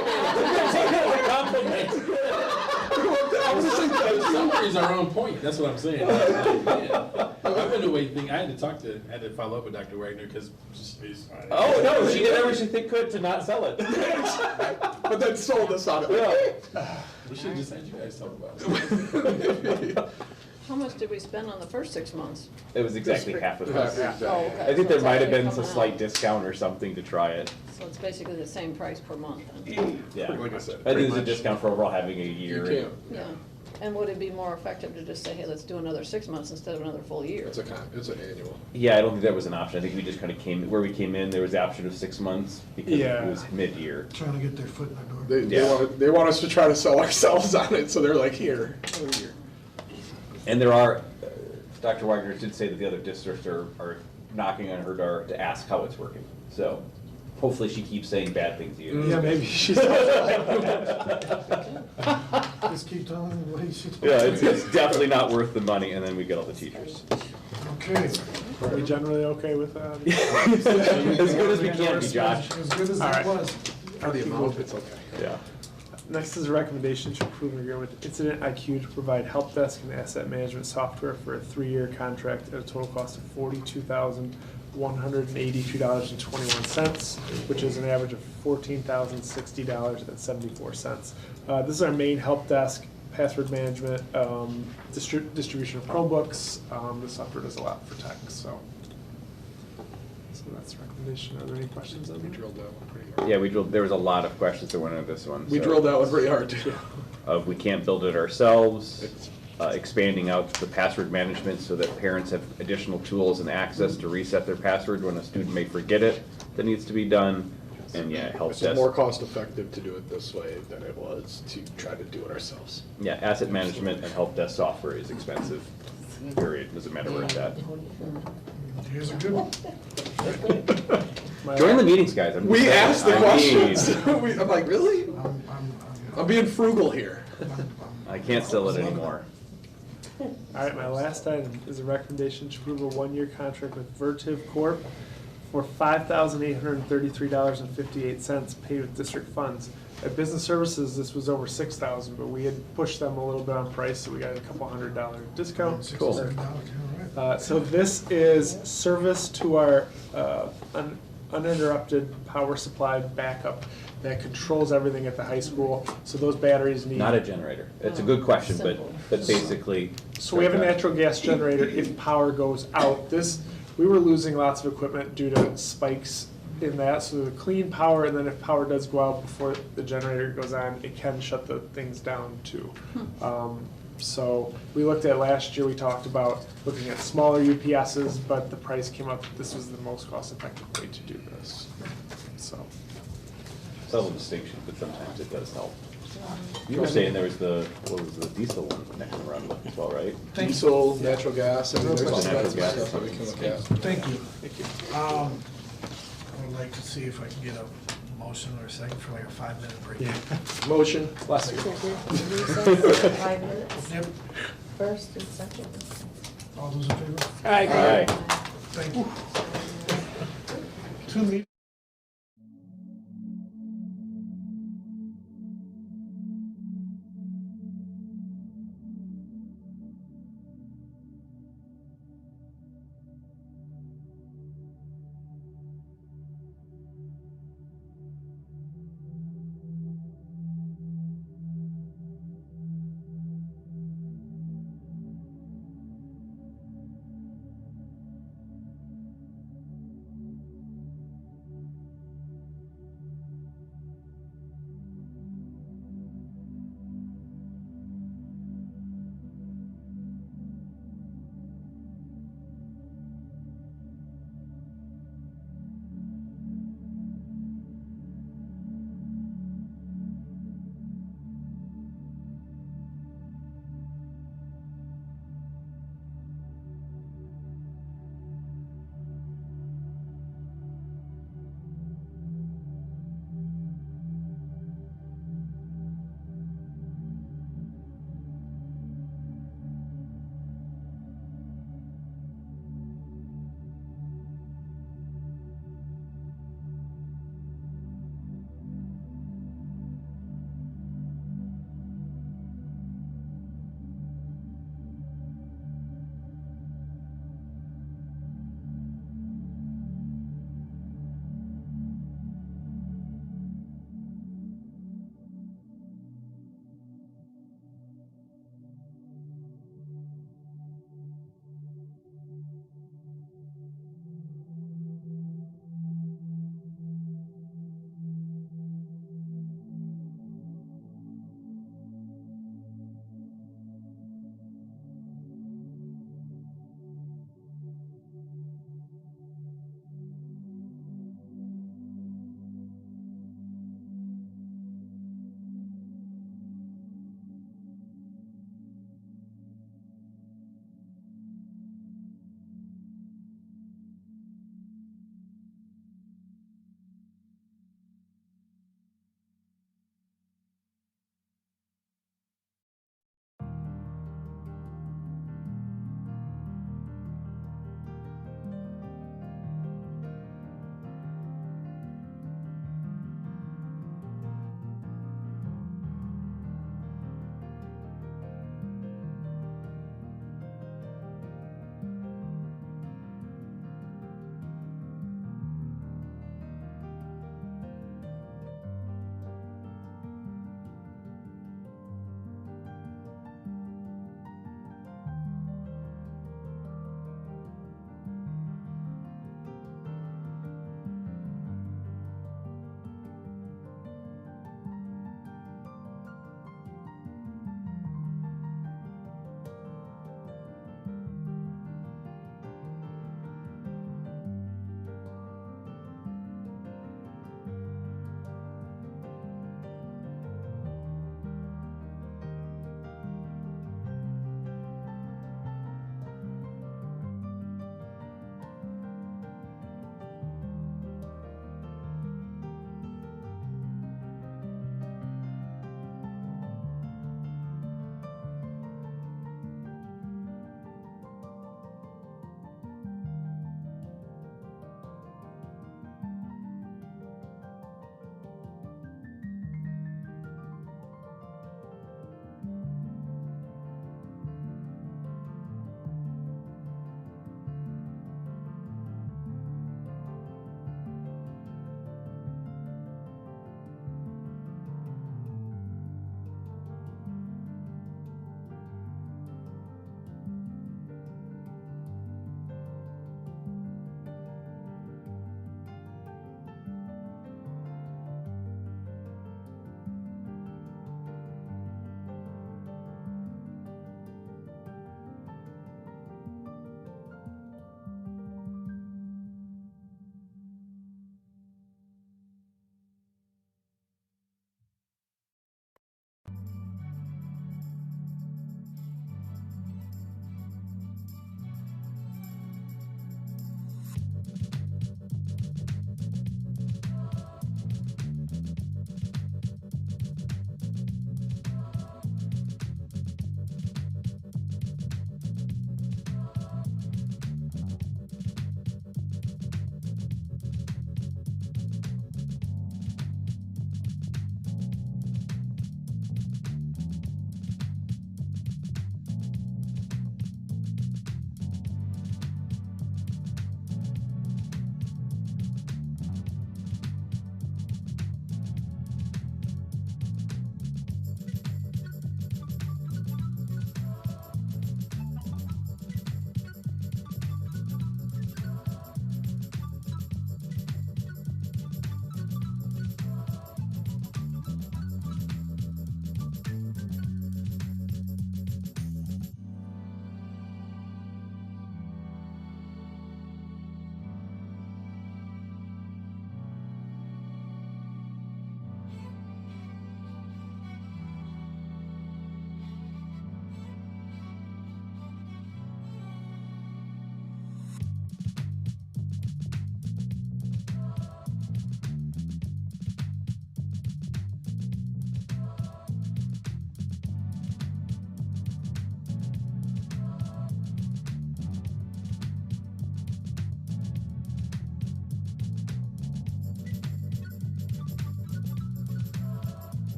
I was just like, The summary is our own point, that's what I'm saying. Like, man, I've been away thinking, I had to follow up with Dr. Wagner, because Oh, no, she did everything she could to not sell it. but then sold us on it. we should just had you guys talk about it. How much did we spend on the first 6 months? It was exactly half of Yeah, this. yeah. Oh, okay. I think So there it's might have actually been some coming slight out. discount or something to try it. So it's basically the same price per month then? Yeah. Like I said, I think there's a discount for overall having a You year. can't. Yeah. And would it be more effective to just say, hey, let's do another 6 months instead of another full year? It's an annual. Yeah, I don't think that was an option. I think we just kind of where we came in, there was the option of 6 months because Yeah. it was mid-year. Trying to get their foot in the door. They want us to try to sell ourselves on it, so they're like, here, another year. And there are, Dr. Wagner did say that the other districts are knocking on her door to ask how it's working. So hopefully she keeps saying bad things to you. Yeah, maybe she's. Just keep telling them what he should. Yeah, it's definitely not worth the money, and then we get all the teachers. Okay. Are we generally okay with that? As good as we can be, Josh. As good as All it right. was. For the amount, it's okay. Yeah. Next is a recommendation to approve an agreement with Incident IQ to provide help desk and asset management software for a 3-year contract at a total cost of $42,182.21, which is an average of $14,060.74. This is our main help desk, password management, distribution of Chromebooks. The software does a lot for tech, so that's the recommendation. Are there any questions on We that? drilled that one pretty hard. Yeah, there was a lot of questions that went into this one. We so- drilled that one pretty hard too. Of we can't build it ourselves, expanding out the password management so that parents have additional tools and access to reset their password when a student may forget it, that needs to be done. And yeah, help It's desk. more cost effective to do it this way than it was to try to do it ourselves. Yeah, asset management and help desk software is expensive, period, doesn't matter where it's at. Here's a good one. Join the meetings, guys. I'm just We saying. asked the I questions. mean, I'm like, really? I'm being frugal here. I can't sell it anymore. All right, my last item is a recommendation to approve a 1-year contract with Vertiv Corp. for $5,833.58 paid with district funds. At Business Services, this was over $6,000, but we had pushed them a little bit on price, so we got a couple $100 discount. Cool. So this is service to our uninterrupted power supply backup that controls everything at the high school. So those batteries need. Not a generator. It's a good question, but basically. So we have a natural gas generator if power goes out. We were losing lots of equipment due to spikes in that, so the clean power, and then if power does go out before the generator goes on, it can shut the things down too. So we looked at last year, we talked about looking at smaller UPSs, but the price came up, this was the most cost-effective way to do this, so. Subtle distinction, but sometimes it does help. You were saying there was the diesel one next to Run as well, right? Diesel, natural gas, I mean, there's all Natural kinds of gas. stuff that we can look at. Thank you. I would like to see if I can get a motion or a second for like a 5-minute break. Motion. Last year. 5 minutes. Yep. First and second. All those in favor? Aye. Thank you. 2 meetings.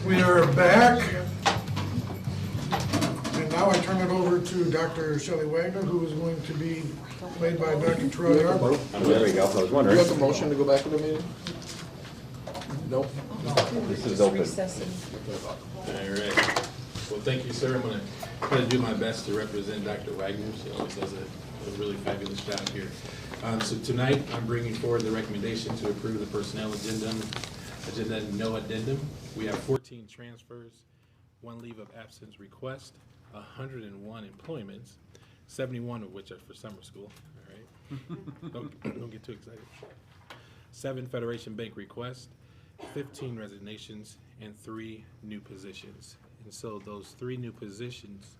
We are back. And now I turn it over to Dr. Shelley Wagner, who is going to be played by Dr. Troy Arbor. There we go, I was Do you wondering. have a motion to go back to the meeting? Nope. This is open. All right. Well, thank you, sir. I'm gonna do my best to represent Dr. Wagner. She always does a really fabulous job here. So tonight, I'm bringing forward the recommendation to approve the personnel addendum, no addendum. We have 14 transfers, 1 leave of absence request, 101 employments, 71 of which are for summer school, all right? Don't get too excited. 7 Federation Bank requests, 15 resignations, and 3 new positions. And so those 3 new positions,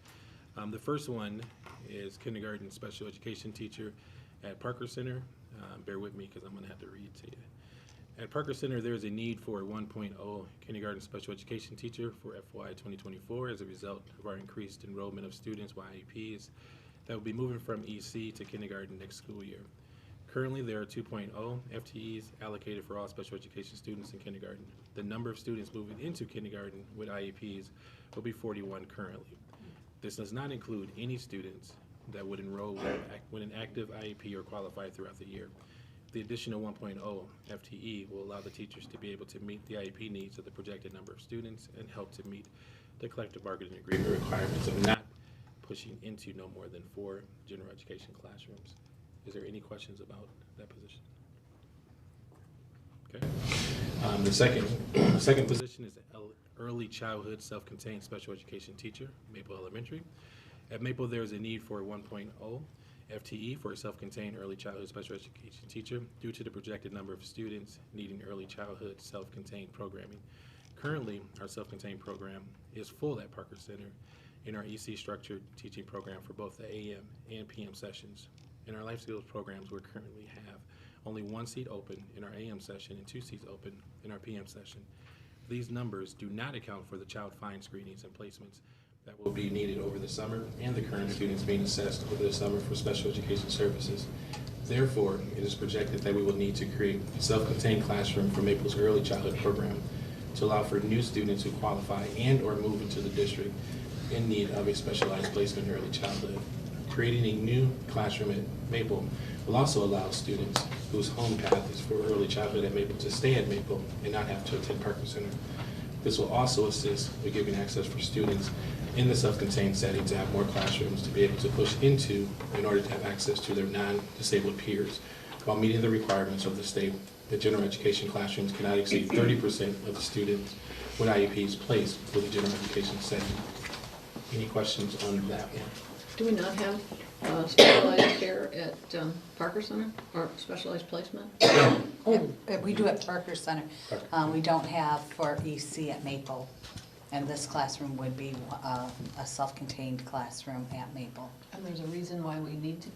the first one is kindergarten special education teacher at Parker Center. Bear with me because I'm going to have to read to you. At Parker Center, there is a need for a 1.0 kindergarten special education teacher for FY 2024 as a result of our increased enrollment of students with IEPs that will be moving from EC to kindergarten next school year. Currently, there are 2.0 FTEs allocated for all special education students in kindergarten. The number of students moving into kindergarten with IEPs will be 41 currently. This does not include any students that would enroll with an active IEP or qualify throughout the year. The additional 1.0 FTE will allow the teachers to be able to meet the IEP needs of the projected number of students and help to meet the collective bargaining agreement requirements of not pushing into no more than 4 general education classrooms. Is there any questions about that position? Okay. The second position is early childhood self-contained special education teacher, Maple Elementary. At Maple, there is a need for a 1.0 FTE for a self-contained early childhood special education teacher due to the projected number of students needing early childhood self-contained programming. Currently, our self-contained program is full at Parker Center in our EC structured teaching program for both the AM and PM sessions. In our life skills programs, we currently have only 1 seat open in our AM session and 2 seats open in our PM session. These numbers do not account for the child find screenings and placements that will be needed over the summer and the current students being assessed over the summer for special education services. Therefore, it is projected that we will need to create a self-contained classroom for Maple's early childhood program to allow for new students who qualify and or move into the district in need of a specialized placement in early childhood. Creating a new classroom at Maple will also allow students whose home path is for early childhood at Maple to stay at Maple and not have to attend Parker Center. This will also assist with giving access for students in the self-contained setting to have more classrooms to be able to push into in order to have access to their non-disabled peers while meeting the requirements of the state that general education classrooms cannot exceed 30% of the students with IEPs placed with the general education setting. Any questions on that one? Do we not have specialized care at Parker Center, or specialized placement? We do at Parker Center. We don't have for EC at Maple. And this classroom would be a self-contained classroom at Maple. And there's a reason why we need to,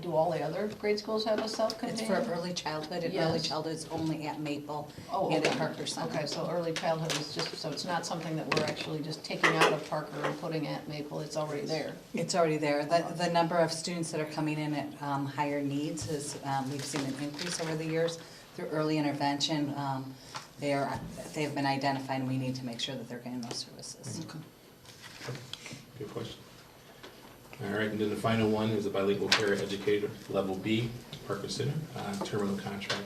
do all the other grade schools have a self-contained? It's for early childhood, and early childhood is only at Maple and at Parker Center. Okay, so early childhood is just, so it's not something that we're actually just taking out of Parker and putting at Maple, it's already there? It's already there. The number of students that are coming in at higher needs is, we've seen an increase over the years through early intervention. They've been identified, and we need to make sure that they're getting those services. Good question. All right, and then the final one is a bilingual paraeducator, level B, Parker Center, terminal contract.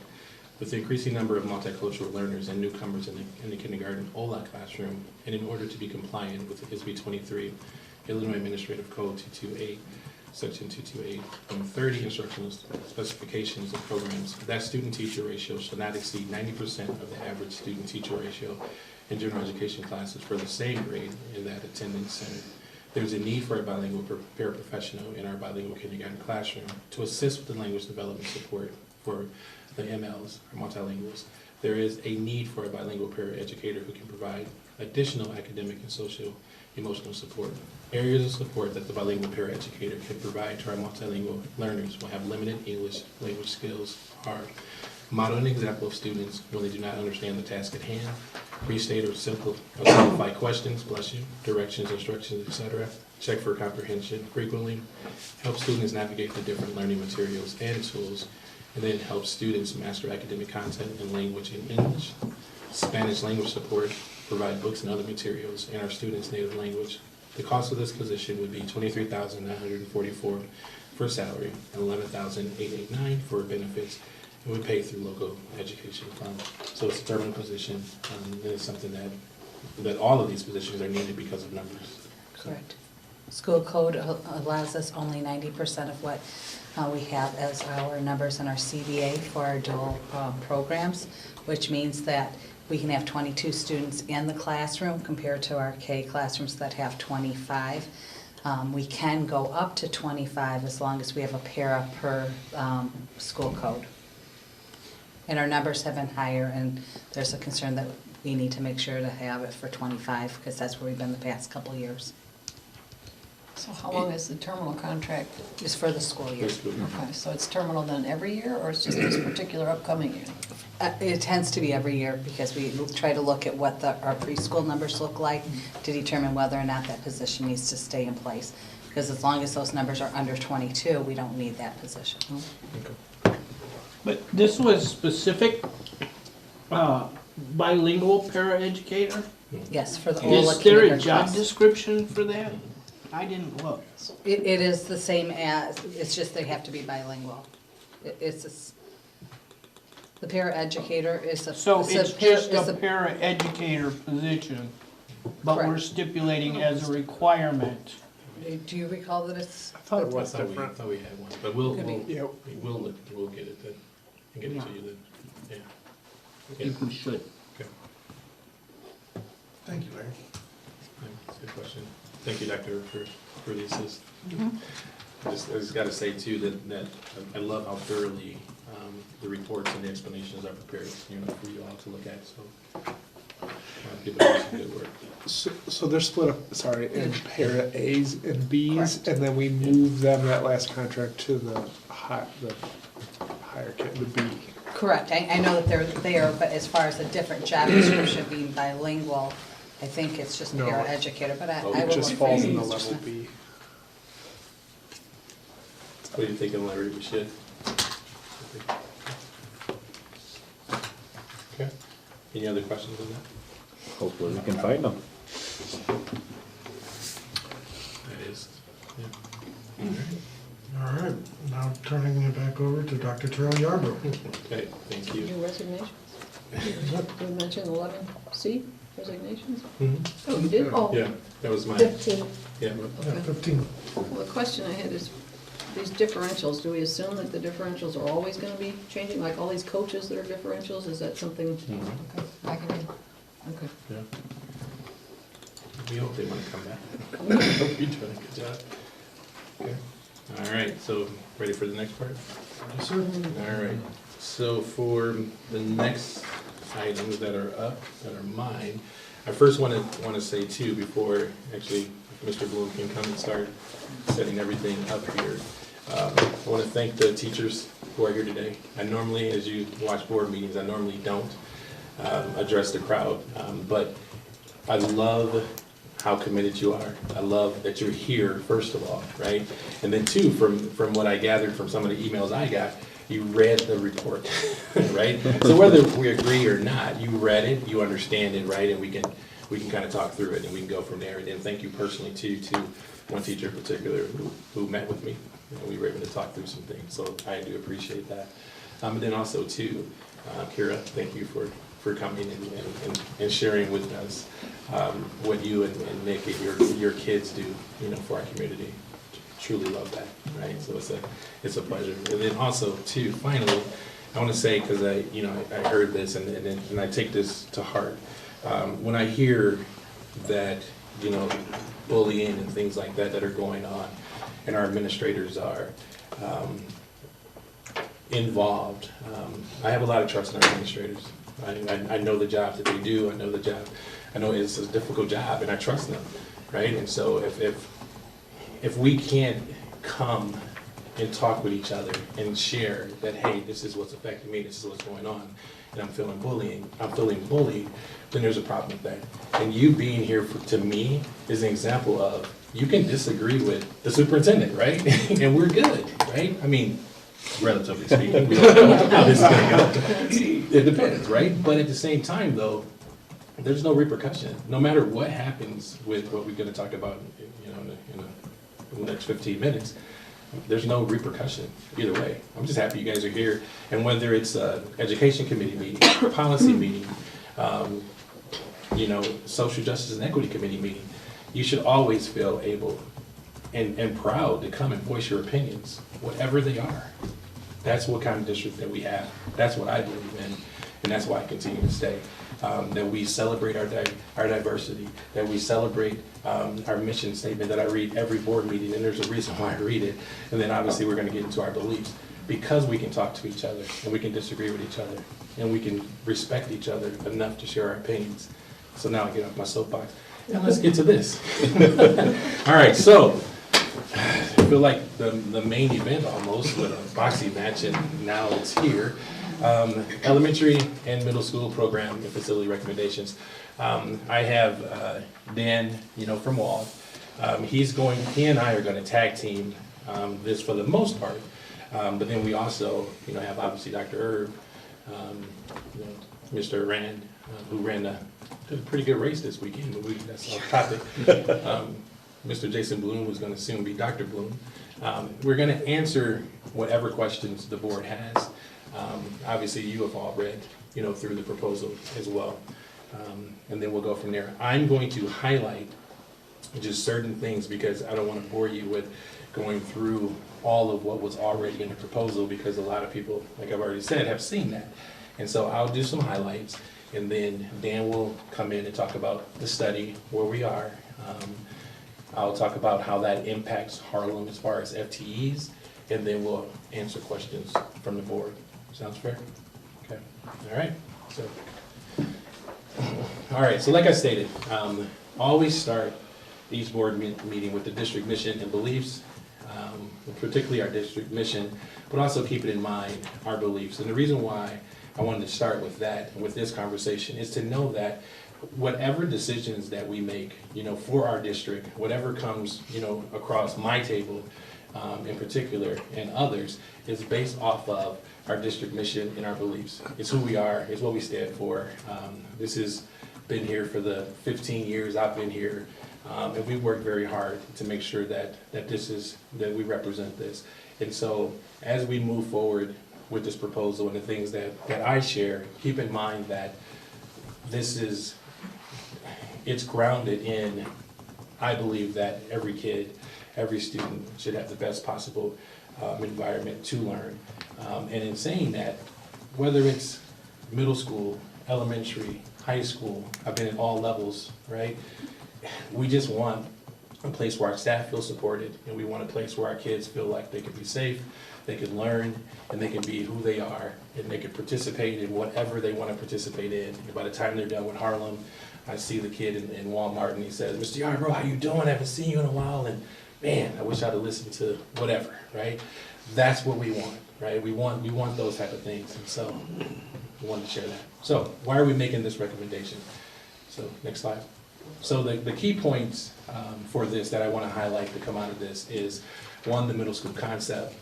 With the increasing number of multicultural learners and newcomers in the kindergarten OLA classroom, and in order to be compliant with the ISB 23, Illinois Administrative Code 228, Section 228.30 instructional specifications and programs, that student-teacher ratio shall not exceed 90% of the average student-teacher ratio in general education classes for the same grade in that attendance center. There's a need for a bilingual paraprofessional in our bilingual kindergarten classroom to assist with the language development support for the MLs, or multilinguals. There is a need for a bilingual paraeducator who can provide additional academic and social emotional support. Areas of support that the bilingual paraeducator can provide to our multilingual learners will have limited English language skills are model an example of students when they do not understand the task at hand, restate or simplify questions, directions, instructions, etc., check for comprehension frequently, help students navigate the different learning materials and tools, and then help students master academic content and language in English, Spanish language support, provide books and other materials in our students' native language. The cost of this position would be $23,944 for salary and $11,889 for benefits, and we pay through local education fund. So it's a permanent position, and it's something that all of these positions are needed because of numbers. Correct. School code allows us only 90% of what we have as our numbers in our CBA for our dual programs, which means that we can have 22 students in the classroom compared to our K classrooms that have 25. We can go up to 25 as long as we have a para per school code. And our numbers have been higher, and there's a concern that we need to make sure to have it for 25, because that's where we've been the past couple of years. So how long is the terminal contract? It's for the school year. Okay, so it's terminal then every year, or it's just this particular upcoming year? It tends to be every year, because we try to look at what our preschool numbers look like to determine whether or not that position needs to stay in place. Because as long as those numbers are under 22, we don't need that position. But this was specific bilingual paraeducator? Yes, for the whole Is there a kindergarten job class. description for that? I didn't look. It is the same as, it's just they have to be bilingual. The paraeducator is a. So it's just is a paraeducator position, but we're Correct. stipulating as a requirement. Do you recall that it's? I thought it was I thought different. we had one, but we'll Could be. we'll get it then, and get it to you then, yeah. I think we should. Okay. Thank you, Larry. That's a good question. Thank you, Doctor, for the assist. I just gotta say too, that I love how thoroughly the reports and the explanations are prepared, for you all to look at, so. People do some good work. So they're split up, in para A's and B's, and then we move them, that last contract, to the higher the B. Correct, I know that they're there, but as far as the different job description being bilingual, I think it's just No. paraeducator, but I will. It just look falls for in the you. level B. What are you thinking, Larry, we should? Okay, any other questions on that? Hopefully we can find them. That is, yeah. All right, now turning it back over to Dr. Terrell Yarbrough. Okay, thank you. Your resignations? Did we mention 11C resignations? Mhm. Oh, you did? Oh. Yeah, that was mine. 15. Yeah. Okay. 15. Well, the question I had is, these differentials, do we assume that the differentials are always gonna be changing, like all these coaches that are differentials, is that something? Mhm. Okay, I can, okay. Yeah. We hope they want to come back. Hope you're doing a good job. Okay. All right, so ready for the next part? Yes, sir. All right, so for the next items that are up, that are mine, I first want to say too, before actually Mr. Bloom can come and start setting everything up here. I want to thank the teachers who are here today. I normally, as you watch board meetings, I normally don't address the crowd, but I love how committed you are. I love that you're here, first of all, right? And then two, from what I gathered from some of the emails I got, you read the report, right? So whether we agree or not, you read it, you understand it, right? And we can kind of talk through it and we can go from there. And then thank you personally too, to one teacher in particular who met with me. We were able to talk through some things, so I do appreciate that. And then also too, Kira, thank you for coming and sharing with us what you and Nick and your kids do, for our community. Truly love that, right? So it's a pleasure. And then also too, finally, I want to say, because I heard this and I take this to heart. When I hear that, bullying and things like that are going on, and our administrators are involved, I have a lot of trust in our administrators. I know the job that they do. I know it's a difficult job, and I trust them, right? And so if we can't come and talk with each other and share that, hey, this is what's affecting me, this is what's going on, and I'm feeling bullied, then there's a problem with that. And you being here to me is an example of, you can disagree with the superintendent, right? And we're good, right? I mean, relatively speaking. We don't know how this is gonna go. It depends, right? But at the same time, though, there's no repercussion. No matter what happens with what we're gonna talk about, in the next 15 minutes, there's no repercussion either way. I'm just happy you guys are here. And whether it's a education committee meeting, policy meeting, social justice and equity committee meeting, you should always feel able and proud to come and voice your opinions, whatever they are. That's what kind of district that we have. That's what I believe in, and that's why I continue to stay. That we celebrate our diversity, that we celebrate our mission statement that I read every board meeting, and there's a reason why I read it. And then obviously we're going to get into our beliefs, because we can talk to each other and we can disagree with each other and we can respect each other enough to share our opinions. So now I get off my soapbox and let's get to this. All right, so I feel like the main event almost with a boxing match, and now it's here. Elementary and middle school program and facility recommendations. I have Dan, from Wall. He and I are going to tag team this for the most part. But then we also, have obviously Dr. Erb, Mr. Rand, who ran a pretty good race this weekend. But that's off topic. Mr. Jason Bloom, who's going to soon be Dr. Bloom. We're going to answer whatever questions the board has. Obviously, you have all read, through the proposal as well. And then we'll go from there. I'm going to highlight just certain things because I don't want to bore you with going through all of what was already in the proposal, because a lot of people, like I've already said, have seen that. And so I'll do some highlights, and then Dan will come in and talk about the study, where we are. I'll talk about how that impacts Harlem as far as FTEs, and then we'll answer questions from the board. Sounds fair? Okay. All right, so like I stated, always start each board meeting with the district mission and beliefs, particularly our district mission, but also keep it in mind our beliefs. And the reason why I wanted to start with that, with this conversation, is to know that whatever decisions that we make, for our district, whatever comes, across my table in particular and others, is based off of our district mission and our beliefs. It's who we are, it's what we stand for. This has been here for the 15 years I've been here. And we've worked very hard to make sure that we represent this. And so as we move forward with this proposal and the things that I share, keep in mind that it's grounded in, I believe that every kid, every student should have the best possible environment to learn. And in saying that, whether it's middle school, elementary, high school, I've been at all levels, right? We just want a place where our staff feel supported, and we want a place where our kids feel like they can be safe, they can learn, and they can be who they are, and they can participate in whatever they want to participate in. And by the time they're done with Harlem, I see the kid in Walmart, and he says, "Mr. Yarbrough, how you doing? I haven't seen you in a while, and man, I wish I'd have listened to whatever," right? That's what we want, right? We want those type of things, and so we wanted to share that. So why are we making this recommendation? So next slide. So the key points for this that I want to highlight to come out of this is, one, the middle school concept,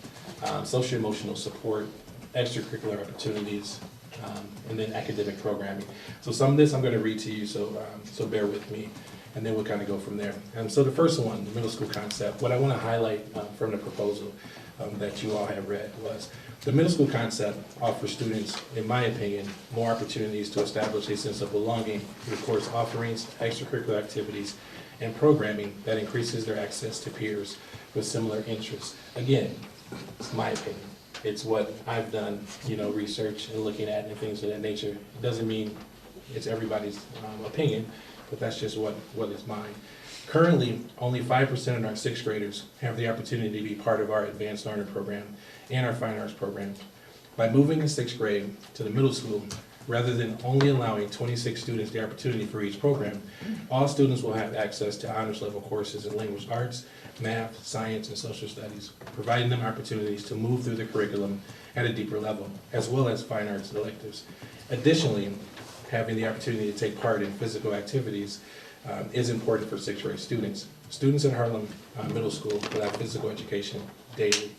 social emotional support, extracurricular opportunities, and then academic programming. So some of this I'm going to read to you, so bear with me, and then we'll kind of go from there. So the first one, the middle school concept, what I want to highlight from the proposal that you all have read was, the middle school concept offers students, in my opinion, more opportunities to establish a sense of belonging through course offerings, extracurricular activities, and programming that increases their access to peers with similar interests. Again, it's my opinion. It's what I've done, research and looking at and things of that nature. It doesn't mean it's everybody's opinion, but that's just what is mine. Currently, only 5% of our sixth graders have the opportunity to be part of our advanced learner program and our fine arts program. By moving the sixth grade to the middle school, rather than only allowing 26 students the opportunity for each program, all students will have access to honors level courses in language arts, math, science, and social studies, providing them opportunities to move through the curriculum at a deeper level, as well as fine arts electives. Additionally, having the opportunity to take part in physical activities is important for sixth grade students. Students in Harlem Middle School will have physical education daily.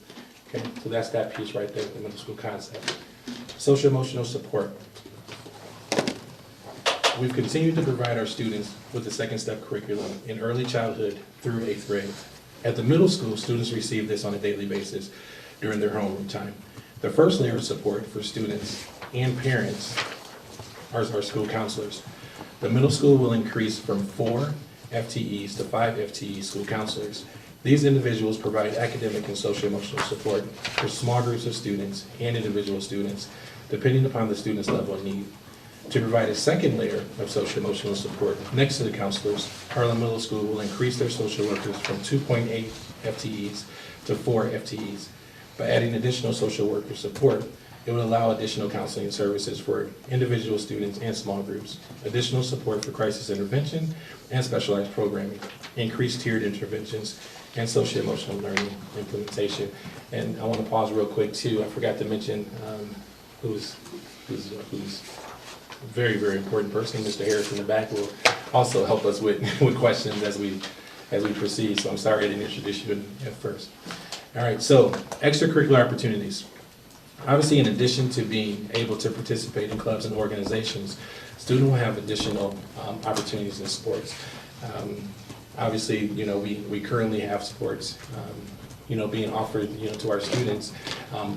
Okay, so that's that piece right there, the middle school concept. Social emotional support. We've continued to provide our students with the second step curriculum in early childhood through 8th grade. At the middle school, students receive this on a daily basis during their homeroom time. The first layer of support for students and parents are our school counselors. The middle school will increase from 4 FTEs to 5 FTE school counselors. These individuals provide academic and social emotional support for small groups of students and individual students, depending upon the student's level of need. To provide a second layer of social emotional support next to the counselors, Harlem Middle School will increase their social workers from 2.8 FTEs to 4 FTEs. By adding additional social worker support, it would allow additional counseling services for individual students and small groups, additional support for crisis intervention and specialized programming, increased tiered interventions, and socio-emotional learning implementation. And I want to pause real quick too. I forgot to mention who's a very, very important person. Mr. Harris in the back will also help us with questions as we proceed. So I'm sorry I didn't introduce you at first. All right, so extracurricular opportunities. Obviously, in addition to being able to participate in clubs and organizations, students will have additional opportunities in sports. Obviously, we currently have sports, being offered, to our students,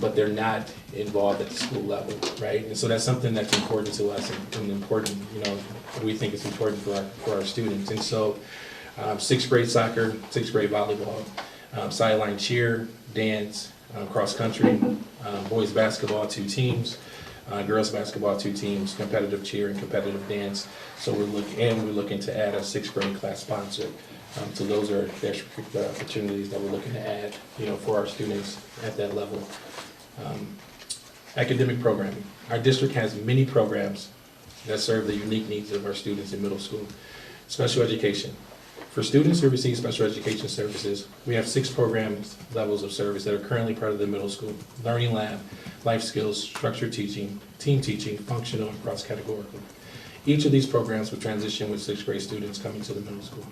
but they're not involved at the school level, right? And so that's something that's important to us and important, we think it's important for our students. And so 6th grade soccer, 6th grade volleyball, sideline cheer, dance, cross country, boys basketball, 2 teams, girls basketball, 2 teams, competitive cheer and competitive dance. So we're looking to add a 6th grade class sponsor. So those are the extracurricular opportunities that we're looking to add, for our students at that level. Academic programming. Our district has many programs that serve the unique needs of our students in middle school. Special education. For students who receive special education services, we have 6 programs levels of service that are currently part of the middle school: learning lab, life skills, structured teaching, team teaching, functional, and cross-categorical. Each of these programs will transition with 6th grade students coming to the middle school.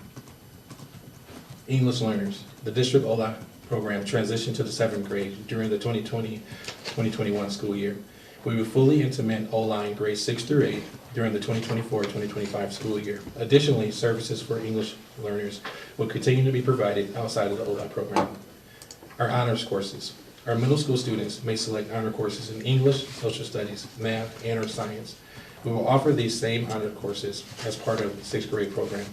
English learners. The district OLA program transitioned to the 7th grade during the 2020-2021 school year. We will fully implement OLA in grades 6 through 8 during the 2024-2025 school year. Additionally, services for English learners will continue to be provided outside of the OLA program. Our honors courses. Our middle school students may select honor courses in English, social studies, math, and or science. We will offer these same honor courses as part of the 6th grade program.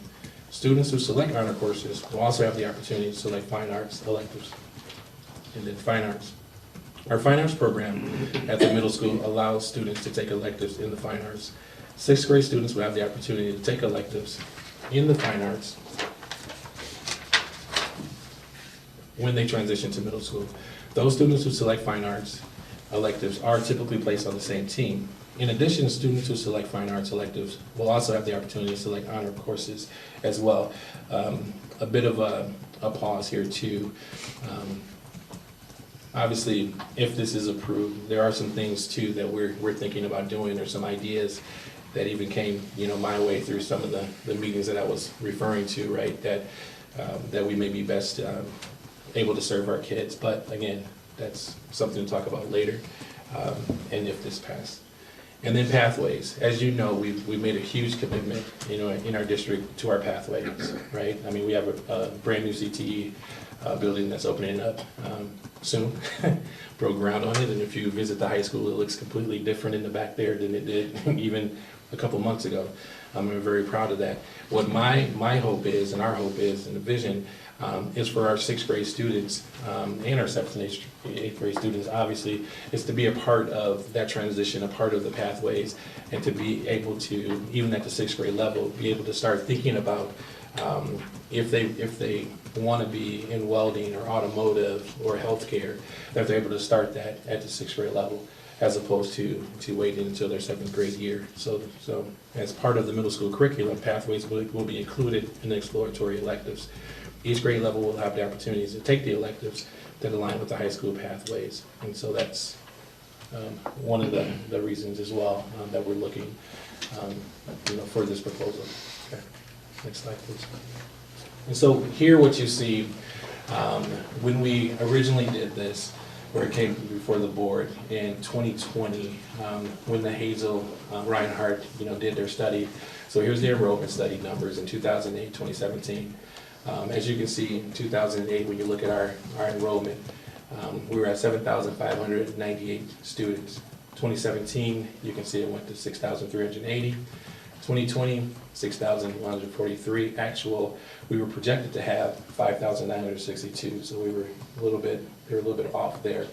Students who select honor courses will also have the opportunity to select fine arts electives. And then fine arts. Our fine arts program at the middle school allows students to take electives in the fine arts. 6th grade students will have the opportunity to take electives in the fine arts when they transition to middle school. Those students who select fine arts electives are typically placed on the same team. In addition, students who select fine arts electives will also have the opportunity to select honor courses as well. A bit of a pause here too. Obviously, if this is approved, there are some things too that we're thinking about doing, or some ideas that even came, my way through some of the meetings that I was referring to, right? That we may be best able to serve our kids. But again, that's something to talk about later, and if this passed. And then pathways. As you know, we've made a huge commitment, in our district to our pathways, right? I mean, we have a brand new CTE building that's opening up soon. Broke ground on it, and if you visit the high school, it looks completely different in the back there than it did even a couple months ago. I'm very proud of that. What my hope is, and our hope is, and the vision is for our 6th grade students and our 7th and 8th grade students, obviously, is to be a part of that transition, a part of the pathways, and to be able to, even at the 6th grade level, be able to start thinking about if they want to be in welding or automotive or healthcare, that they're able to start that at the 6th grade level, as opposed to waiting until their 7th grade year. So as part of the middle school curriculum, pathways will be included in the exploratory electives. Each grade level will have the opportunities to take the electives that align with the high school pathways. And so that's one of the reasons as well that we're looking for this proposal. Okay. Next slide, please. And so here what you see, when we originally did this, where it came before the board in 2020, when the Hazel Reinhardt, did their study. So here's the enrollment study numbers in 2008, 2017. As you can see, in 2008, when you look at our enrollment, we were at 7,598 students. 2017, you can see it went to 6,380. 2020, 6,143. Actual, we were projected to have 5,962, so they were a little bit off there.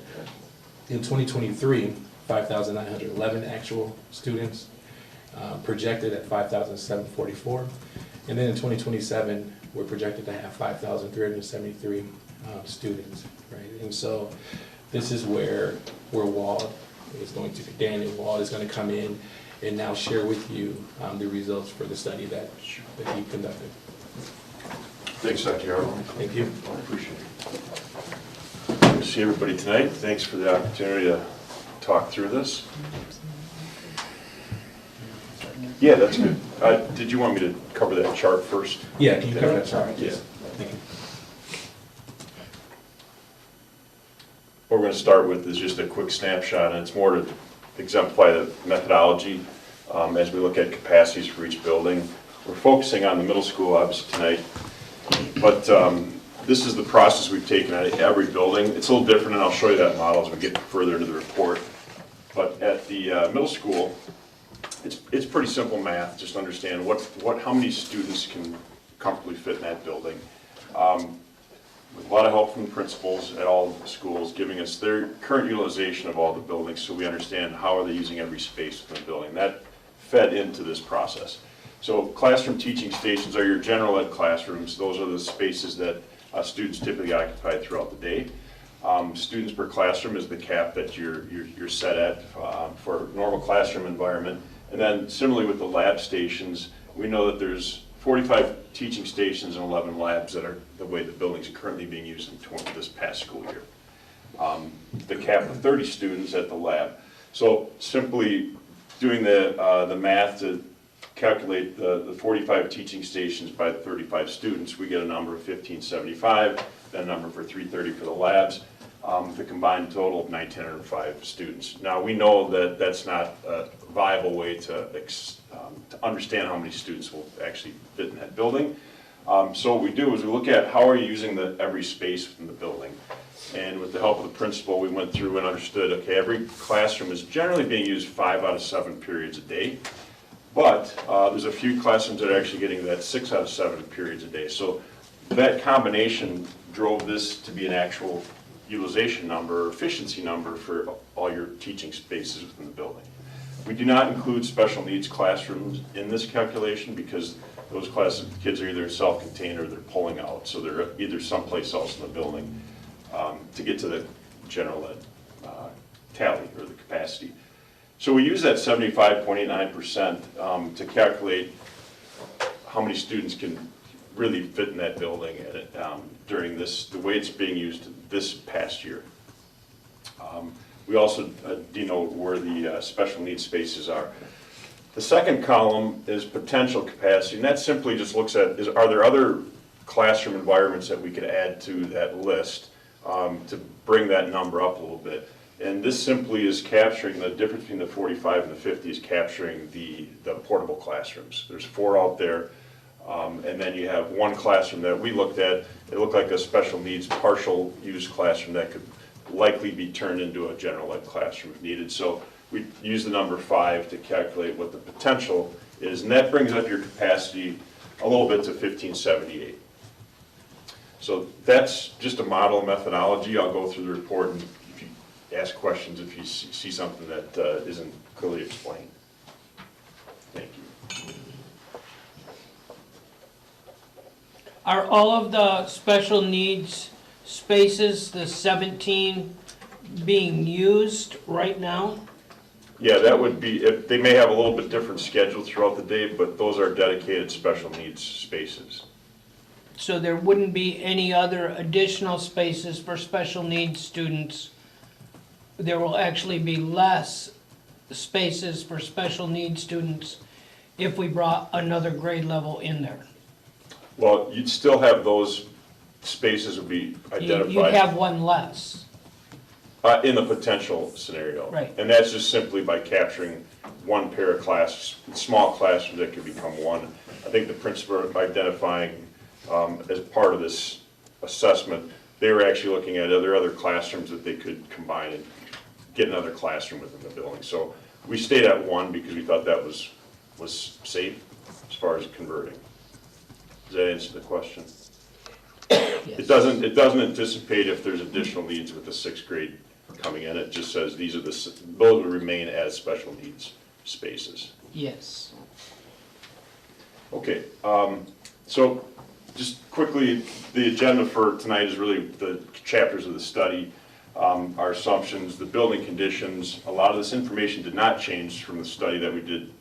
In 2023, 5,911 actual students, projected at 5,744. And then in 2027, we're projected to have 5,373 students, right? And so this is where Wald is going to be. Daniel Wald is going to come in and now share with you the results for the study that he conducted. Thanks, Dr. Harrell. Thank you. I appreciate it. Good to see everybody tonight. Thanks for the opportunity to talk through this. Yeah, that's good. Did you want me to cover that chart first? Yeah, can you cover that chart? Yeah. Thank you. What we're going to start with is just a quick snapshot, and it's more to exemplify the methodology as we look at capacities for each building. We're focusing on the middle school, obviously, tonight, but this is the process we've taken at every building. It's a little different, and I'll show you that model as we get further into the report. But at the middle school, it's pretty simple math. Just understand how many students can comfortably fit in that building. With a lot of help from the principals at all the schools, giving us their current utilization of all the buildings so we understand how are they using every space within the building. That fed into this process. So classroom teaching stations are your general ed classrooms. Those are the spaces that students typically occupy throughout the day. Students per classroom is the cap that you're set at for a normal classroom environment. And then similarly with the lab stations, we know that there's 45 teaching stations and 11 labs that are the way the buildings are currently being used in this past school year. The cap of 30 students at the lab. So simply doing the math to calculate the 45 teaching stations by the 35 students, we get a number of 1,575, then a number for 330 for the labs, the combined total of 1,905 students. Now we know that that's not a viable way to understand how many students will actually fit in that building. So what we do is we look at how are you using every space within the building. And with the help of the principal, we went through and understood, okay, every classroom is generally being used 5 out of 7 periods a day. But there's a few classrooms that are actually getting that 6 out of 7 periods a day. So that combination drove this to be an actual utilization number, or efficiency number for all your teaching spaces within the building. We do not include special needs classrooms in this calculation because those kids are either self-contained or they're pulling out. So they're either someplace else in the building to get to the general ed tally or the capacity. So we use that 75.89% to calculate how many students can really fit in that building during the way it's being used this past year. We also denote where the special needs spaces are. The second column is potential capacity, and that simply just looks at, are there other classroom environments that we could add to that list to bring that number up a little bit. And this simply is capturing the difference between the 45 and the 50 is capturing the portable classrooms. There's 4 out there, and then you have 1 classroom that we looked at. It looked like a special needs partial use classroom that could likely be turned into a general ed classroom if needed. So we use the number 5 to calculate what the potential is, and that brings up your capacity a little bit to 1,578. So that's just a model methodology. I'll go through the report and if you ask questions if you see something that isn't clearly explained. Thank you. Are all of the special needs spaces, the 17, being used right now? Yeah, that would be, they may have a little bit different schedule throughout the day, but those are dedicated special needs spaces. So there wouldn't be any other additional spaces for special needs students? There will actually be less spaces for special needs students if we brought another grade level in there? Well, you'd still have those spaces would be identified. You'd have one less. In the potential scenario. Right. And that's just simply by capturing one pair of small classrooms that could become one. I think the principal identifying as part of this assessment, they were actually looking at other classrooms that they could combine and get another classroom within the building. So we stayed at one because we thought that was safe as far as converting. Does that answer the question? It doesn't anticipate if there's additional needs with the 6th grade coming in. It just says those will remain as special needs spaces. Yes. Okay, so just quickly, the agenda for tonight is really the chapters of the study, our assumptions, the building conditions. A lot of this information did not change from the study that we did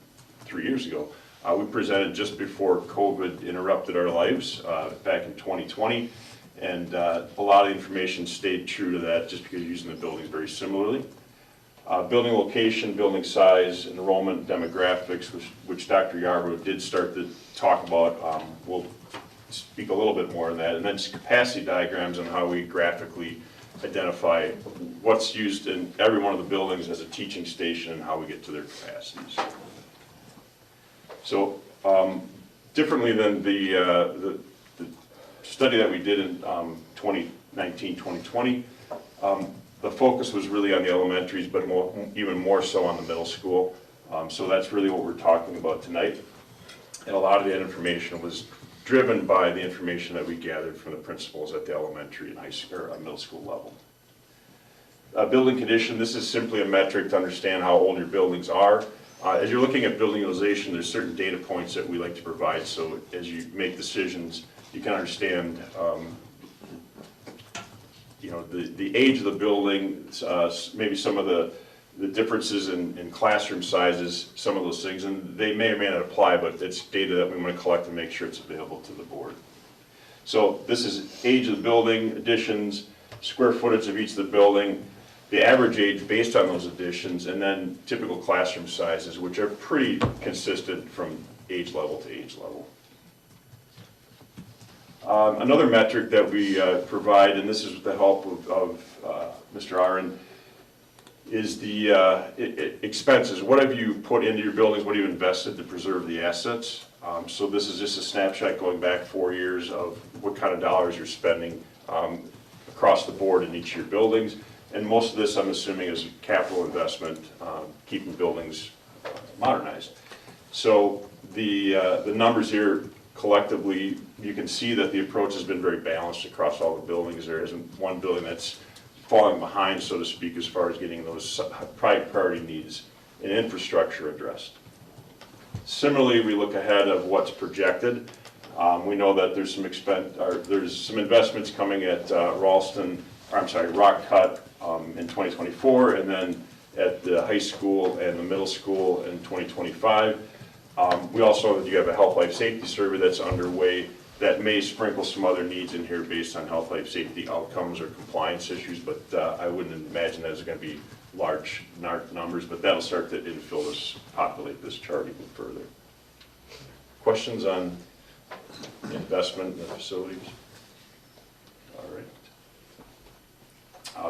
3 years ago. We presented just before COVID interrupted our lives back in 2020, and a lot of the information stayed true to that just because you're using the buildings very similarly. Building location, building size, enrollment, demographics, which Dr. Yarbrough did start to talk about. We'll speak a little bit more on that. And then just capacity diagrams on how we graphically identify what's used in every one of the buildings as a teaching station and how we get to their capacities. So differently than the study that we did in 2019, 2020, the focus was really on the elementaries, but even more so on the middle school. So that's really what we're talking about tonight. And a lot of that information was driven by the information that we gathered from the principals at the elementary and high school, or middle school level. Building condition, this is simply a metric to understand how old your buildings are. As you're looking at building utilization, there's certain data points that we like to provide, so as you make decisions, you can understand the age of the building, maybe some of the differences in classroom sizes, some of those things, and they may or may not apply, but it's data that we want to collect and make sure it's available to the board. So this is age of the building, additions, square footage of each of the building, the average age based on those additions, and then typical classroom sizes, which are pretty consistent from age level to age level. Another metric that we provide, and this is with the help of Mr. Aaron, is the expenses. What have you put into your buildings? What have you invested to preserve the assets? So this is just a snapshot going back 4 years of what kind of dollars you're spending across the board in each of your buildings. And most of this, I'm assuming, is capital investment, keeping buildings modernized. So the numbers here collectively, you can see that the approach has been very balanced across all the buildings. There isn't one building that's falling behind, so to speak, as far as getting those priority needs in infrastructure addressed. Similarly, we look ahead of what's projected. We know that there's some investments coming at Rock Cut in 2024, and then at the high school and the middle school in 2025. We also know that you have a health life safety survey that's underway that may sprinkle some other needs in here based on health life safety outcomes or compliance issues, but I wouldn't imagine those are going to be large numbers, but that'll start to infill this, populate this chart even further. Questions on investment in the facilities? All right.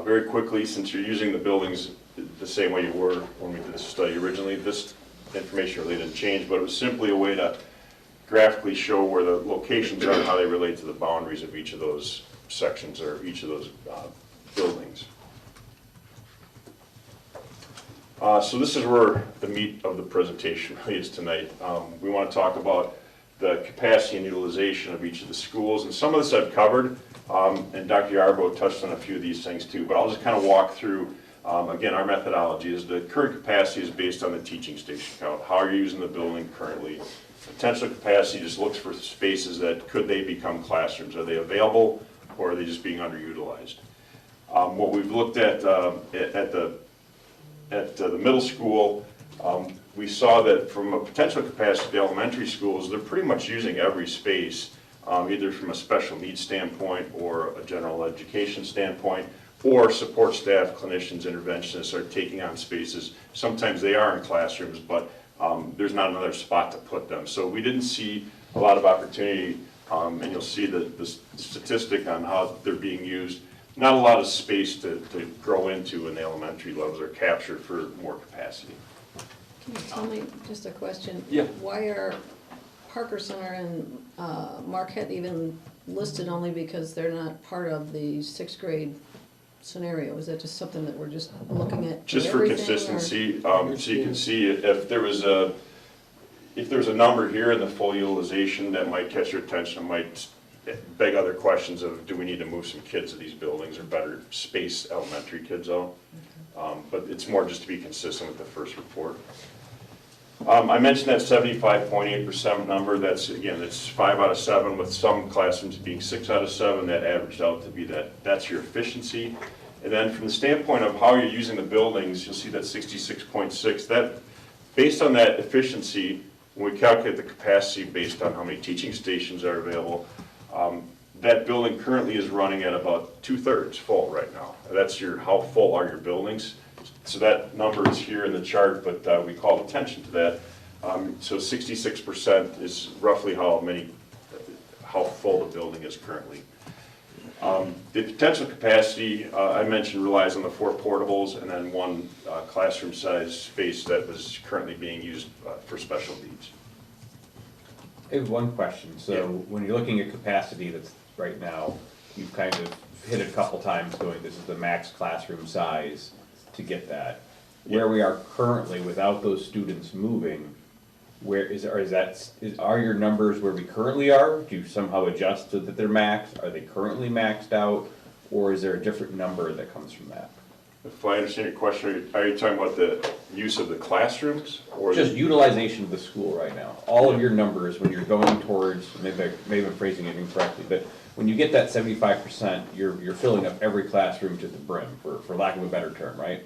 Very quickly, since you're using the buildings the same way you were when we did this study originally, this information really didn't change, but it was simply a way to graphically show where the locations are and how they relate to the boundaries of each of those sections or each of those buildings. So this is where the meat of the presentation really is tonight. We want to talk about the capacity and utilization of each of the schools, and some of this I've covered, and Dr. Yarbrough touched on a few of these things too, but I'll just kind of walk through. Again, our methodology is the current capacity is based on the teaching station count. How are you using the building currently? Potential capacity just looks for spaces that could they become classrooms. Are they available, or are they just being underutilized? What we've looked at the middle school, we saw that from a potential capacity to elementary schools, they're pretty much using every space, either from a special needs standpoint or a general education standpoint, or support staff, clinicians, interventionists are taking on spaces. Sometimes they are in classrooms, but there's not another spot to put them. So we didn't see a lot of opportunity, and you'll see the statistic on how they're being used. not a lot of space to grow into in the elementary levels are captured for more capacity. Can you tell me, just a question? Yeah. Why are Parker Center and Marquette even listed only because they're not part of the sixth grade scenario? Is that just something that we're just looking at? Just for consistency, so you can see if there was a number here in the full utilization that might catch your attention, it might beg other questions of, do we need to move some kids to these buildings or better space elementary kids out? But it's more just to be consistent with the first report. I mentioned that 75.8% number. That's, again, it's 5 out of 7, with some classrooms being 6 out of 7. That averaged out to be that's your efficiency. And then from the standpoint of how you're using the buildings, you'll see that 66.6. That, based on that efficiency, when we calculate the capacity based on how many teaching stations are available, that building currently is running at about 2/3 full right now. That's your, how full are your buildings? So that number is here in the chart, but we called attention to that. So 66% is roughly how full the building is currently. The potential capacity, I mentioned, relies on the 4 portables and then 1 classroom size space that was currently being used for special needs. I have one question. So when you're looking at capacity that's right now, you've kind of hit a couple times going, this is the max classroom size to get that. Where we are currently without those students moving, are your numbers where we currently are? Do you somehow adjust so that they're maxed? Are they currently maxed out? Or is there a different number that comes from that? If I understand your question, are you talking about the use of the classrooms? Or just utilization of the school right now. All of your numbers, when you're going towards, maybe I'm phrasing it incorrectly, but when you get that 75%, you're filling up every classroom to the brim, for lack of a better term, right?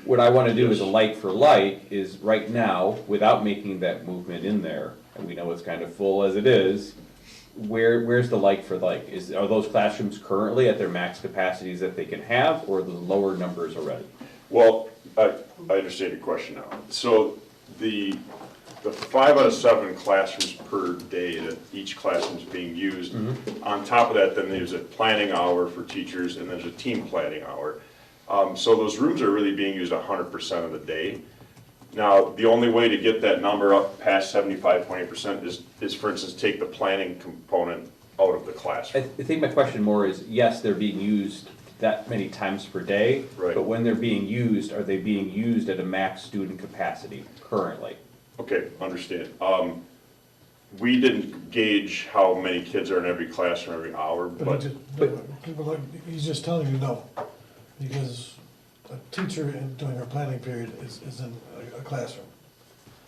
What I want to do is a like for like is right now, without making that movement in there, and we know it's kind of full as it is, where's the like for like? Are those classrooms currently at their max capacities that they can have, or are the lower numbers already? Well, I understand your question now. So the 5 out of 7 classrooms per day that each classroom is being used, on top of that, then there's a planning hour for teachers, and there's a team planning hour. So those rooms are really being used 100% of the day. Now, the only way to get that number up past 75.8% is, for instance, take the planning component out of the classroom. I think my question more is, yes, they're being used that many times per day, right. But when they're being used, are they being used at a max student capacity currently? Okay, understand. We didn't gauge how many kids are in every classroom every hour, but he's just telling you no, because a teacher during her planning period is in a classroom.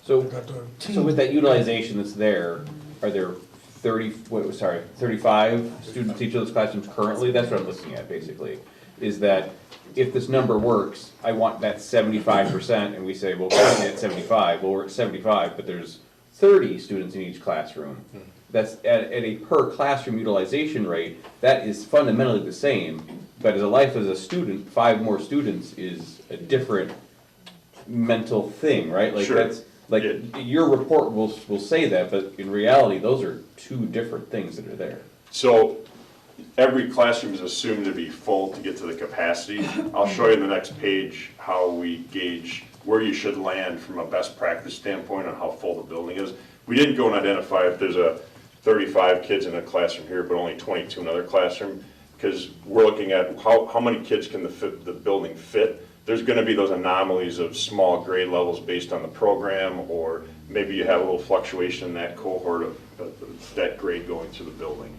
So with that utilization that's there, are there 35 students in each of those classrooms currently? That's what I'm looking at, basically, is that if this number works, I want that 75%, and we say, well, we're at 75, well, we're at 75, but there's 30 students in each classroom. That's at a per classroom utilization rate, that is fundamentally the same, but as a student, 5 more students is a different mental thing, right? Like, sure. That's, like, your report will say that, but in reality, those are 2 different things that are there. So every classroom is assumed to be full to get to the capacity. I'll show you in the next page how we gauge where you should land from a best practice standpoint on how full the building is. We didn't go and identify if there's a 35 kids in a classroom here, but only 22 in another classroom, because we're looking at how many kids can the building fit. There's going to be those anomalies of small grade levels based on the program, or maybe you have a little fluctuation in that cohort of that grade going through the building.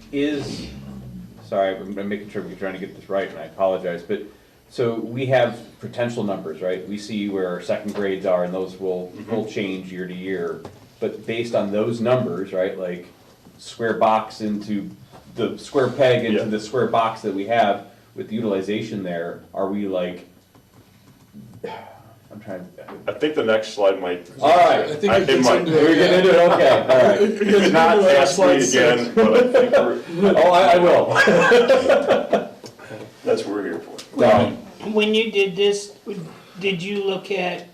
Sorry, I'm making sure we're trying to get this right, and I apologize, but so we have potential numbers, right? We see where our second grades are, and those will change year to year. But based on those numbers, right, like square box into the square peg into the square box that we have with the utilization there, are we like, I'm trying to... I think the next slide might... All right. I think it might. We're getting into it, okay, all right. It's not ask me again, but I think we're... Oh, I will. That's what we're here for. When you did this, did you look at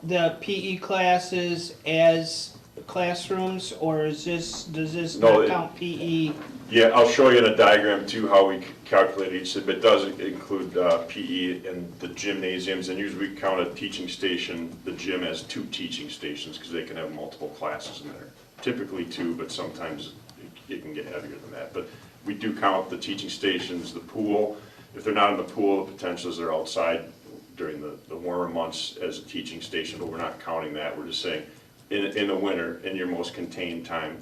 the PE classes as classrooms, or does this not count PE Yeah, I'll show you in a diagram too how we calculate each, but it does include PE and the gymnasiums, and usually we count a teaching station, the gym as 2 teaching stations, because they can have multiple classes in there. Typically 2, but sometimes it can get heavier than that. But we do count the teaching stations, the pool. If they're not in the pool, the potential is they're outside during the warmer months as a teaching station, but we're not counting that. We're just saying, in the winter, in your most contained time,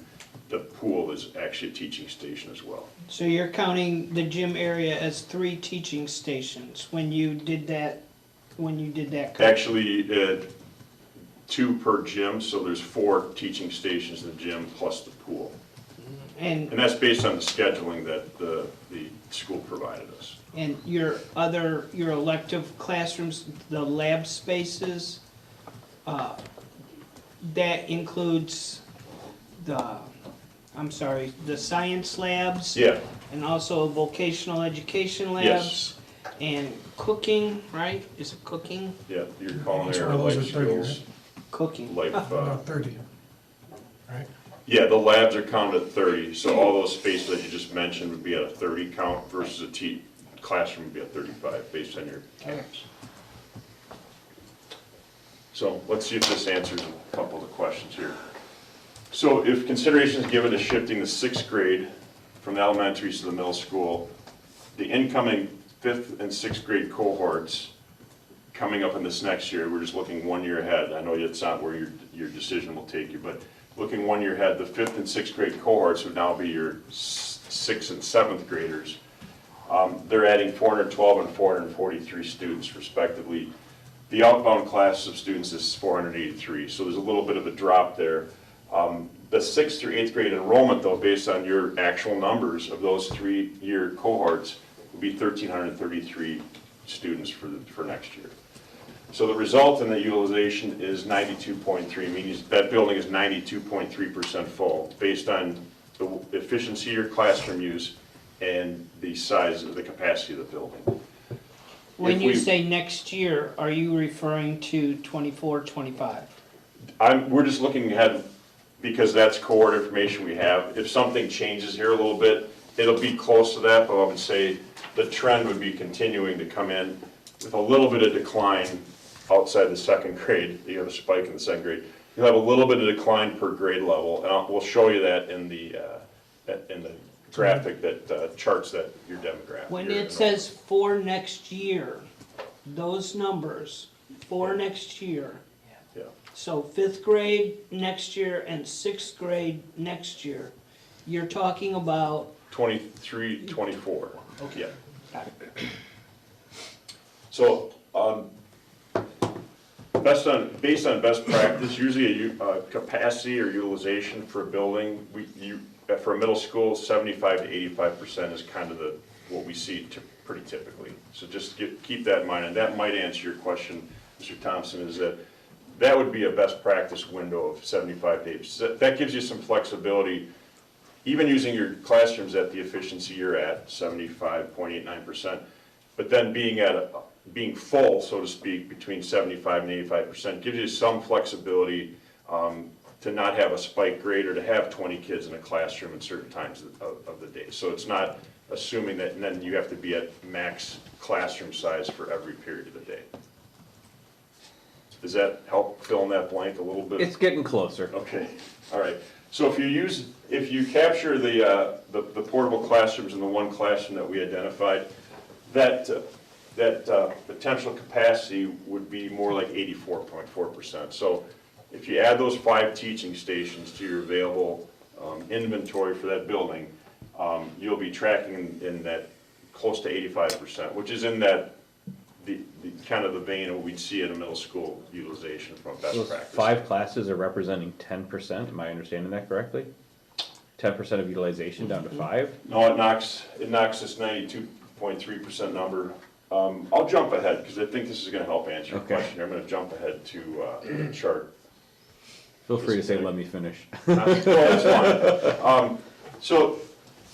the pool is actually a teaching station as well. So you're counting the gym area as 3 teaching stations when you did that, count? Actually, 2 per gym, so there's 4 teaching stations in the gym plus the pool. And that's based on the scheduling that the school provided us. And your elective classrooms, the lab spaces, that includes the science labs? Yeah. And also vocational education labs? Yes. And cooking, right? Is it cooking? Yeah, you're calling Each there one of those life are 30, right? skills. Cooking. Life, About 30, right? yeah, the labs are counted at 30, so all those spaces that you just mentioned would be at a 30 count versus a classroom would be at 35 based on your counts. So let's see if this answers a couple of the questions here. So if consideration is given to shifting the 6th grade from the elementary to the middle school, the incoming 5th and 6th grade cohorts coming up in this next year, we're just looking 1 year ahead. I know it's not where your decision will take you, but looking 1 year ahead, the 5th and 6th grade cohorts would now be your 6th and 7th graders. They're adding 412 and 443 students respectively. The outbound class of students is 483, so there's a little bit of a drop there. The 6th through 8th grade enrollment, though, based on your actual numbers of those 3-year cohorts, will be 1,333 students for next year. So the result in the utilization is 92.3, meaning that building is 92.3% full, based on the efficiency of your classroom use and the size of the capacity of the building. When you say next year, are you referring to 24, 25? We're just looking ahead because that's cohort information we have. If something changes here a little bit, it'll be close to that, but I would say the trend would be continuing to come in with a little bit of decline outside the 2nd grade. You have a spike in the 2nd grade. You'll have a little bit of decline per grade level, and we'll show you that in the graphic that charts that your demographic. When it says for next year, those numbers, for next year. Yeah. So 5th grade next year and 6th grade next year, you're talking about? 23, 24. Okay. Yeah. Got it. So, based on best practice, usually a capacity or utilization for a building, for a middle school, 75 to 85% is kind of what we see pretty typically. So just keep that in mind, and that might answer your question, Mr. Thompson, is that would be a best practice window of 75 to 80%. That gives you some flexibility, even using your classrooms at the efficiency you're at, 75.89%, but then being full, so to speak, between 75 and 85% gives you some flexibility to not have a spike grade or to have 20 kids in a classroom at certain times of the day. So it's not assuming that, and then you have to be at max classroom size for every period of the day. Does that help fill in that blank a little bit? It's getting closer. Okay, all right. So if you capture the portable classrooms in the one classroom that we identified, that potential capacity would be more like 84.4%. So if you add those 5 teaching stations to your available inventory for that building, you'll be tracking in that close to 85%, which is in that the kind of the vein of what we'd see in a middle school utilization from a best Those practice. 5 classes are representing 10%, am I understanding that correctly? 10% of utilization down to 5? No, it knocks this 92.3% number. I'll jump ahead because I think this is going to help answer your question. I'm going to jump ahead to the chart. Feel free to say, let me finish. Well, that's fine. So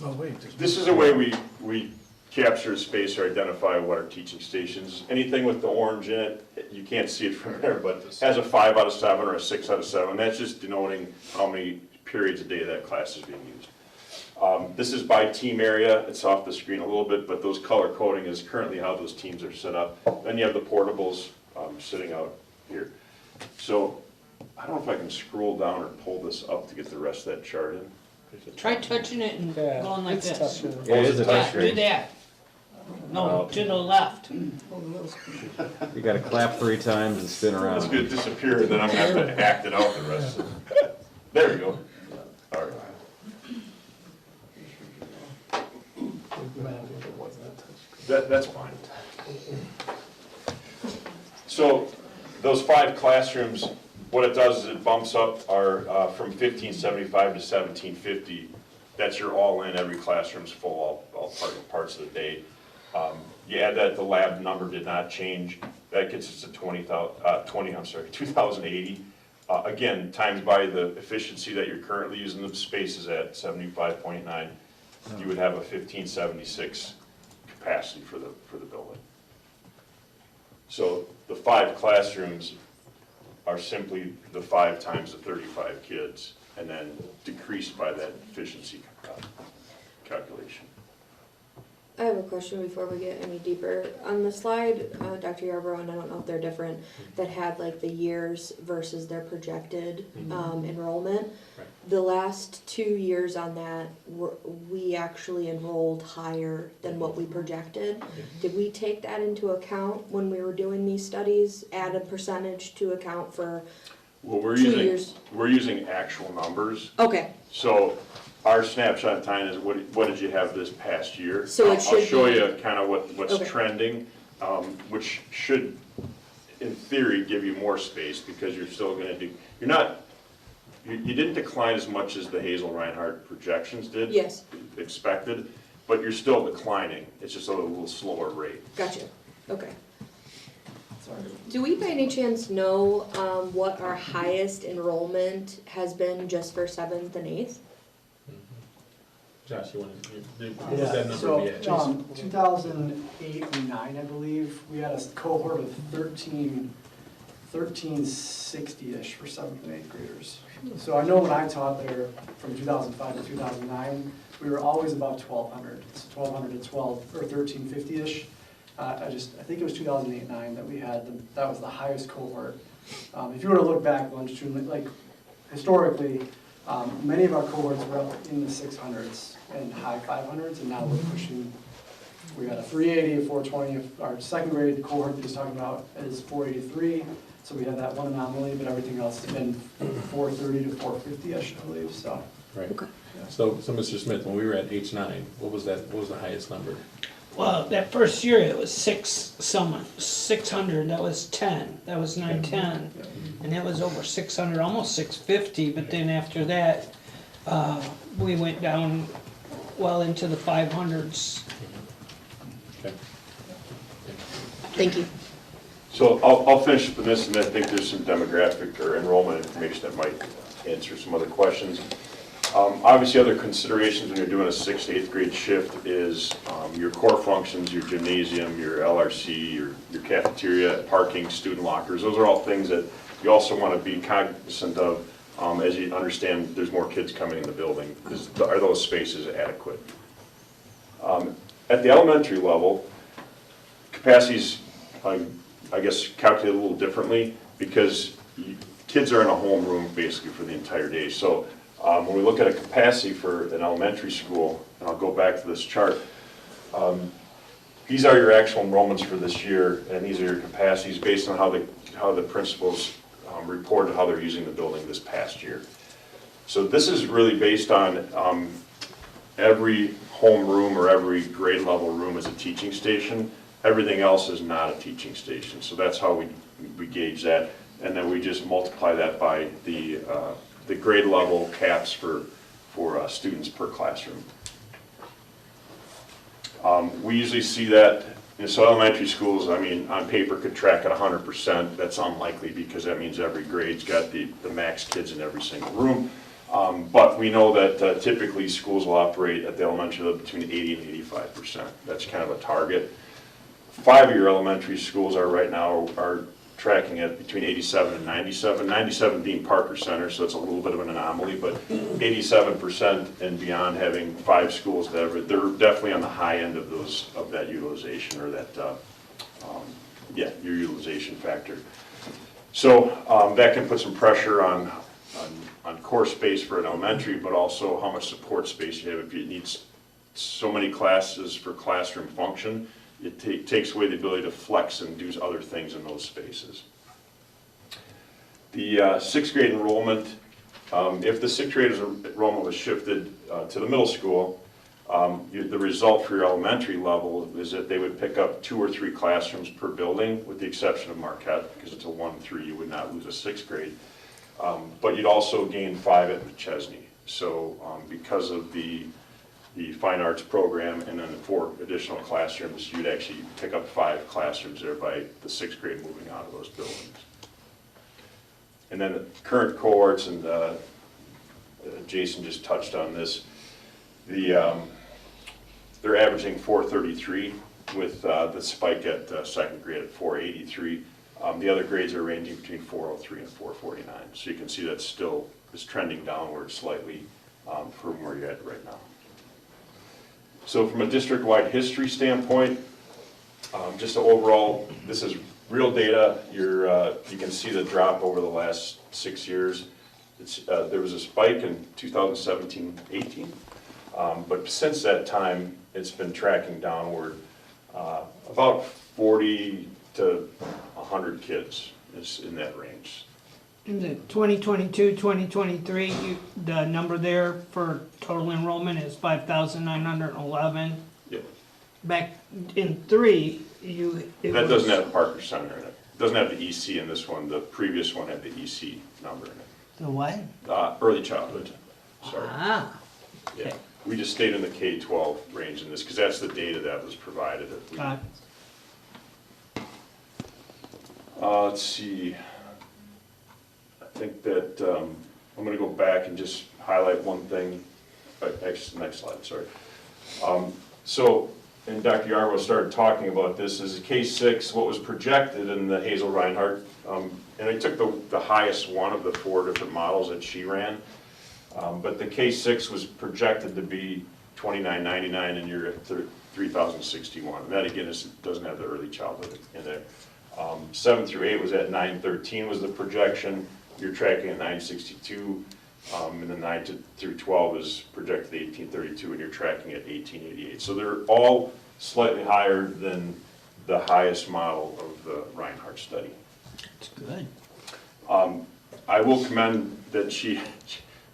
Well, wait. this is a way we capture space or identify what our teaching stations. Anything with the orange in it, you can't see it from there, but has a 5 out of 7 or a 6 out of 7. That's just denoting how many periods a day that class is being used. This is by team area. It's off the screen a little bit, but those color coding is currently how those teams are set up. Then you have the portables sitting out here. So I don't know if I can scroll down or pull this up to get the rest of that chart in. Try touching it and going like it's this. tough to- Yeah, it is a touch Do screen. that. No, to the left. You gotta clap 3 times and spin around. It's gonna disappear, and then I'm gonna have to act it out the rest of it. There we go. All right. That's fine. So those 5 classrooms, what it does is it bumps up our, from 1575 to 1750. That's your all-in, every classroom's full, all parts of the day. You add that, the lab number did not change. That gets us to 2080. Again, times by the efficiency that you're currently using the spaces at, 75.9, you would have a 1576 capacity for the building. So the 5 classrooms are simply the 5 times the 35 kids, and then decreased by that efficiency calculation. I have a question before we get any deeper. On the slide, Dr. Yarbrough, and I don't know if they're different, that had like the years versus their projected enrollment. Right. The last 2 years on that, we actually enrolled higher than what we projected. Did we take that into account when we were doing these studies, add a percentage to account for Well, 2 years? we're using actual numbers. Okay. So our snapshot in time is what did you have this past year? So it should I'll show be- you kind of what's Okay. trending, which should, in theory, give you more space because you're still going to do, you didn't decline as much as the Hazel Reinhardt projections did. Yes. Expected, but you're still declining. It's just at a little slower rate. Gotcha. Okay. Do we by any chance know what our highest enrollment has been just for 7th and 8th? Josh, you want to, what was that number So, be at? 2008 and 9, I believe, we had a cohort of 1360-ish for 7th and 8th graders. So I know when I taught there from 2005 to 2009, we were always about 1,200. It's 1,200 to 12, or 1,350-ish. I think it was 2008-9 that we had, that was the highest cohort. If you were to look back longitudinally, like historically, many of our cohorts were up in the 600s and high 500s, and now we're pushing, we got a 380, a 420. Our second grade cohort just talking about is 483, so we have that one anomaly, but everything else has been 430 to 450-ish, I believe, so. Right. So Mr. Smith, when we were at H9, what was the highest number? Well, that first year it was 600, that was 10, that was 910. And it was over 600, almost 650, but then after that, we went down well into the 500s. Okay. Thank you. So I'll finish with this, and I think there's some demographic or enrollment information that might answer some other questions. Obviously, other considerations when you're doing a 6th to 8th grade shift is your core functions, your gymnasium, your LRC, your cafeteria, parking, student lockers. Those are all things that you also want to be cognizant of as you understand there's more kids coming in the building. Are those spaces adequate? At the elementary level, capacities, I guess, calculated a little differently because kids are in a homeroom basically for the entire day. So when we look at a capacity for an elementary school, and I'll go back to this chart, these are your actual enrollments for this year, and these are your capacities based on how the principals reported how they're using the building this past year. So this is really based on every homeroom or every grade level room is a teaching station. Everything else is not a teaching station. So that's how we gauge that, and then we just multiply that by the grade level caps for students per classroom. We usually see that, so elementary schools, I mean, on paper could track at 100%. That's unlikely because that means every grade's got the max kids in every single room. But we know that typically schools will operate at the elementary level between 80 and 85%. That's kind of a target. 5-year elementary schools are right now tracking at between 87 and 97. 97 being Parker Center, so it's a little bit of an anomaly, but 87% and beyond having 5 schools that have it, they're definitely on the high end of that utilization, or that, your utilization factor. So that can put some pressure on core space for an elementary, but also how much support space you have. If it needs so many classes for classroom function, it takes away the ability to flex and do other things in those spaces. The 6th grade enrollment, if the 6th grade enrollment was shifted to the middle school, the result for your elementary level is that they would pick up 2 or 3 classrooms per building, with the exception of Marquette, because it's a 1-3, you would not lose a 6th grade. But you'd also gain 5 at McChesney. So because of the fine arts program and then the 4 additional classrooms, you'd actually pick up 5 classrooms there by the 6th grade moving out of those buildings. And then the current cohorts, and Jason just touched on this, they're averaging 433 with the spike at 2nd grade at 483. The other grades are ranging between 403 and 449. So you can see that still is trending downward slightly from where you're at right now. So from a district-wide history standpoint, just overall, this is real data. You can see the drop over the last 6 years. There was a spike in 2017-18, but since that time, it's been tracking downward. About 40 to 100 kids is in that range. In the 2022, 2023, the number there for total enrollment is 5,911. Yep. Back in 3, That doesn't have Parker Center in it. It doesn't have the EC in this one. The previous one had the EC number in it. The what? Early childhood, sorry. Ah. Yeah, we just stayed in the K-12 range in this, because that's the data that was provided. Let's see. I think that I'm going to go back and just highlight one thing. Actually, next slide, sorry. And Dr. Yarbo started talking about this, is K-6, what was projected in the Hazel Reinhardt, and I took the highest one of the 4 different models that she ran, but the K-6 was projected to be $29.99, and you're at $3,061. And that again doesn't have the early childhood in there. 7 through 8 was at $913 was the projection. You're tracking at $962, and then 9 through 12 is projected at $1832, and you're tracking at $1888. So they're all slightly higher than the highest model of the Reinhardt study. That's good. I will commend that she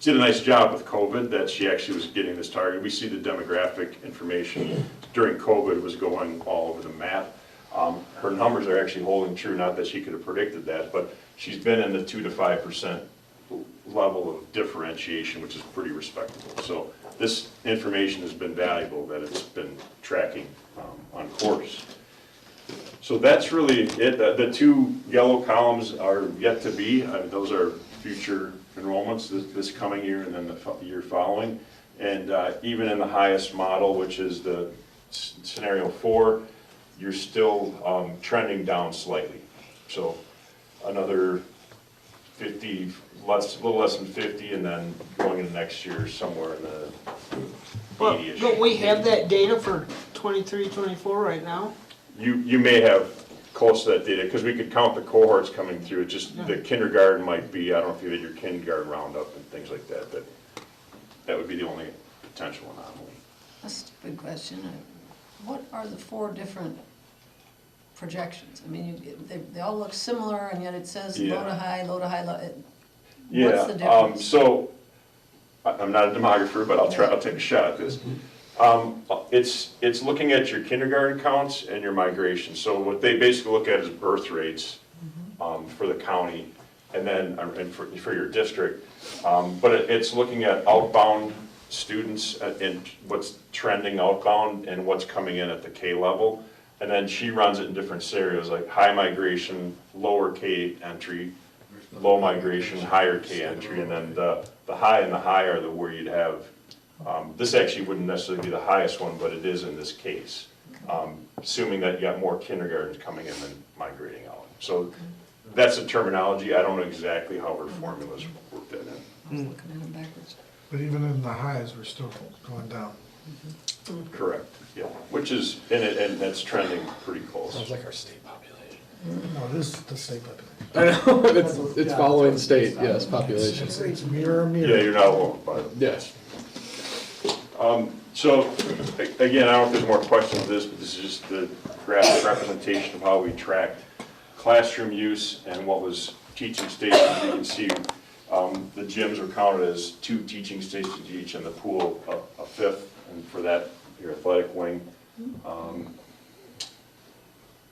did a nice job with COVID, that she actually was getting this target. We see the demographic information during COVID was going all over the map. Her numbers are actually holding true, not that she could have predicted that, but she's been in the 2 to 5% level of differentiation, which is pretty respectable. So this information has been valuable, that it's been tracking on course. So that's really it. The 2 yellow columns are yet to be. Those are future enrollments this coming year and then the year following. And even in the highest model, which is the scenario 4, you're still trending down slightly. So another 50, a little less than 50, and then going into next year somewhere in the 80-ish. Don't we have that data for 23, 24 right now? You may have close to that data, because we could count the cohorts coming through. It's just the kindergarten might be, I don't know if you had your kindergarten roundup and things like that, but that would be the only potential anomaly. A stupid question. What are the 4 different projections? I mean, they all look similar, and yet it says low to high, low to high, low. What's the difference? So I'm not a demographer, but I'll take a shot at this. It's looking at your kindergarten counts and your migration. So what they basically look at is birth rates for the county, and then and for your district. But it's looking at outbound students and what's trending outbound and what's coming in at the K level. And then she runs it in different scenarios, like high migration, lower K entry, low migration, higher K entry, and then the high and the high are where you'd have, this actually wouldn't necessarily be the highest one, but it is in this case, assuming that you got more kindergartens coming in than migrating out. So that's the terminology. I don't know exactly how our formulas work that in. But even in the highs, we're still going down. Correct, yeah, which is, and that's trending pretty close. Sounds like our state population. No, this is the state population. I know, it's following state, yes, population. It's mirror, mirror. Yeah, you're not alone, by it. Yes. So, again, I don't know if there's more questions on this, but this is just the graphic representation of how we tracked classroom use and what was teaching stations. You can see the gyms are counted as 2 teaching stations each, and the pool a 5th, and for that, your athletic wing.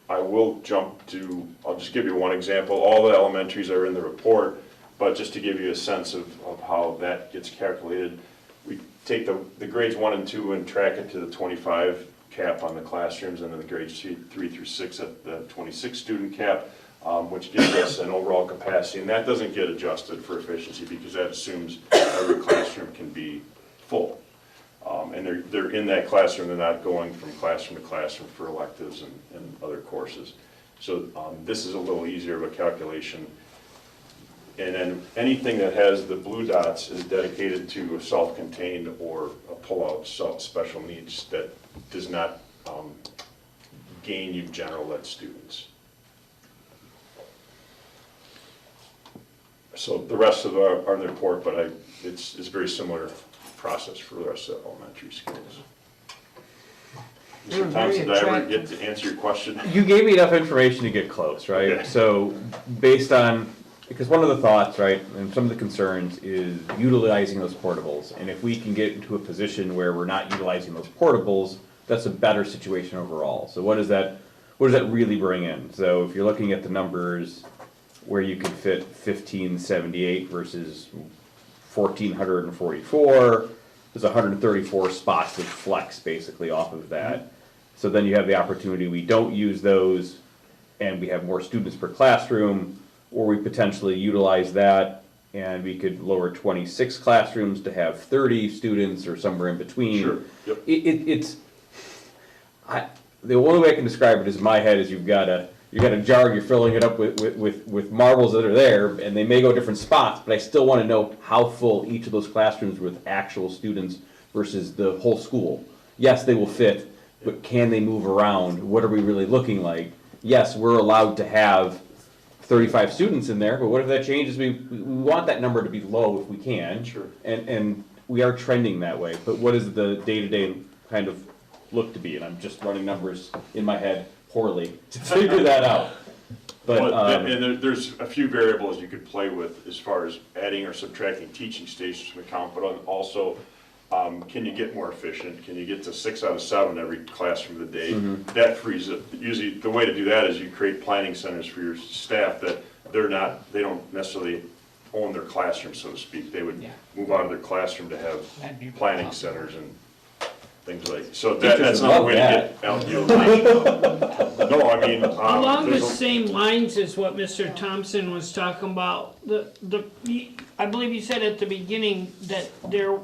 I will jump to, I'll just give you one example. All the elementaries are in the report, but just to give you a sense of how that gets calculated, we take the grades 1 and 2 and track it to the 25 cap on the classrooms, and then the grades 3 through 6 at the 26 student cap, which gives us an overall capacity. And that doesn't get adjusted for efficiency because that assumes every classroom can be full. And they're in that classroom, they're not going from classroom to classroom for electives and other courses. So this is a little easier of a calculation. And then anything that has the blue dots is dedicated to a self-contained or a pull-out special needs that does not gain you general ed students. So the rest of are in the report, but it's very similar process for the rest of the elementary schools. Mr. Thompson, did I ever get to answer your question? You gave me enough information to get close, right? Okay. So based on, because one of the thoughts, right, and some of the concerns is utilizing those portables. And if we can get into a position where we're not utilizing those portables, that's a better situation overall. So what does that really bring in? So if you're looking at the numbers where you could fit 1578 versus 1,444, there's 134 spots of flex basically off of that. So then you have the opportunity, we don't use those and we have more students per classroom, or we potentially utilize that and we could lower 26 classrooms to have 30 students or somewhere in between. Sure. Yep. The only way I can describe it is in my head is you've got a jar, you're filling it up with marbles that are there, and they may go different spots, but I still want to know how full each of those classrooms with actual students versus the whole school. Yes, they will fit, but can they move around? What are we really looking like? Yes, we're allowed to have 35 students in there, but what if that changes? We want that number to be low if we can. Sure. And we are trending that way, but what does the day-to-day kind of look to be? And I'm just running numbers in my head poorly to figure that out. But and there's a few variables you could play with as far as adding or subtracting teaching stations from the count, but also can you get more efficient? Can you get to 6 out of 7 every classroom of the day? Mm-hmm. That frees up. Usually the way to do that is you create planning centers for your staff that they don't necessarily own their classroom, so to speak. They would move out of their classroom to have planning centers and things like, so that's another way to get out utilization. No, I mean. Along the same lines as what Mr. Thompson was talking about, I believe you said at the beginning that there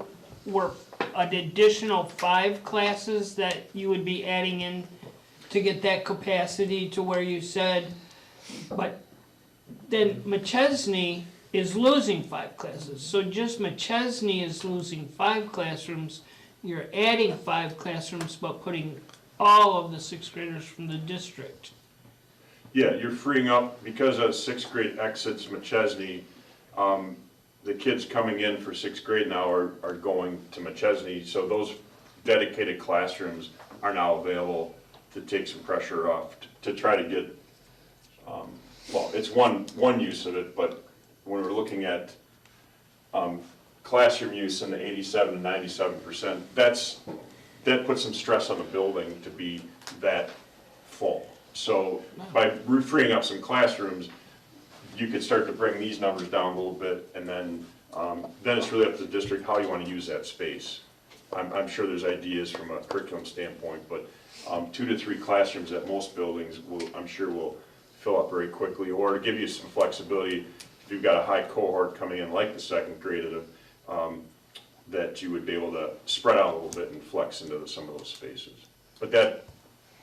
were an additional 5 classes that you would be adding in to get that capacity to where you said, but then McChesney is losing 5 classes. So just McChesney is losing 5 classrooms. You're adding 5 classrooms, but putting all of the 6th graders from the district. Yeah, you're freeing up, because of 6th grade exits McChesney, the kids coming in for 6th grade now are going to McChesney, so those dedicated classrooms are now available to take some pressure off, to try to get, well, it's one use of it, but when we're looking at classroom use in the 87 to 97%, that puts some stress on the building to be that full. So by freeing up some classrooms, you could start to bring these numbers down a little bit, and then it's really up to the district how you want to use that space. I'm sure there's ideas from a curriculum standpoint, but 2 to 3 classrooms at most buildings I'm sure will fill up very quickly, or to give you some flexibility if you've got a high cohort coming in like the 2nd grade that you would be able to spread out a little bit and flex into some of those spaces. But that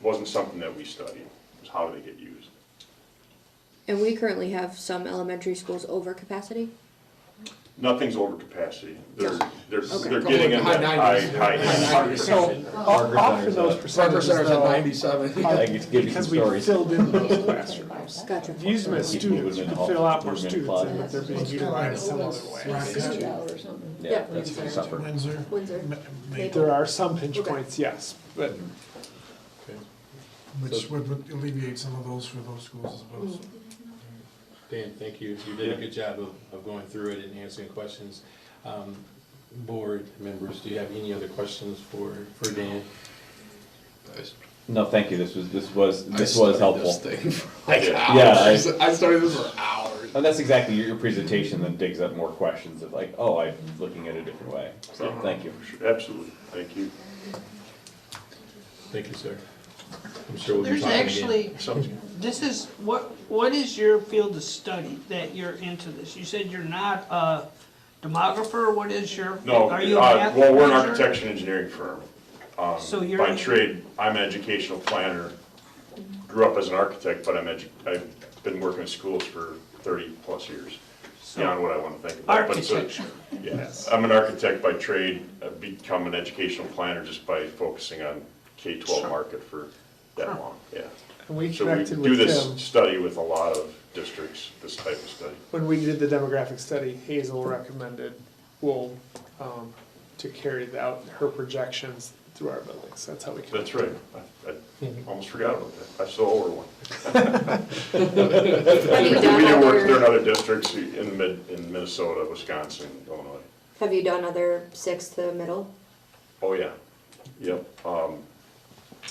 wasn't something that we studied, was how do they get used. And we currently have some elementary schools over capacity? Nothing's over capacity. They're Okay. getting in that high. So often those percentages Center's at though, 97. are I get to give you some because we stories. filled in those classrooms. Gotcha. If you use them as students, you can fit a lot more students in, but they're being utilized some other way. Or something. Yeah, that's for supper. Windsor. Windsor. There are some pinch points, yes, but Which would alleviate some of those for those schools as well. So. Dan, thank you. You did a good job of going through it and answering questions. Board members, do you have any other questions for Dan? No, thank you. This was studied helpful. this thing for like Yeah, hours. I studied this for hours. And that's exactly your presentation then digs up more questions of like, oh, I'm looking at it a different way. So thank you. Absolutely, thank you. Thank you, sir. I'm sure we'll be There's talking actually, again. this is, what is your field of study that you're into this? You said you're not a demographer, what is your? No, Are you a math well, we're an major? architecture and engineering firm. So you're By in- trade, I'm an educational planner. Grew up as an architect, but I've been working in schools for 30-plus years, beyond what I want to think about. But so- Architecture. Yes, I'm an architect by trade. I've become an educational planner just by focusing on K-12 market for that long, yeah. and we So we connected do with this him. study with a lot of districts, this type of study. When we did the demographic study, Hazel recommended to carry out her projections through our buildings. That's how we connected. That's right. I almost forgot about that. I still owe her one. Have you done We do work other- there in other districts in Minnesota, Wisconsin, Illinois. Have you done other 6th to middle? Oh, yeah. Yep.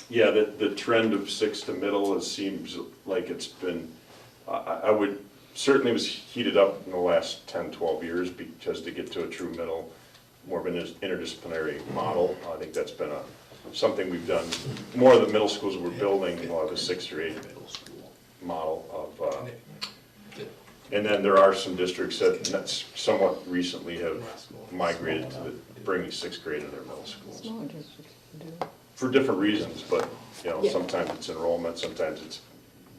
Yeah, the trend of 6th to middle, it seems like it's been, I would, certainly was heated up in the last 10, 12 years because to get to a true middle, more of an interdisciplinary model, I think that's been something we've done. More of the middle schools we're building, we'll have a 6th or 8th model of, and then there are some districts that somewhat recently have migrated to bringing 6th grade in their middle schools. Smaller districts do. For different reasons, but, Yeah. sometimes it's enrollment, sometimes it's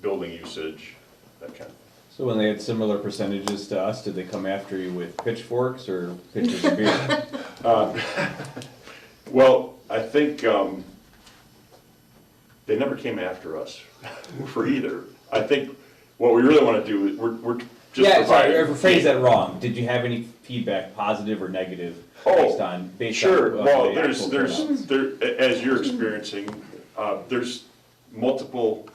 building usage, that kind of. So when they had similar percentages to us, did they come after you with pitchforks or pitchers of beer? Well, I think they never came after us for either. I think what we really want to do is we're just Yeah, sorry, providing. I phrased that wrong. Did you have any feedback, positive or negative, based on? Sure. Well, the actual turnouts? as you're experiencing, there's multiple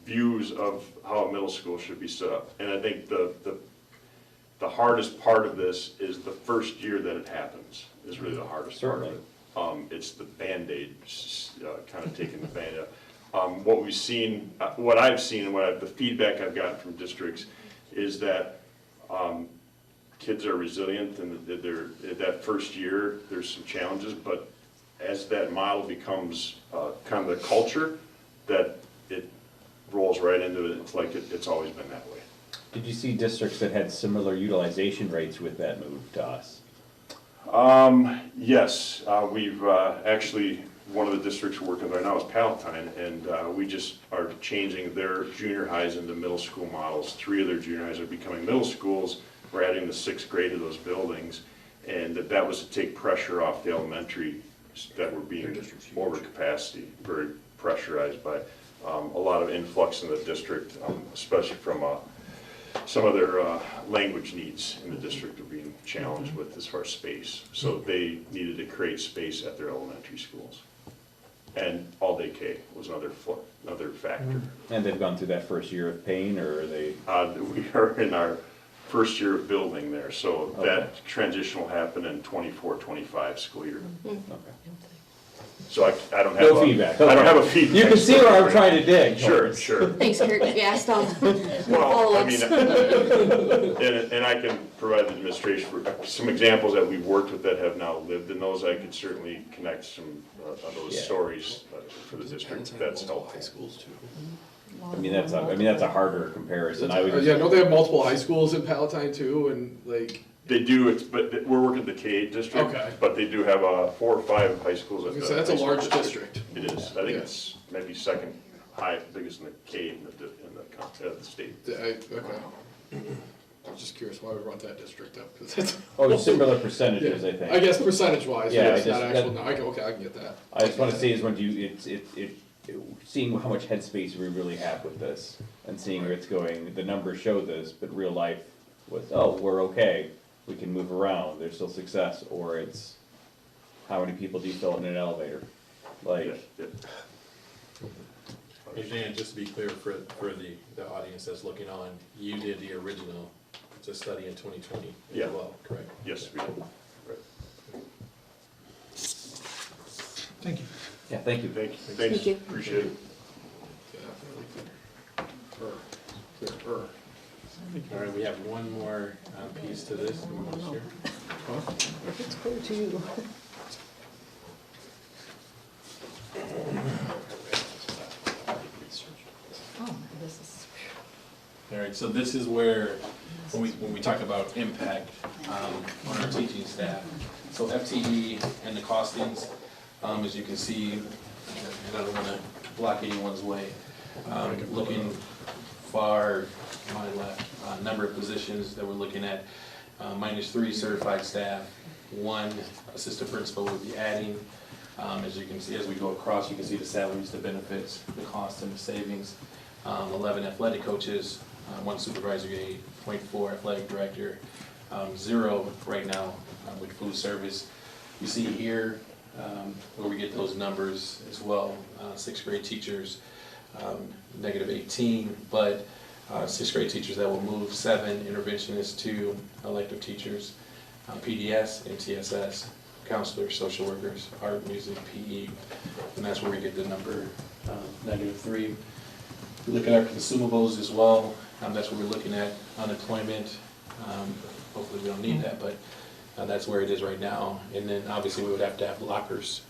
views of how a middle school should be set up. And I think the hardest part of this is the first year that it happens, is really the hardest part of it. It's the Band-Aid, kind of taking the Band-Aid. What we've seen, what I've seen, and the feedback I've gotten from districts is that kids are resilient, and that first year, there's some challenges, but as that model becomes kind of the culture, that it rolls right into it. It's like it's always been that way. Did you see districts that had similar utilization rates with that move to us? Yes, we've actually, one of the districts we're working with right now is Palatine, and we just are changing their junior highs into middle school models. 3 of their junior highs are becoming middle schools. We're adding the 6th grade to those buildings, and that was to take pressure off the elementary that were being over capacity, very pressurized by a lot of influx in the district, especially from some of their language needs in the district are being challenged with as far as space. So they needed to create space at their elementary schools. And all-day K was another factor. And they've gone through that first year of pain, or are they? We are in our first year of building there, so that transition will happen in 24-25 school year. Okay. So I don't have No feedback. I don't have a feedback. You can see where I'm trying to dig. Sure, sure. Thanks, Kurt. You asked all the Well, I mean, follow-ups. and I can provide the administration for some examples that we've worked with that have now lived in those. I could certainly connect some of those stories for the district. That's helpful. High schools too. I mean, that's a harder comparison. I would just, Yeah, don't they have multiple high schools in Palatine too, and like? They do, but we're working the K district. Okay. But they do have 4 or 5 high schools. So that's a large district. It is. I think it's maybe second biggest in the K in the state. Okay. I was just curious why we brought that district up, 'cause it's. Oh, similar percentages, Yeah. I think. I guess percentage-wise, Yeah, yes, I not just- actual, no, okay, I can get that. I just wanna see is when seeing how much headspace we really have with this, and seeing where it's going, the numbers show this, but real life was, oh, we're okay, we can move around, there's still success, or it's, how many people do you fill in an elevator? Like, Hey, Dan, just to be clear for the audience that's looking on, you did the original, study in 2020 Yeah. as well, correct? Yes, we did. Right. Thank you. yeah, thank you. Thanks, Thank you. appreciate it. Clear. All right, we have one more piece to this. We want to share. If it's clear to you. Oh, this is. All right, so this is where, when we talk about impact on our teaching staff, so FTE and the costings, as you can see, and I don't want to block anyone's way, looking far to my left, number of positions that we're looking at, -3 certified staff, 1 assistant principal will be adding. As you can see, as we go across, you can see the salaries, the benefits, the costs and the savings. 11 athletic coaches, 1 supervisory aide, 0.4 athletic director, 0 right now with food service. You see here where we get those numbers as well. 6th grade teachers, -18, but 6th grade teachers that will move, 7 interventionists, 2 elective teachers, PDS, MTSS, counselors, social workers, art, music, PE, and that's where we get the number -3. We look at our consumables as well, that's where we're looking at unemployment. Hopefully we don't need that, but that's where it is right now. And then obviously we would have to have lockers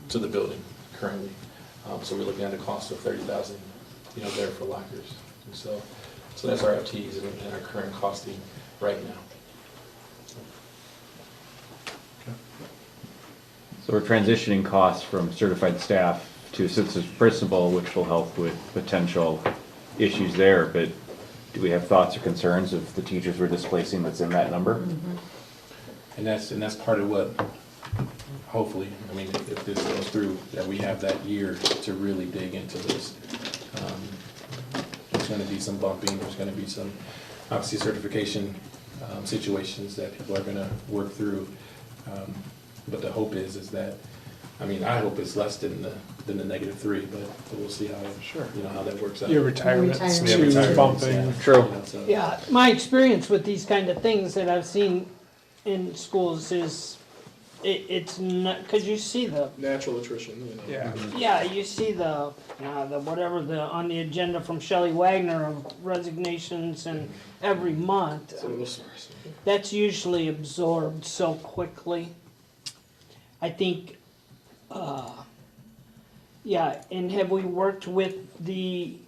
to the building currently. So we're looking at a cost of $30,000, there for lockers. And so that's our FTEs and our current costing right now. So we're transitioning costs from certified staff to assistant principal, which will help with potential issues there, but do we have thoughts or concerns of the teachers we're displacing that's in that number? And that's part of what, hopefully, if this goes through, that we have that year to really dig into this. There's gonna be some bumping, there's gonna be some, obviously, certification situations that people are gonna work through. But the hope is that, I hope it's less than the -3, but we'll see how, how that works out. Your retirements Yeah, too, retirements, bumping. yeah. True. So- Yeah, my experience with these kind of things that I've seen in schools is, it's not, because you see the, Natural attrition, yeah, you see the whatever on the agenda from Shelley Wagner of resignations and every month. That's usually absorbed so quickly. I think, and have we worked with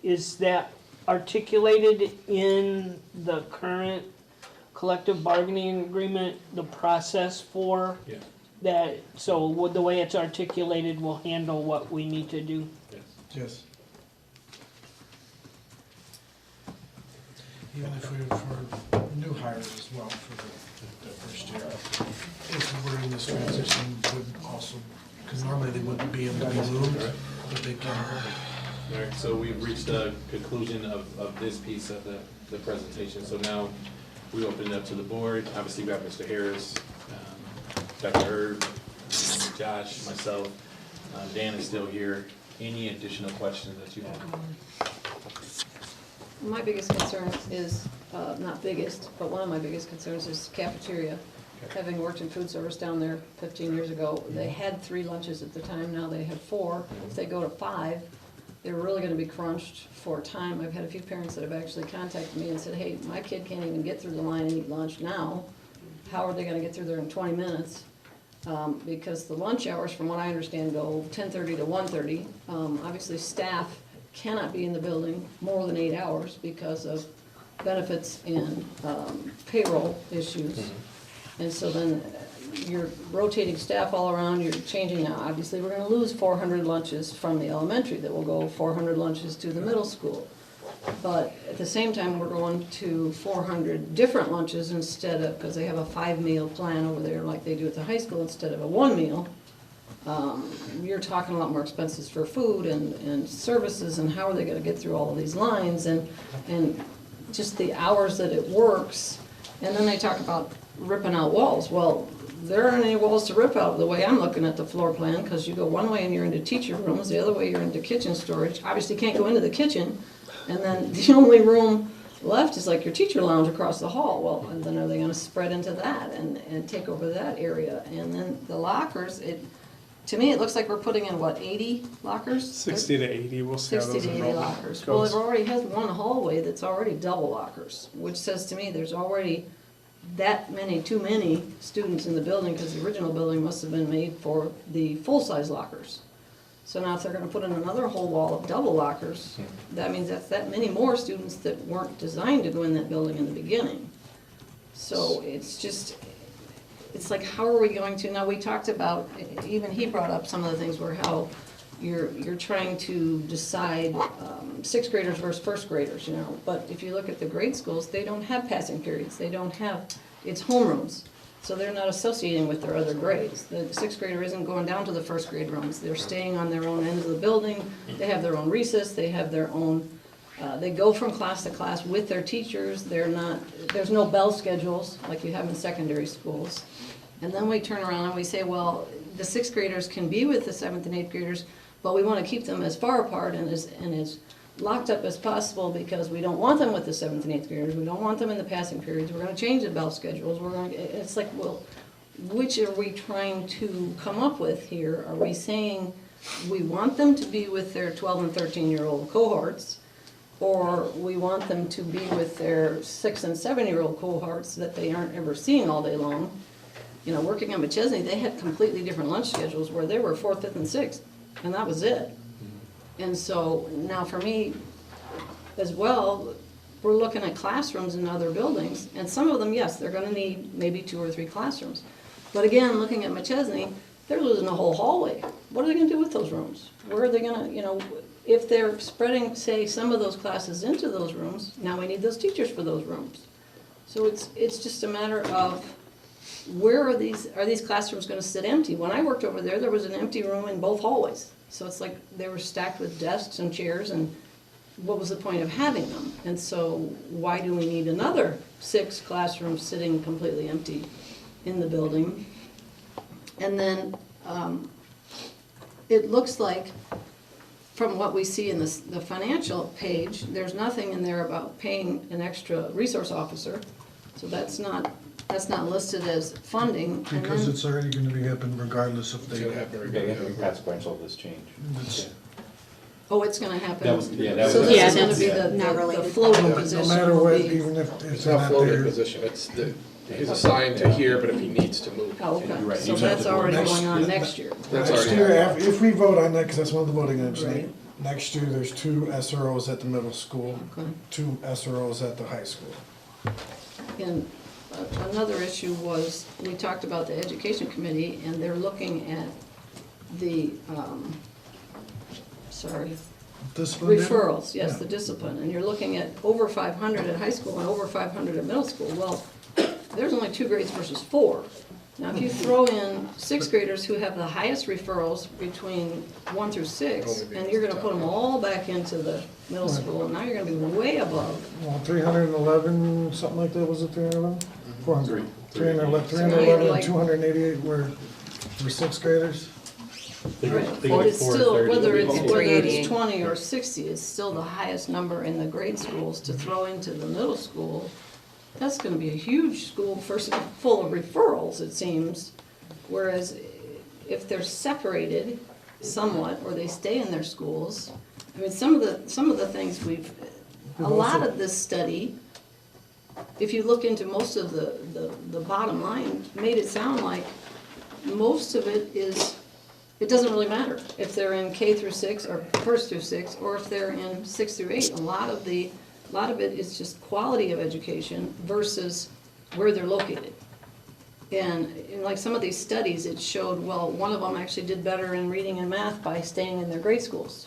is that articulated in the current collective bargaining agreement, the process for Yeah. that? So with the way it's articulated will handle what we need to do? Yes. Even if we, for new hires as well, for the first year, if we're in this transition, would also, because normally they wouldn't be able to be moved, but they can. All right, so we've reached the conclusion of this piece of the presentation. So now we open it up to the board. Obviously, we have Mr. Harris, Dr. Herb, Josh, myself. Dan is still here. Any additional questions that you have? My biggest concern is, not biggest, but one of my biggest concerns is cafeteria. Having worked in food service down there 15 years ago, they had 3 lunches at the time, now they have 4. If they go to 5, they're really gonna be crunched for time. I've had a few parents that have actually contacted me and said, hey, my kid can't even get through the line and eat lunch now. How are they gonna get through there in 20 minutes? Because the lunch hours, from what I understand, go 10:30 to 1:30. Obviously, staff cannot be in the building more than 8 hours because of benefits and payroll issues. And so then you're rotating staff all around, you're changing now. Obviously, we're gonna lose 400 lunches from the elementary, that will go 400 lunches to the middle school. But at the same time, we're going to 400 different lunches instead of, because they have a 5-meal plan over there like they do at the high school instead of a 1 meal. You're talking a lot more expenses for food and services, and how are they gonna get through all of these lines, and just the hours that it works. And then they talk about ripping out walls. Well, there aren't any walls to rip out the way I'm looking at the floor plan, because you go one way and you're into teacher rooms, the other way you're into kitchen storage. Obviously, you can't go into the kitchen, and then the only room left is like your teacher lounge across the hall. Well, and then are they gonna spread into that and take over that area? And then the lockers, to me, it looks like we're putting in, what, 80 lockers? 60 to 80, we'll see how 60 those to 80 enrollment lockers. Well, it goes. already has one hallway that's already double lockers, which says to me there's already that many, too many students in the building, because the original building must have been made for the full-size lockers. So now if they're gonna put in another whole wall of double lockers, that means that's that many more students that weren't designed to go in that building in the beginning. So it's just, it's like, how are we going to, now we talked about, even he brought up some of the things where how you're trying to decide sixth graders versus first graders, you know. But if you look at the grade schools, they don't have passing periods, they don't have, it's homerooms. So they're not associating with their other grades. The sixth grader isn't going down to the first grade rooms, they're staying on their own end of the building, they have their own recess, they have their own, they go from class to class with their teachers, they're not, there's no bell schedules like you have in secondary schools. And then we turn around and we say, well, the sixth graders can be with the seventh and eighth graders, but we want to keep them as far apart and as locked up as possible, because we don't want them with the seventh and eighth graders, we don't want them in the passing periods, we're going to change the bell schedules, we're going to, it's like, well, which are we trying to come up with here? Are we saying we want them to be with their 12 and 13-year-old cohorts, or we want them to be with their 6 and 7-year-old cohorts that they aren't ever seeing all day long? You know, working at McChesney, they had completely different lunch schedules where they were 4th, 5th, and 6th, and that was it. And so now for me as well, we're looking at classrooms in other buildings, and some of them, yes, they're gonna need maybe 2 or 3 classrooms. But again, looking at McChesney, they're losing a whole hallway. What are they gonna do with those rooms? Where are they gonna, you know, if they're spreading, say, some of those classes into those rooms, now we need those teachers for those rooms. So it's just a matter of, where are these classrooms gonna sit empty? When I worked over there, there was an empty room in both hallways. So it's like they were stacked with desks and chairs, and what was the point of having them? And so why do we need another 6 classrooms sitting completely empty in the building? And then it looks like, from what we see in the financial page, there's nothing in there about paying an extra resource officer. So that's not listed as funding. Because it's already gonna be happening regardless if they. It's gonna be consequential of this change. Oh, it's gonna happen? That was- yeah, that So was- this Yeah, is gonna that's be not the related. floating No position. matter will what, be- even if It's it's not a not floating there. position, he's assigned to here, but if he needs to move. Oh, okay. Right. So You have that's to vote. already Next- going on next year. That's Next already year, happened. if we vote on that, because that's one of the voting items, Right. next year, there's 2 SROs at the middle school, Okay. 2 SROs at the high school. And another issue was, we talked about the education committee, and they're looking at the, Discipline? referrals, yes, Yeah. the discipline, and you're looking at over 500 at high school and over 500 at middle school. Well, there's only 2 grades versus 4. Now, if you throw in 6th graders who have the highest referrals between 1 through 6, and you're gonna put them all back into the middle school, now you're gonna be way above. Well, 311, something like that, was it 311? 400. 311 So now you're 311 and like- 288 were 6th graders. But it's still, whether it's 388. 20 or 60, it's still the highest number in the grade schools to throw into the middle school. That's gonna be a huge school, first, full of referrals, it seems. Whereas if they're separated somewhat, or they stay in their schools, I mean, some of the things a lot of this study, if you look into most of the bottom line, made it sound like most of it is, it doesn't really matter if they're in K through 6 or 1st through 6, or if they're in 6 through 8. A lot of it is just quality of education versus where they're located. And in like some of these studies, it showed, well, one of them actually did better in reading and math by staying in their grade schools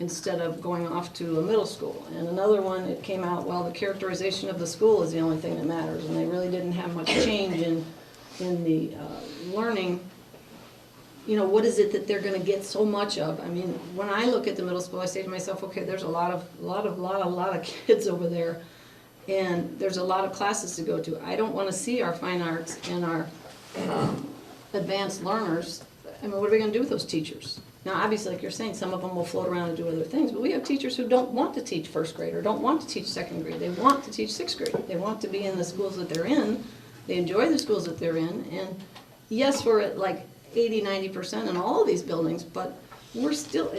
instead of going off to a middle school. And another one, it came out, well, the characterization of the school is the only thing that matters, and they really didn't have much change in the learning. You know, what is it that they're gonna get so much of? I mean, when I look at the middle school, I say to myself, okay, there's a lot of kids over there, and there's a lot of classes to go to. I don't wanna see our fine arts and our advanced learners. I mean, what are we gonna do with those teachers? Now, obviously, like you're saying, some of them will float around and do other things, but we have teachers who don't want to teach first grade or don't want to teach second grade. They want to teach sixth grade. They want to be in the schools that they're in. They enjoy the schools that they're in. And yes, we're at like 80, 90% in all of these buildings, but we're still,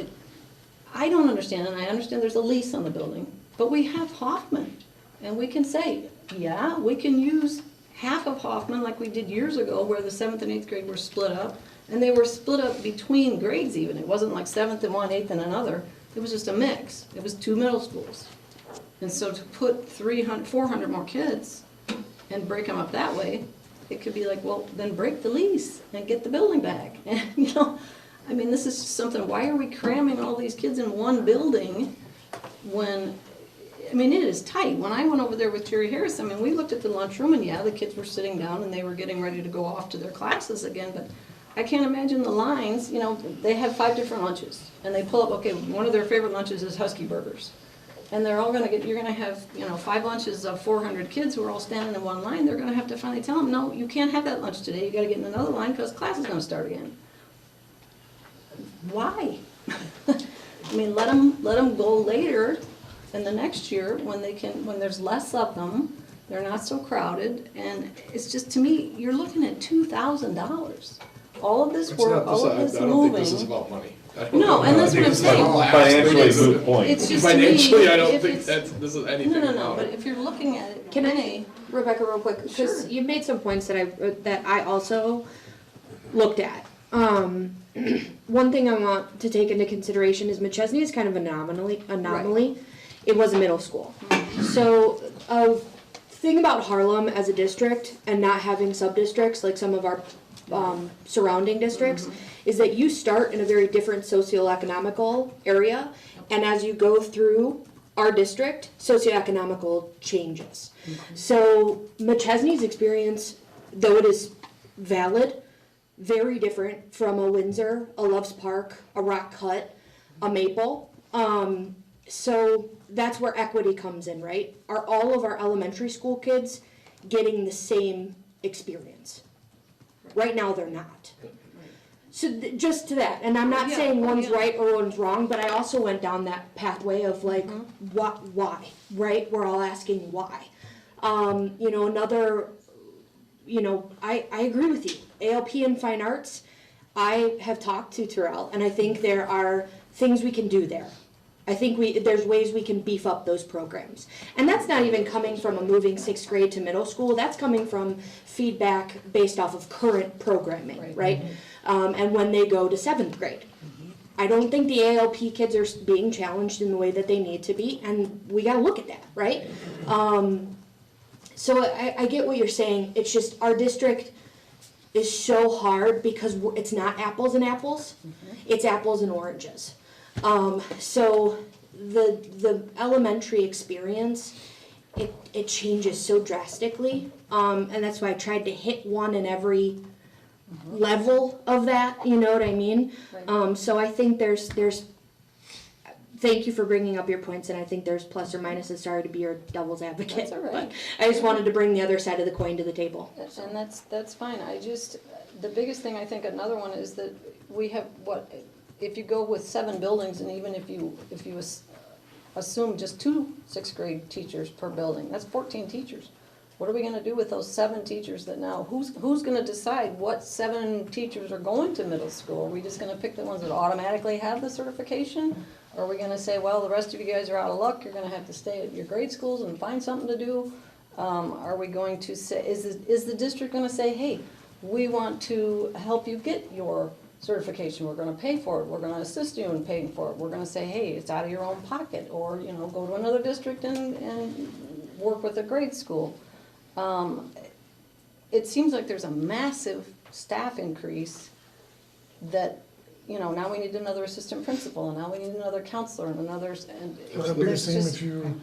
I don't understand, and I understand there's a lease on the building, but we have Hoffman. And we can say, yeah, we can use half of Hoffman like we did years ago where the 7th and 8th grade were split up. And they were split up between grades even. It wasn't like 7th in one, 8th in another. It was just a mix. It was 2 middle schools. And so to put 400 more kids and break them up that way, it could be like, well, then break the lease and get the building back. And, you know, I mean, this is something, why are we cramming all these kids in one building when, I mean, it is tight. When I went over there with Jerry Harris, I mean, we looked at the lunchroom and yeah, the kids were sitting down and they were getting ready to go off to their classes again, but I can't imagine the lines. You know, they have 5 different lunches, and they pull up, okay, one of their favorite lunches is Husky Burgers. And they're all gonna get, you're gonna have, you know, 5 lunches of 400 kids who are all standing in one line. They're gonna have to finally tell them, no, you can't have that lunch today. You gotta get in another line because class is gonna start again. Why? I mean, let them go later in the next year when they can, when there's less of them, they're not so crowded, and it's just, to me, you're looking at $2,000. All of this work, all of this moving. I don't think this is about money. No, and that's what I'm saying. Financially, moot point. It's just to Financially, me, I don't if think it's- this is anything No, about but it. if you're looking at it, Can I, Rebecca, real quick, because Sure. you made some points that I also looked at. One thing I want to take into consideration is McChesney is kind of an anomaly. It was a middle school. So thing about Harlem as a district and not having sub-districts like some of our surrounding districts is that you start in a very different socioeconomical area, and as you go through our district, socioeconomical changes. So McChesney's experience, though it is valid, very different from a Windsor, a Loves Park, a Rock Cut, a Maple. So that's where equity comes in, right? Are all of our elementary school kids getting the same experience? Right now, they're not. So just to that, and I'm not saying one's right or one's wrong, but I also went down that pathway of like, why, right? We're all asking why. You know, another, you know, I agree with you. ALP and fine arts, I have talked to Terrell, and I think there are things we can do there. I think there's ways we can beef up those programs. And that's not even coming from a moving 6th grade to middle school. That's coming from feedback based off of current programming, right? And when they go to 7th grade. I don't think the ALP kids are being challenged in the way that they need to be, and we gotta look at that, right? So I get what you're saying. It's just our district is so hard because it's not apples and apples. It's apples and oranges. So the elementary experience, it changes so drastically, and that's why I tried to hit one in every level of that, you know what I mean? So I think there's thank you for bringing up your points, and I think there's plus or minuses. Sorry to be your devil's advocate. That's all right. But I just wanted to bring the other side of the coin to the table. And that's fine. The biggest thing, I think, another one is that we have, if you go with 7 buildings, and even if you assume just 2 6th grade teachers per building, that's 14 teachers. What are we gonna do with those 7 teachers that now, who's gonna decide what 7 teachers are going to middle school? Are we just gonna pick the ones that automatically have the certification? Or are we gonna say, well, the rest of you guys are out of luck, you're gonna have to stay at your grade schools and find something to do? Are we going to say, is the district gonna say, hey, we want to help you get your certification, we're gonna pay for it, we're gonna assist you in paying for it, we're gonna say, hey, it's out of your own pocket, or, you know, go to another district and work with a grade school. it seems like there's a massive staff increase that, you know, now we need another assistant principal, and now we need another counselor and another, and Would that be the it's same just- if you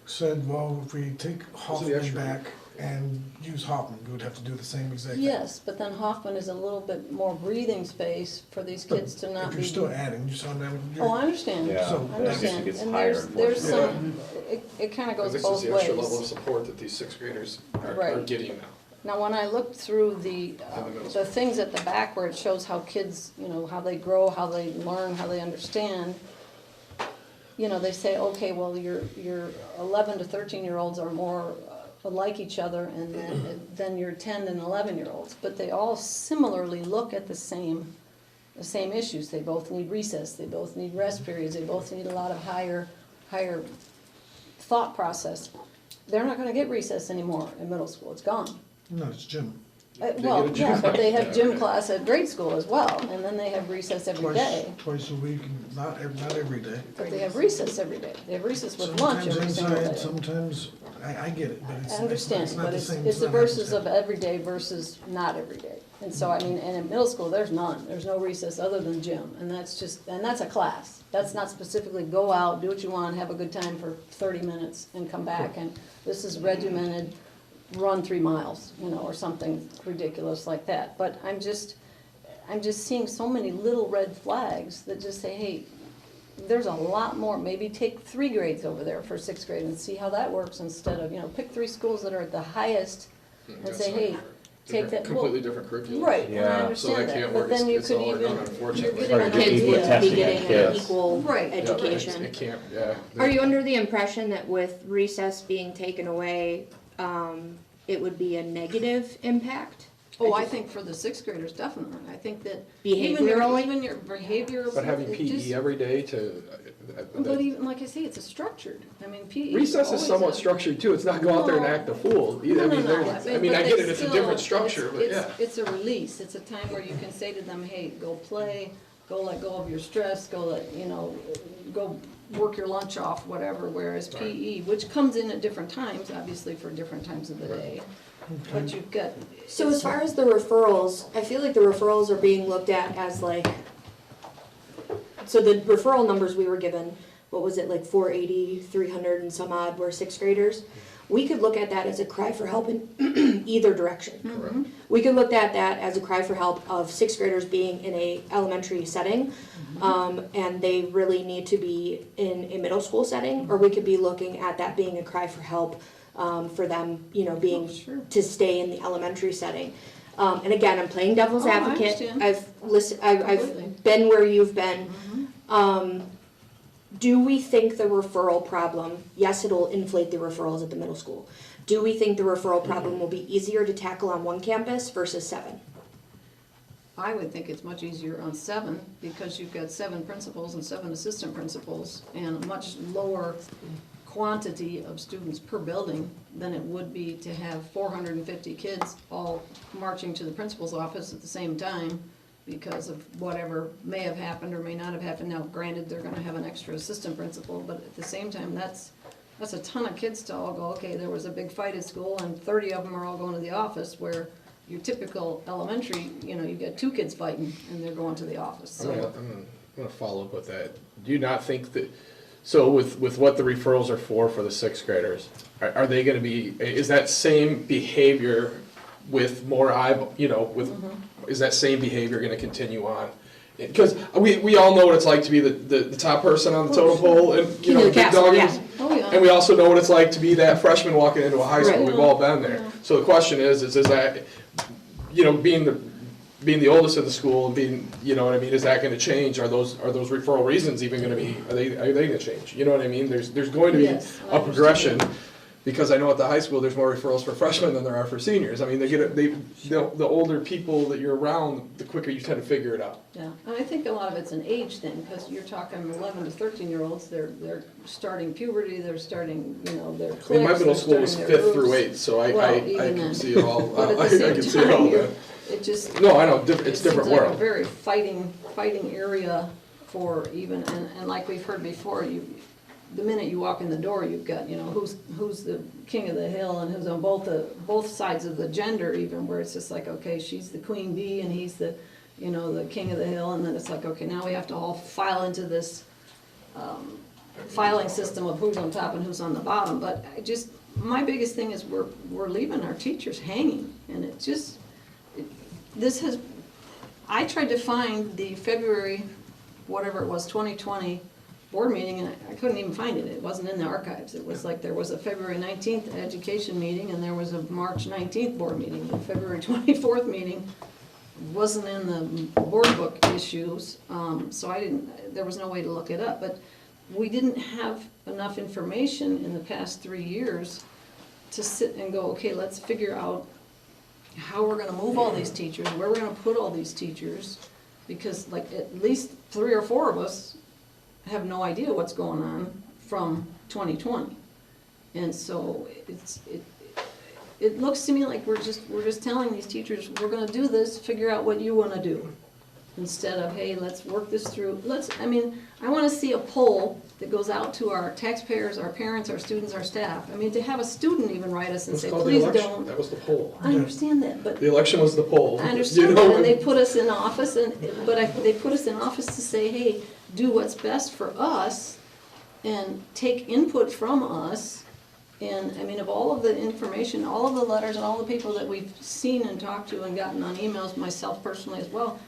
said, well, if we take Hoffman back and use Hoffman, we would have to do the same exact thing? Yes, but then Hoffman is a little bit more breathing space for these kids to not If be. you're still adding, you saw them. Oh, I understand. Yeah. So- I understand. It gets And higher, there's unfortunately. some, it kind of goes This both is the extra level of ways. support that these sixth graders are Right. getting now. Now, when I looked through the things at the back where it shows how kids, you know, how they grow, how they learn, how they understand, you know, they say, okay, well, your 11 to 13-year-olds are more like each other and than your 10 and 11-year-olds, but they all similarly look at the same issues. They both need recess, they both need rest periods, they both need a lot of higher thought process. They're not gonna get recess anymore in middle school, it's gone. No, it's gym. Well, yeah, but they have gym class at grade school as well, and then they have recess every day. Twice a week, and not every day. But they have recess every day. They have recess with lunch every single day. Sometimes, I get it, but I it's understand, not but the it's same. it's the not versus apples of every day versus not every day. And so, I mean, and in middle school, there's none. There's no recess other than gym, and that's a class. That's not specifically go out, do what you want, have a good time for 30 minutes and come back. And this is regimented, run 3 miles, you know, or something ridiculous like that. But I'm just seeing so many little red flags that just say, hey, there's a lot more. Maybe take 3 grades over there for 6th grade and see how that works instead of, you know, pick 3 schools that are at the highest and say, hey, take that. Completely different curriculum. Right, and I Yeah. So that understand can't that, work. but then you It's could all or even, none, unfortunately. you're getting Right, an the Kids equal would be testing of getting an kids. equal Right. Yeah, education. It can't, yeah. Are you under the impression that with recess being taken away, it would be a negative impact? Oh, I think for the 6th graders, definitely. I think that even Behaviorally? your behavior. But having it just- PE every day to, But even, like I say, it's a structured, I mean, PE. recess is always somewhat a- structured too. It's not go out there and act a fool. I mean, No, there's- I mean, but I they get it, it's a still- different structure, but it's- yeah. It's a release, it's a time where you can say to them, hey, go play, go let go of your stress, go let, you know, go work your lunch off, whatever, whereas PE, which comes in at different times, obviously for different times of the day, but you've got. So as far as the referrals, I feel like the referrals are being looked at as like, so the referral numbers we were given, what was it, like 480, 300 and some odd were 6th graders? We could look at that as a cry for help in either direction. We could look at that as a cry for help of 6th graders being in a elementary setting, and they really need to be in a middle school setting, or we could be looking at that being a cry for help for them, you know, being to stay in the elementary setting. And again, I'm playing devil's Oh, I advocate. understand. I've been where you've been. Do we think the referral problem, yes, it'll inflate the referrals at the middle school. Do we think the referral problem will be easier to tackle on one campus versus 7? I would think it's much easier on 7, because you've got 7 principals and 7 assistant principals, and a much lower quantity of students per building than it would be to have 450 kids all marching to the principal's office at the same time because of whatever may have happened or may not have happened. Now, granted, they're gonna have an extra assistant principal, but at the same time, that's a ton of kids to all go, okay, there was a big fight at school and 30 of them are all going to the office, where your typical elementary, you know, you get 2 kids fighting and they're going to the office, I'm so. gonna follow up with that. Do you not think that, so with what the referrals are for the 6th graders, are they gonna be, is that same behavior with more is that same behavior gonna continue on? Because we all know what it's like to be the top person on the totem pole, and, you know, the big dog is. Oh, yeah. And we also know what it's like to be that freshman walking into a high school. Right. We've all been there. So the question is that, you know, being the oldest in the school and being, you know what I mean, is that gonna change? Are those referral reasons even gonna be, are they gonna change? You know what I mean? There's going to be Yes, I a progression, because I know at the high school, there's more referrals for freshmen than there are for seniors. I mean, the older people that you're around, the quicker you tend to figure it out. Yeah, and I think a lot of it's an age thing, because you're talking 11 to 13-year-olds, they're starting puberty, they're starting, you know, their I mean, my cliques, middle they're school was starting their 5th through groups. 8th, so I Well, can even then. see it all. But at the I same can see it all time, then. it just. No, I know, it's it different seems like a world. very fighting area for even, and like we've heard before, the minute you walk in the door, you've got, you know, who's the king of the hill and who's on both sides of the gender even, where it's just like, okay, she's the queen bee and he's the, you know, the king of the hill, and then it's like, okay, now we have to all file into this filing system of who's on top and who's on the bottom. But my biggest thing is we're leaving our teachers hanging, and it just, I tried to find the February, whatever it was, 2020 board meeting, and I couldn't even find it. It wasn't in the archives. It was like there was a February 19th education meeting, and there was a March 19th board meeting. The February 24th meeting wasn't in the board book issues, so there was no way to look it up. But we didn't have enough information in the past 3 years to sit and go, okay, let's figure out how we're gonna move all these teachers, where we're gonna put all these teachers, because like at least 3 or 4 of us have no idea what's going on from 2020. And so it looks to me like we're just telling these teachers, we're gonna do this, figure out what you wanna do. Instead of, hey, let's work this through. I wanna see a poll that goes out to our taxpayers, our parents, our students, our staff. I mean, to have a student even write us and say, please don't. That was the poll. I understand that, but. The election was the poll. I understand that, and they put us in office, they put us in office to say, hey, do what's best for us and take input from us. And I mean, of all of the information, all of the letters and all the people that we've seen and talked to and gotten on emails, myself personally as well,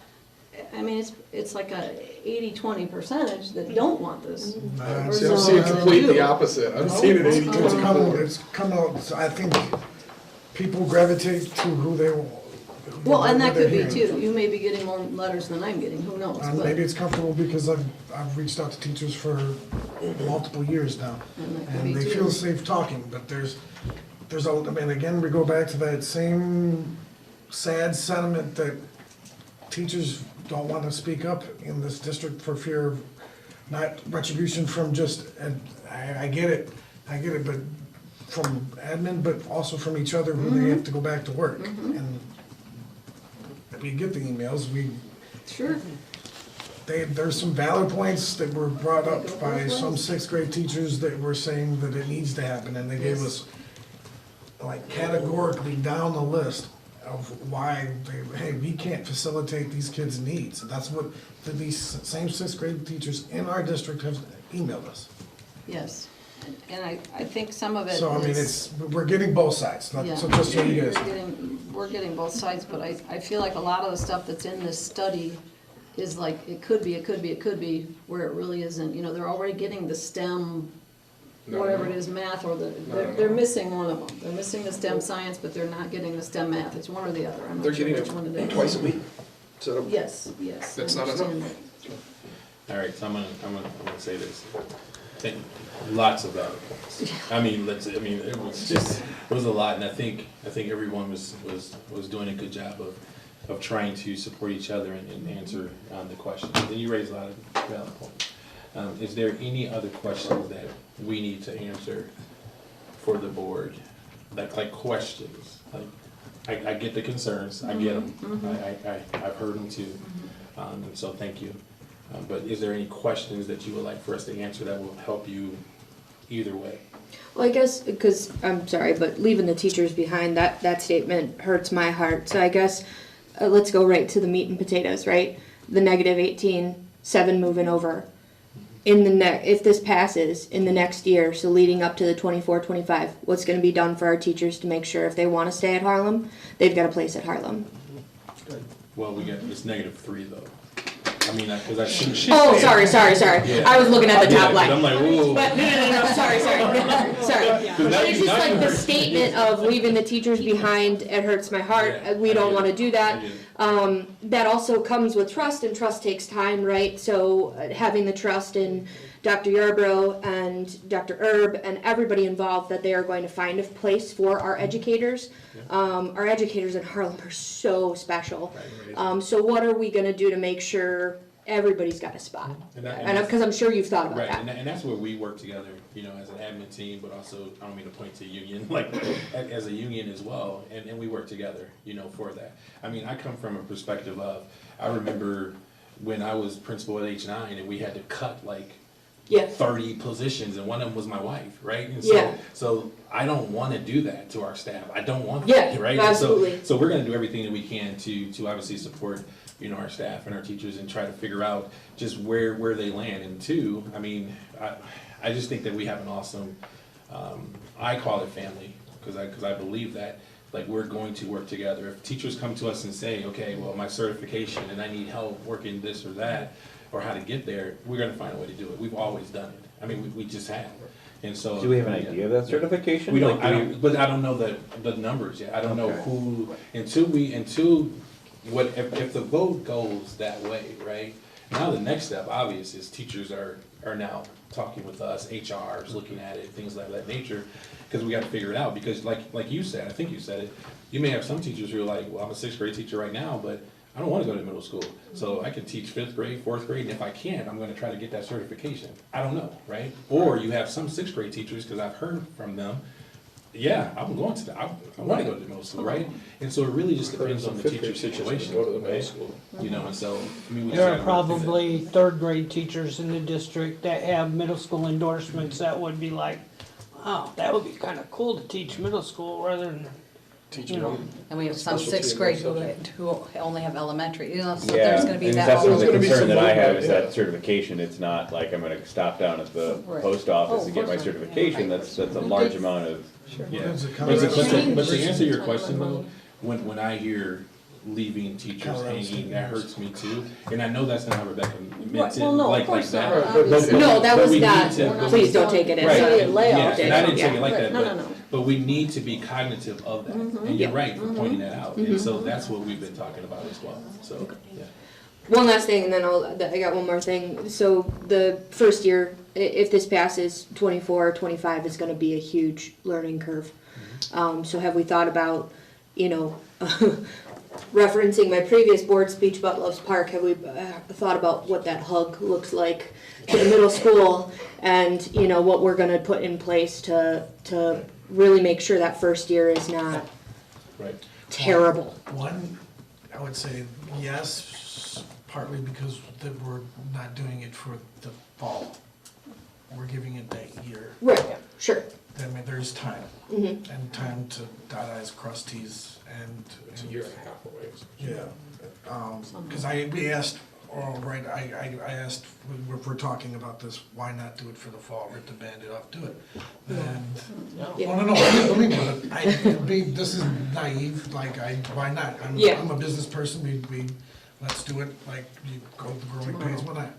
I mean, it's like a 80-20 percentage that don't want this. I'm seeing completely the opposite. I'm seeing it 80-20. It's come out, so I think people gravitate to who they want. Well, and that could be too. You may be getting more letters than I'm getting, who knows? And maybe it's comfortable because I've reached out to teachers for multiple years now. And they feel safe talking, but again, we go back to that same sad sentiment that teachers don't want to speak up in this district for fear of not retribution from just, and I get it, but from admin, but also from each other who they have to go back to work. And we get the emails, Sure. There's some valid points that were brought up by some 6th grade teachers that were saying that it needs to happen, and they gave us like categorically down the list of why hey, we can't facilitate these kids' needs. That's what these same 6th grade teachers in our district have emailed us. Yes, and I think some of it So I mean, we're getting both sides, so just so you guys. We're getting both sides, but I feel like a lot of the stuff that's in this study is like, it could be, where it really isn't. You know, they're already getting the STEM, whatever it is, math, or they're missing one of them. They're missing the STEM science, but they're not getting the STEM math. It's one or the other. I'm not sure which one it is. Twice a week. So Yes. That's not enough. All right, so I'm gonna say this. Lots of that. I mean, it was a lot, and I think everyone was doing a good job of trying to support each other and answer the questions. And you raised a lot of valid points. Is there any other questions that we need to answer for the board? Like questions. Like I get the concerns. I get them. I've heard them too. And so thank you. But is there any questions that you would like for us to answer that will help you either way? Well, I guess, because, I'm sorry, but leaving the teachers behind, that statement hurts my heart. So I guess, let's go right to the meat and potatoes, right? The -18, 7 moving over. If this passes in the next year, so leading up to the 24-25, what's going to be done for our teachers to make sure if they want to stay at Harlem, they've got a place at Harlem? Well, it's -3 though. I mean, because I shouldn't. Oh, sorry. Yeah. I was looking at the top line. I'm like, whoa. But no, sorry. But it's just like the statement of leaving the teachers behind, it hurts my heart, we don't want to do that. That also comes with trust, and trust takes time, right? So having the trust in Dr. Yarbrough and Dr. Erb and everybody involved that they are going to find a place for our educators. Our educators in Harlem are so special. So what are we going to do to make sure everybody's got a spot? And because I'm sure you've thought about that. And that's where we work together, as an admin team, but also, I don't mean to point to union, like as a union as well, and we work together, for that. I mean, I come from a perspective of, I remember when I was principal at H9 and we had to cut like 30 positions, and one of them was my wife, right? And Yeah. so I don't want to do that to our staff. I don't want Yeah, that, right? absolutely. So we're going to do everything that we can to obviously support, you know, our staff and our teachers and try to figure out just where they land. And two, I mean, I just think that we have an awesome, I call it family, because I believe that, like, we're going to work together. If teachers come to us and say, okay, well, my certification and I need help working this or that, or how to get there, we're gonna find a way to do it. We've always done it. I mean, we just have. And so. Do we have an idea of that certification? We don't, Like, but I don't know the numbers yet. I don't know Okay. who, if the vote goes that way, right? Now the next step, obvious, is teachers are now talking with us, HRs, looking at it, things like that nature, because we gotta figure it out, because like you said, I think you said it, you may have some teachers who are like, well, I'm a 6th grade teacher right now, but I don't wanna go to middle school, so I can teach 5th grade, 4th grade, and if I can't, I'm gonna try to get that certification. I don't know, right? Or you have some 6th grade teachers, because I've heard from them, yeah, I'm going to, I wanna go to the middle school, right? And so it really just depends on the teacher situation, right? You know, and so, I mean, we just There gotta are work through that. probably 3rd grade teachers in the district that have middle school endorsements that would be like, wow, that would be kind of cool to teach middle school rather than, you know. And we have some Specialty 6th in grade that who only have elementary, you know, so Yeah, there's gonna be and that. that's whole- the gonna be concern some that I have movement, is yeah. that certification, it's not like I'm gonna stop down at the Right. post office Oh, to get of my course not. certification, that's a large amount of. Yeah, Depends on but Colorado to State. answer your question though, when I hear leaving teachers Colorado State hanging, that hurts me too. And I know that's not how Rebecca meant it, Well, no, of like course that. not. But- No, that but was we not, need to- please don't take it as Right, a yeah, layoff. and I didn't take it like Right. that, No, no, no. but we need to be cognitive of that. And you're right for pointing that out. And so that's what we've been talking about as well, so, yeah. One last thing, and then I got one more thing. So the first year, if this passes, 24, 25 is gonna be a huge learning curve. So have we thought about, you know, referencing my previous board speech about Loves Park, have we thought about what that hug looks like to the middle school, and, you know, what we're gonna put in place to really make sure that first year is not Right. terrible? One, I would say yes, partly because that we're not doing it for the fall. We're giving it that year. Right, sure. I mean, there's time, Mhm. and time to dot i's, cross t's, and. It's a year and a half away. Yeah, because we asked, all right, I asked, if we're talking about this, why not do it for the fall, rip the Band-Aid off, do it. And, Yeah. well, no, believe me, this is naive, like, why not? Yeah. I'm a business person, let's do it, like, you go to the growing pains, why not?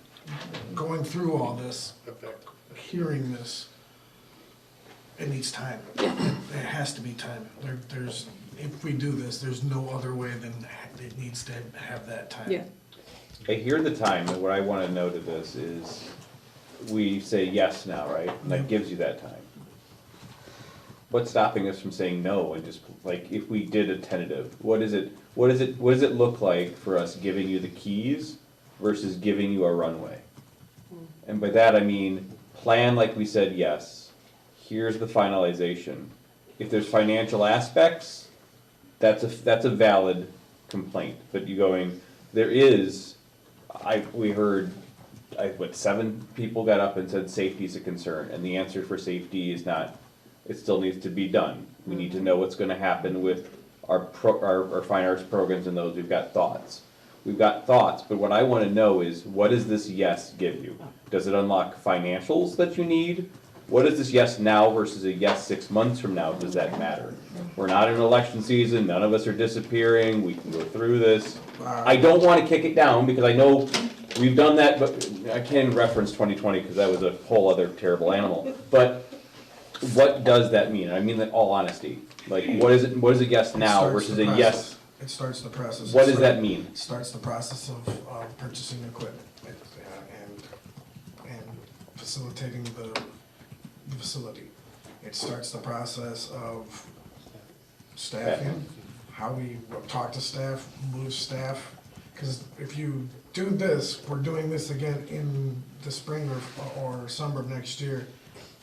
Going through all this, hearing this, it needs time. It has to be time. There's, if we do this, there's no other way than it needs to have that time. Yeah. I hear the time, and what I wanna know to this is, we say yes now, right? And that gives you that time. What's stopping us from saying no, and just, like, if we did a tentative, what does it look like for us giving you the keys versus giving you a runway? And by that I mean, plan like we said yes, here's the finalization. If there's financial aspects, that's a valid complaint, but you going, we heard, 7 people got up and said safety is a concern, and the answer for safety is not, it still needs to be done. We need to know what's gonna happen with our fine arts programs and those, we've got thoughts. We've got thoughts, but what I wanna know is, what does this yes give you? Does it unlock financials that you need? What is this yes now versus a yes 6 months from now? Does that matter? We're not in election season, none of us are disappearing, we can go through this. I don't wanna kick it down, because I know we've done that, but I can't reference 2020, because that was a whole other terrible animal. But what does that mean? I mean that in all honesty. Like, what is a yes now Starts versus the a process. yes? It starts the process. What does that mean? It starts the process of purchasing equipment and facilitating the facility. It starts the process of staffing, how we talk to staff, move staff. Because if you do this, we're doing this again in the spring or summer of next year,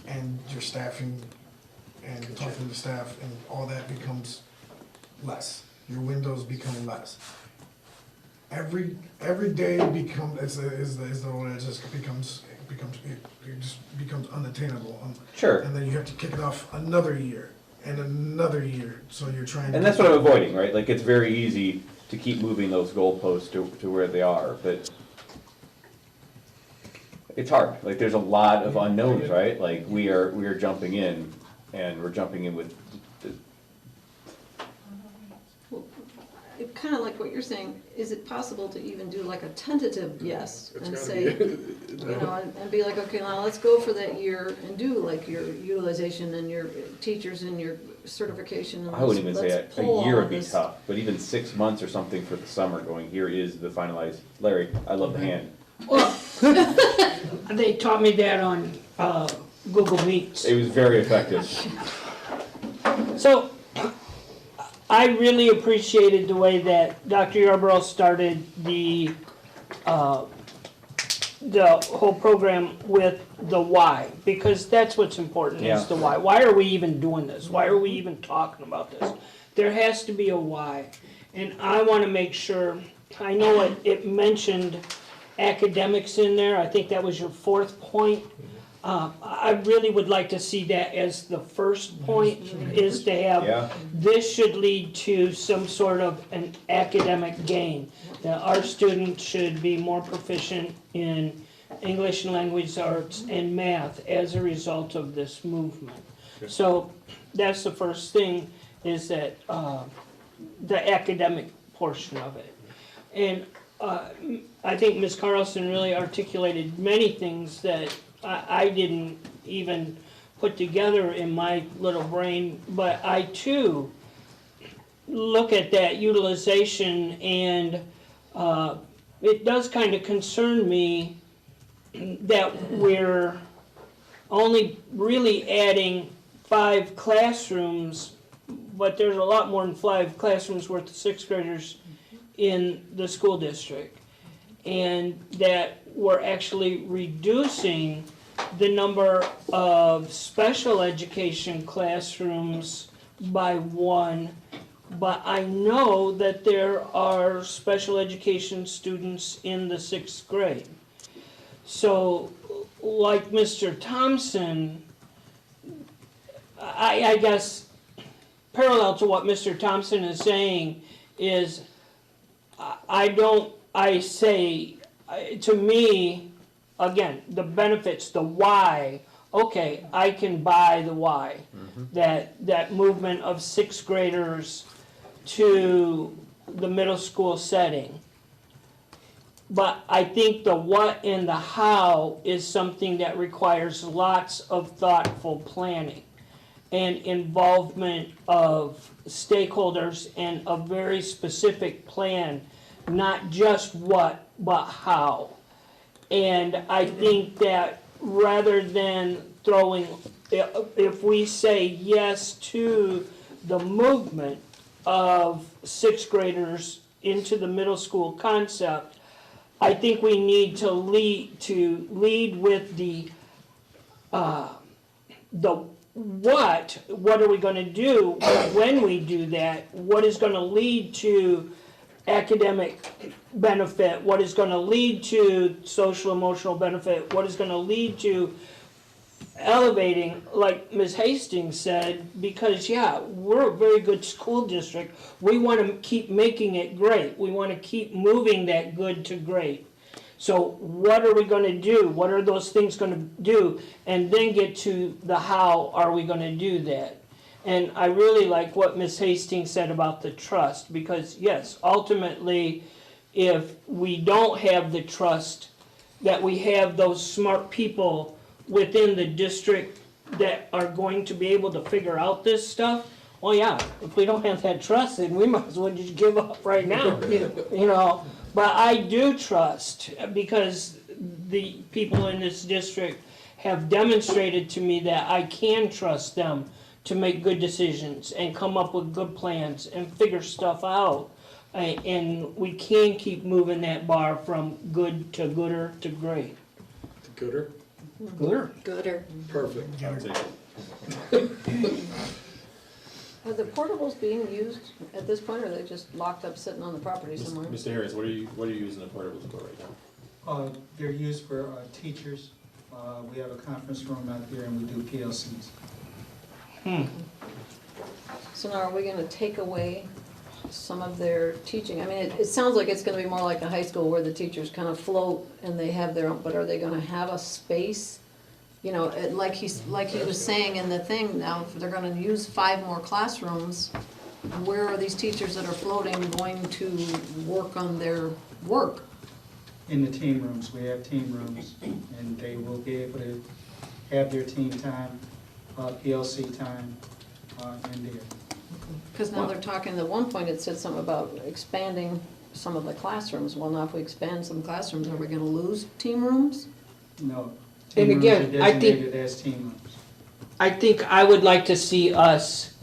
and your staffing and talking to staff and all that becomes less. Your windows become less. every day is the one that just becomes unattainable. Sure. And then you have to kick it off another year and another year, so you're trying to. And that's what I'm avoiding, right? Like, it's very easy to keep moving those goalposts to where they are, but it's hard. Like, there's a lot of unknowns, right? Like, we are jumping in, and we're jumping in with Kind of like what you're saying, is it possible to even do like a tentative yes It's and gotta say, be. you know, and be like, okay, now let's go for that year and do like your utilization and your teachers and your certification. And I wouldn't even say let's a pull year all would be this. tough, but even 6 months or something for the summer going, here is the finalized. Larry, I love the hand. Well, they taught me that on Google Meets. It was very effective. So, I really appreciated the way that Dr. Yarborough started the whole program with the why, because that's what's important, Yeah. is the why. Why are we even doing this? Why are we even talking about this? There has to be a why. And I want to make sure, I know it mentioned academics in there. I think that was your fourth point. I really would like to see that as the first point, is to Yeah. have, this should lead to some sort of an academic gain. That our students should be more proficient in English and language arts and math as a result of this movement. So that's the first thing, is that the academic portion of it. And I think Ms. Carlson really articulated many things that I didn't even put together in my little brain, but I too look at that utilization, and it does kind of concern me that we're only really adding 5 classrooms, but there's a lot more than 5 classrooms worth of 6th graders in the school district, and that we're actually reducing the number of special education classrooms by 1, but I know that there are special education students in the 6th grade. So, like Mr. Thompson, I guess parallel to what Mr. Thompson is saying is, to me, again, the benefits, the why, okay, I can buy the why. That movement of 6th graders to the middle school setting. But I think the what and the how is something that requires lots of thoughtful planning and involvement of stakeholders and a very specific plan, not just what, but how. And I think that rather than throwing, if we say yes to the movement of 6th graders into the middle school concept, I think we need to lead with the what are we going to do when we do that? What is going to lead to academic benefit? What is going to lead to social emotional benefit? What is going to lead to elevating, like Ms. Hastings said, because yeah, we're a very good school district. We want to keep making it great. We want to keep moving that good to great. So what are we going to do? What are those things going to do? And then get to the how are we going to do that? And I really like what Ms. Hastings said about the trust, because yes, ultimately, if we don't have the trust that we have those smart people within the district that are going to be able to figure out this stuff, well, yeah, if we don't have that trust, then we might as well just give up right now, you know. But I do trust, because the people in this district have demonstrated to me that I can trust them to make good decisions and come up with good plans and figure stuff out. And we can keep moving that bar from good to gooder to great. To gooder? Gooder. Gooder. Perfect. Are the portables being used at this point, or are they just locked up sitting on the property somewhere? Mr. Harris, what are you using the portables for right now? They're used for teachers. We have a conference room out here and we do PLCs. So now are we gonna take away some of their teaching? I mean, it sounds like it's gonna be more like a high school where the teachers kind of float and they have their own, but are they gonna have a space? You know, like he was saying in the thing, now, if they're gonna use 5 more classrooms, where are these teachers that are floating going to work on their work? In the team rooms, we have team rooms, and they will be able to have their team time, PLC time in there. Because now they're talking, at one point it said something about expanding some of the classrooms. Well, now if we expand some classrooms, are we gonna lose team rooms? No. And Team again, rooms are I think- designated as team rooms. I think I would like to see us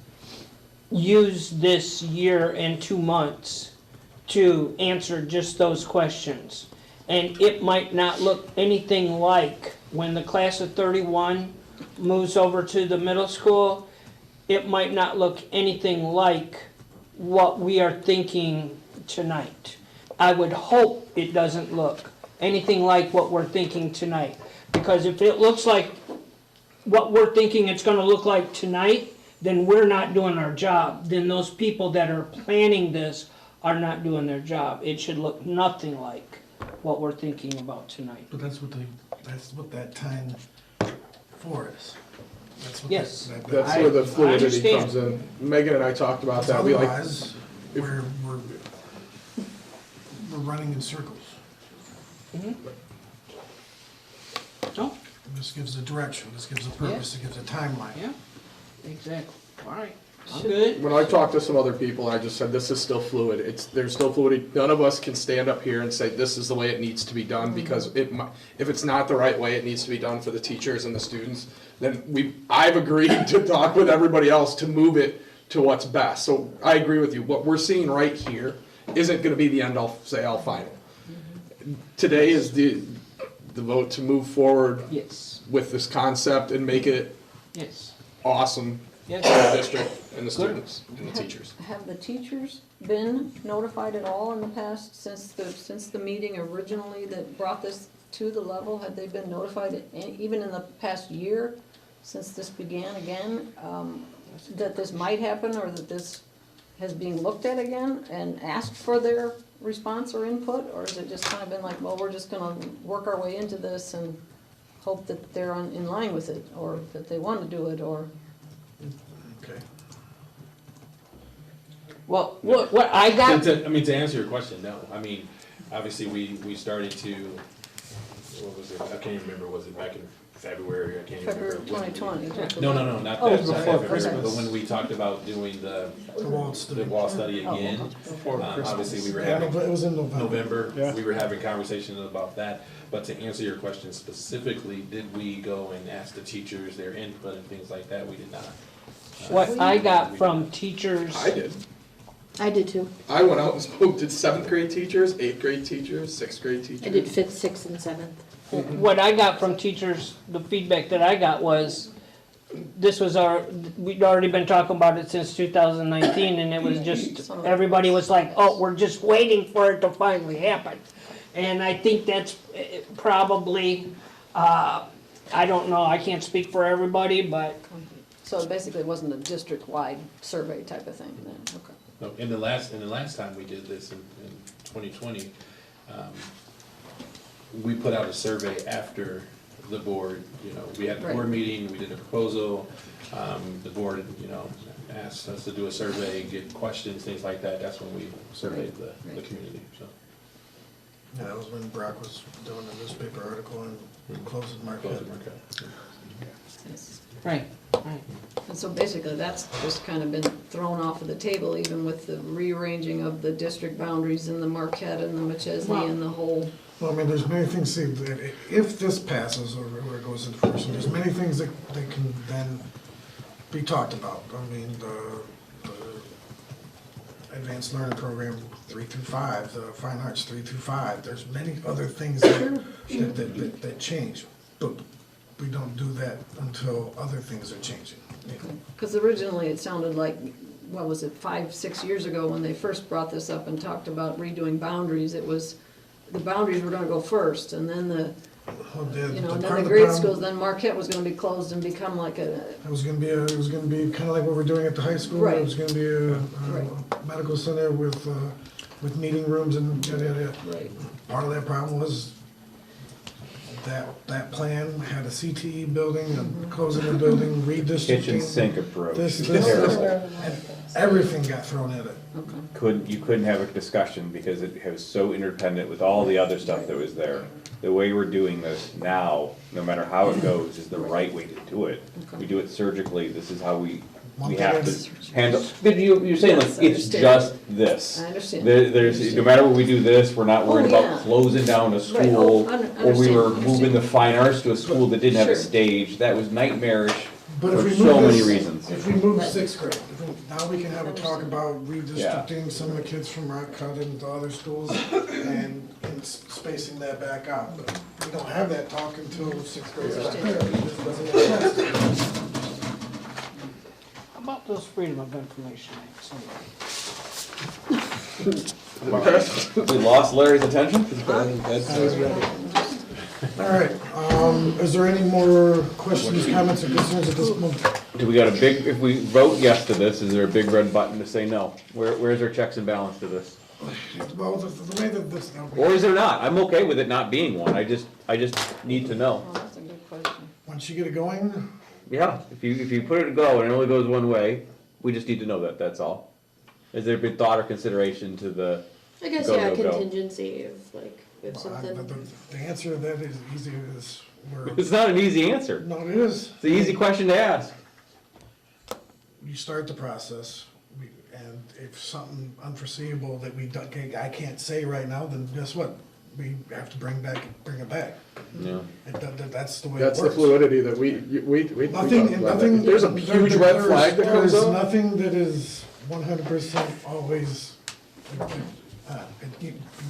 use this year and 2 months to answer just those questions. And it might not look anything like when the class of 31 moves over to the middle school, it might not look anything like what we are thinking tonight. I would hope it doesn't look anything like what we're thinking tonight. Because if it looks like what we're thinking it's gonna look like tonight, then we're not doing our job. Then those people that are planning this are not doing their job. It should look nothing like what we're thinking about tonight. But that's what that time for is. That's what Yes. That's where the I fluidity understand. comes in. Megan and I talked about that. We like, Otherwise, we're running in circles. No? This gives a direction, this gives a purpose, it gives a timeline. Yeah, exactly. All right, I'm good. when I talked to some other people, I just said, this is still fluid. There's still fluidity. None of us can stand up here and say, this is the way it needs to be done, because if it's not the right way it needs to be done for the teachers and the students, then I've agreed to talk with everybody else to move it to what's best. So I agree with you. What we're seeing right here isn't gonna be the end-all, say-all final. Today is the vote to move forward Yes, with this concept and make it yes, awesome for yes. the district and the students and the teachers. Have the teachers been notified at all in the past, since the meeting originally that brought this to the level? Had they been notified, even in the past year, since this began again, that this might happen, or that this has being looked at again, and asked for their response or input? Or has it just kind of been like, well, we're just gonna work our way into this and hope that they're in line with it, or that they want to do it, or? Okay. Well, what I got, To answer your question, no. I mean, obviously, we started to, what was it? I can't even remember, was it back in February? I can't even remember. February 2020. No, not that. Oh, not before February, Christmas. But when we talked about doing the wall study Oh, again, obviously, we were Yeah, having. it was in November. Yeah. We were having conversations about that. But to answer your question specifically, did we go and ask the teachers their input and things like that? We did not. what I got from teachers. I did. I did too. I went out and spoke to 7th grade teachers, 8th grade teachers, 6th grade teachers. I did 5th, 6th, and 7th. What I got from teachers, the feedback that I got was, this was we'd already been talking about it since 2019, and it was just, everybody was like, oh, we're just waiting for it to finally happen. And I think that's probably, I don't know, I can't speak for everybody, but. So it basically wasn't a district-wide survey type of thing then, okay. No, in the last time we did this in 2020, we put out a survey after the board, we had the board meeting, we did a proposal, the board, asked us to do a survey, get questions, things like that. That's when we surveyed the community, so. Yeah, that was when Brock was doing the newspaper article and closing Marquette. Right. And so basically, that's just kind of been thrown off of the table, even with the rearranging of the district boundaries and the Marquette and the McChesney and the whole. Well, I mean, there's many things, see, if this passes or it goes into fruition, there's many things that can then be talked about. I mean, the advanced learning program 3 through 5, the fine arts 3 through 5, there's many other things that change. But we don't do that until other things are changing. Because originally it sounded like what was it, 5, 6 years ago, when they first brought this up and talked about redoing boundaries, it was, the boundaries were gonna go first, and then the, you know, and then the grade schools, then Marquette was gonna be closed and become like a, It was gonna be kind of like what we're doing at the high school. Right. It was gonna be a medical center with meeting rooms and yada, yada, yada. right, Part of that problem was that plan had a CTE building, a closing the building, redistricting. Kitchen sink approach. This, Terrible. and everything got thrown at it. You couldn't have a discussion because it was so interdependent with all the other stuff that was there. The way we're doing this now, no matter how it goes, is the right way to do it. We do it surgically, this is how we have to handle, but you're saying like, Yes, I it's understand. just this. I understand. There's, no matter what we do this, we're not worried Oh, about yeah. closing down a Right. school, Oh, or we were understand. moving the fine arts to a school that didn't have a Sure. stage, that was nightmarish But if for we so move many this, reasons. if we move sixth grade, now we can have a talk about redistricting some of the kids from Rock Cut into other schools and spacing that back out. But we don't have that talk until sixth grade. It doesn't make sense. How about those Freedom of Information Acts? We lost Larry's attention? All right, is there any more questions, comments, or concerns at this moment? Do we got a big, if we vote yes to this, is there a big red button to say no? Where's our checks and balance to this? Well, the way that this. Or is there not? I'm okay with it not being one, I just need to know. oh, that's a good question. Once you get it going, Yeah, if you put it to go and it only goes one way, we just need to know that, that's all. Has there been thought or consideration to the I guess, go, yeah, no, go? contingency of like, if something. the answer to that is easy as we're. It's not an easy answer. No, it is. It's an easy question to ask. You start the process, and if something unforeseeable that I can't say right now, then guess what? We have to bring it back. Yeah. That's the way it That's the works. fluidity that we Nothing, talked about nothing. that. There's a huge red flag that comes There's up. nothing that is 100% always,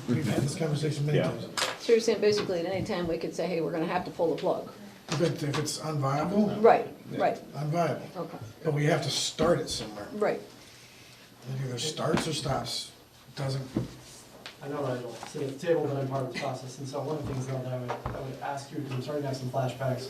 we've had this conversation many Yeah. times. So you're saying basically at any time we could say, hey, we're gonna have to pull the plug? If it's unviable, Right, right, unviable. okay, But we have to start it somewhere. right. It either starts or stops. It doesn't, I know I don't sit at the table, but I'm part of the process, and so one of the things though that I would ask you, because I'm starting to have some flashbacks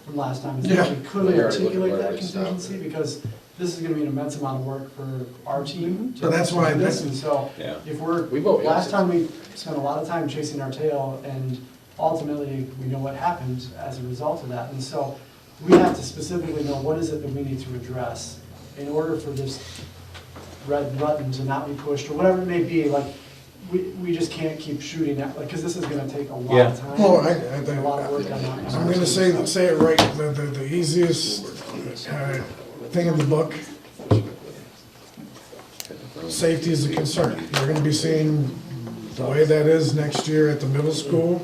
from last time, is Yeah. if we could We already looked at articulate where that we stopped. contingency, because this is gonna be an immense amount of work for our team to But that's why do this, and so Yeah. if We vote yes. last time we spent a lot of time chasing our tail, and ultimately, we know what happened as a result of that, and so we have to specifically know what is it that we need to address in order for this red button to not be pushed, or whatever it may be, like, we just can't keep shooting at, like, because this is gonna take a lot Yeah. of time. Well, and a lot of work on that. I'm gonna say it right, the easiest thing in the book, safety is a concern. You're gonna be seeing the way that is next year at the middle school.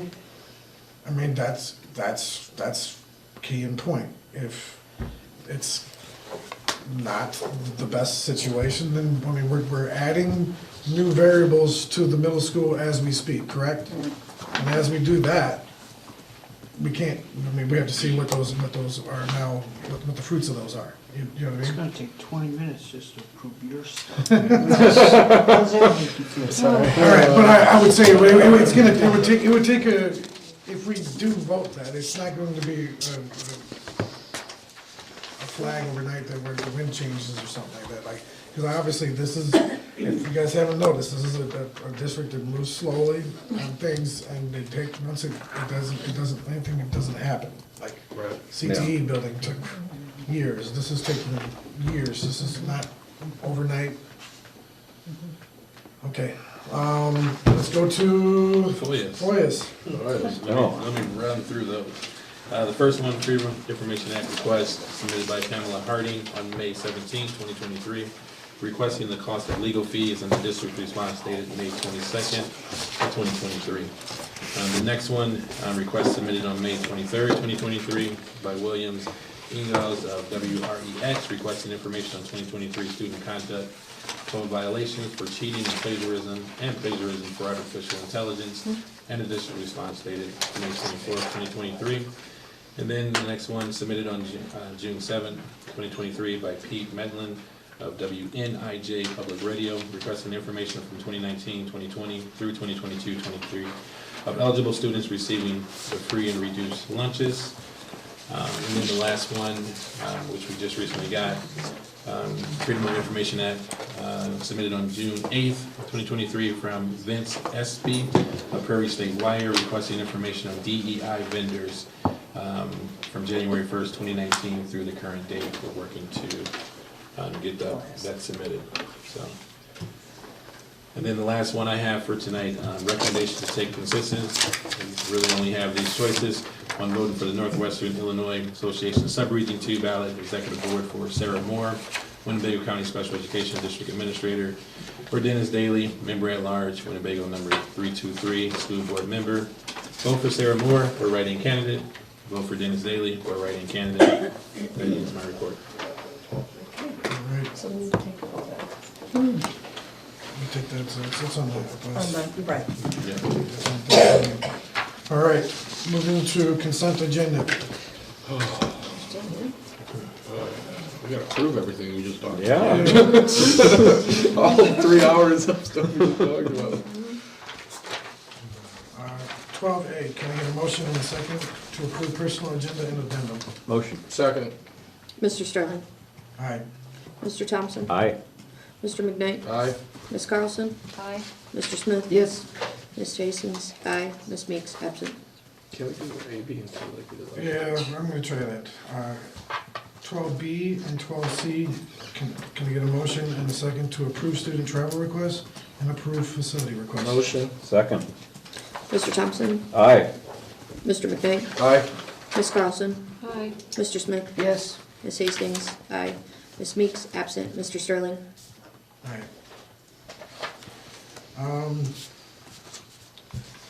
I mean, that's key and point. If it's not the best situation, then, I mean, we're adding new variables to the middle school as we speak, correct? And as we do that, we can't, I mean, we have to see what those are now, what the fruits of those are. You know what I It's mean? gonna take 20 minutes just to approve your stuff. All right, but I would say, it would take if we do vote that, it's not going to be a flag overnight that where the wind changes or something like that, like, because obviously this is, if you guys haven't noticed, this is a district that moves slowly on things, and they take, once it doesn't happen, like CTE building took years, this is taking years, this is not overnight. Okay, let's go to FOIAs. Let me run through those. The first one, Freedom of Information Act request submitted by Pamela Harding on May 17, 2023, requesting the cost of legal fees, and the district response dated May 22nd, 2023. The next one, request submitted on May 23rd, 2023 by Williams Ingalls of WREX, requesting information on 2023 student conduct code violations for cheating and plagiarism for artificial intelligence, and a district response dated May 24th, 2023. And then the next one submitted on June 7th, 2023 by Pete Medlin of WNIJ Public Radio, requesting information from 2019, 2020 through 2022, 23 of eligible students receiving the free and reduced lunches. And then the last one, which we just recently got, Freedom of Information Act, submitted on June 8th, 2023 from Vince S.B. of Prairie State Wire, requesting information on DEI vendors from January 1st, 2019 through the current date. We're working to get that submitted. So. And then the last one I have for tonight, recommendation to take consistent. We really only have these choices. One, voting for the Northwestern Illinois Association Subregion 2 ballot, Executive Board for Sarah Moore, Winnebago County Special Education District Administrator, for Dennis Daly, Member at Large, Winnebago number 323, School Board Member. Vote for Sarah Moore, or write-in candidate. Vote for Dennis Daly, or write-in candidate. That ends my report. All right. So we take all that. We'll take that, so it's on the list. Right. Yeah. All right, moving to consent agenda. We gotta prove everything we just talked about. Yeah. All 3 hours of stuff we just talked about. 12A, can I get a motion and a second to approve personal agenda and addendum? Motion. Second. Mr. Sterling? Aye. Mr. Thompson? Aye. Mr. McKnight? Aye. Ms. Carlson? Aye. Mr. Smith? Yes. Ms. Hastings? Aye. Ms. Meeks, absent. Can we do A, B, and C like we did last Yeah, I'm gonna try that. 12B and 12C, can I get a motion and a second to approve student travel requests and approve facility requests? Motion. Second. Mr. Thompson? Aye. Mr. McKnight? Aye. Ms. Carlson? Aye. Mr. Smith? Yes. Ms. Hastings? Aye. Ms. Meeks, absent. Mr. Sterling? Aye.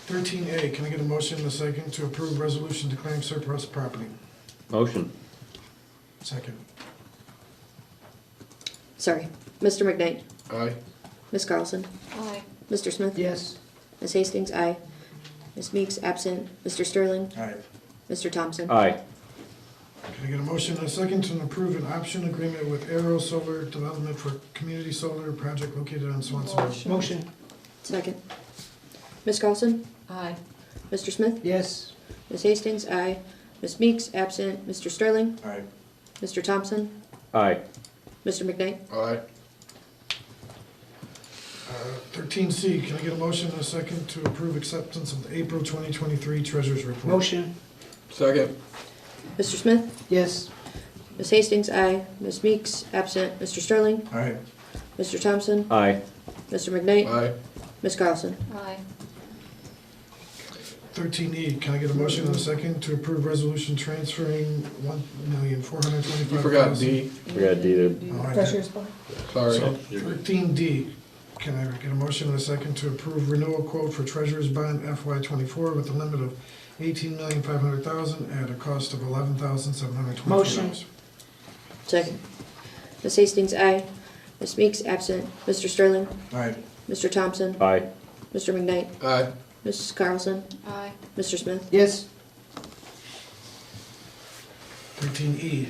13A, can I get a motion and a second to approve resolution declaring surplus property? Motion. Second. Sorry. Mr. McKnight? Aye. Ms. Carlson? Aye. Mr. Smith? Yes. Ms. Hastings? Aye. Ms. Meeks, absent. Mr. Sterling? Aye. Mr. Thompson? Aye. Can I get a motion and a second to approve an option agreement with Aero Solar Development for community solar project located on Swanson Road? Motion. Second. Ms. Carlson? Aye. Mr. Smith? Yes. Ms. Hastings? Aye. Ms. Meeks, absent. Mr. Sterling? Aye. Mr. Thompson? Aye. Mr. McKnight? Aye. 13C, can I get a motion and a second to approve acceptance of the April 2023 Treasurers Report? Motion. Second. Mr. Smith? Yes. Ms. Hastings? Aye. Ms. Meeks, absent. Mr. Sterling? Aye. Mr. Thompson? Aye. Mr. McKnight? Aye. Ms. Carlson? Aye. 13E, can I get a motion and a second to approve resolution transferring $1,425,000? You forgot D. Forgot D there. Oh, I did. Treasurer's board. Sorry. So 13D, can I get a motion and a second to approve renewal quote for Treasurer's Bond FY24 with a limit of $18,500,000 at a cost of $11,720? Motion. Second. Ms. Hastings? Aye. Ms. Meeks, absent. Mr. Sterling? Aye. Mr. Thompson? Aye. Mr. McKnight? Aye. Mrs. Carlson? Aye. Mr. Smith? Yes. 13E,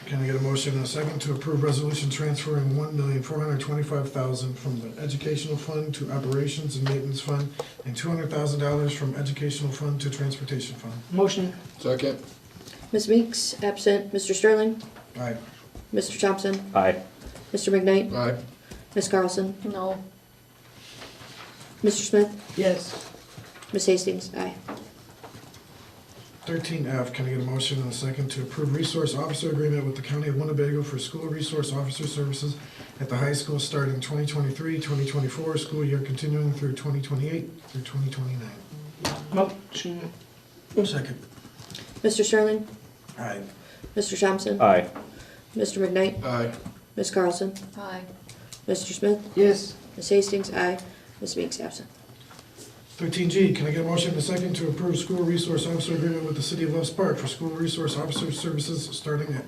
can I get a motion and a second to approve resolution transferring $1,425,000 from the educational fund to operations and maintenance fund and $200,000 from educational fund to transportation fund? Motion. Second. Ms. Meeks, absent. Mr. Sterling? Aye. Mr. Thompson? Aye. Mr. McKnight? Aye. Ms. Carlson? No. Mr. Smith? Yes. Ms. Hastings? Aye. 13F, can I get a motion and a second to approve resource officer agreement with the County of Winnebago for school resource officer services at the high school starting 2023-2024 school year continuing through 2028 through 2029? Motion. Second. Mr. Sterling? Aye. Mr. Thompson? Aye. Mr. McKnight? Aye. Ms. Carlson? Aye. Mr. Smith? Yes. Ms. Hastings? Aye. Ms. Meeks, absent. 13G, can I get a motion and a second to approve school resource officer agreement with the City of Loves Park for school resource officer services starting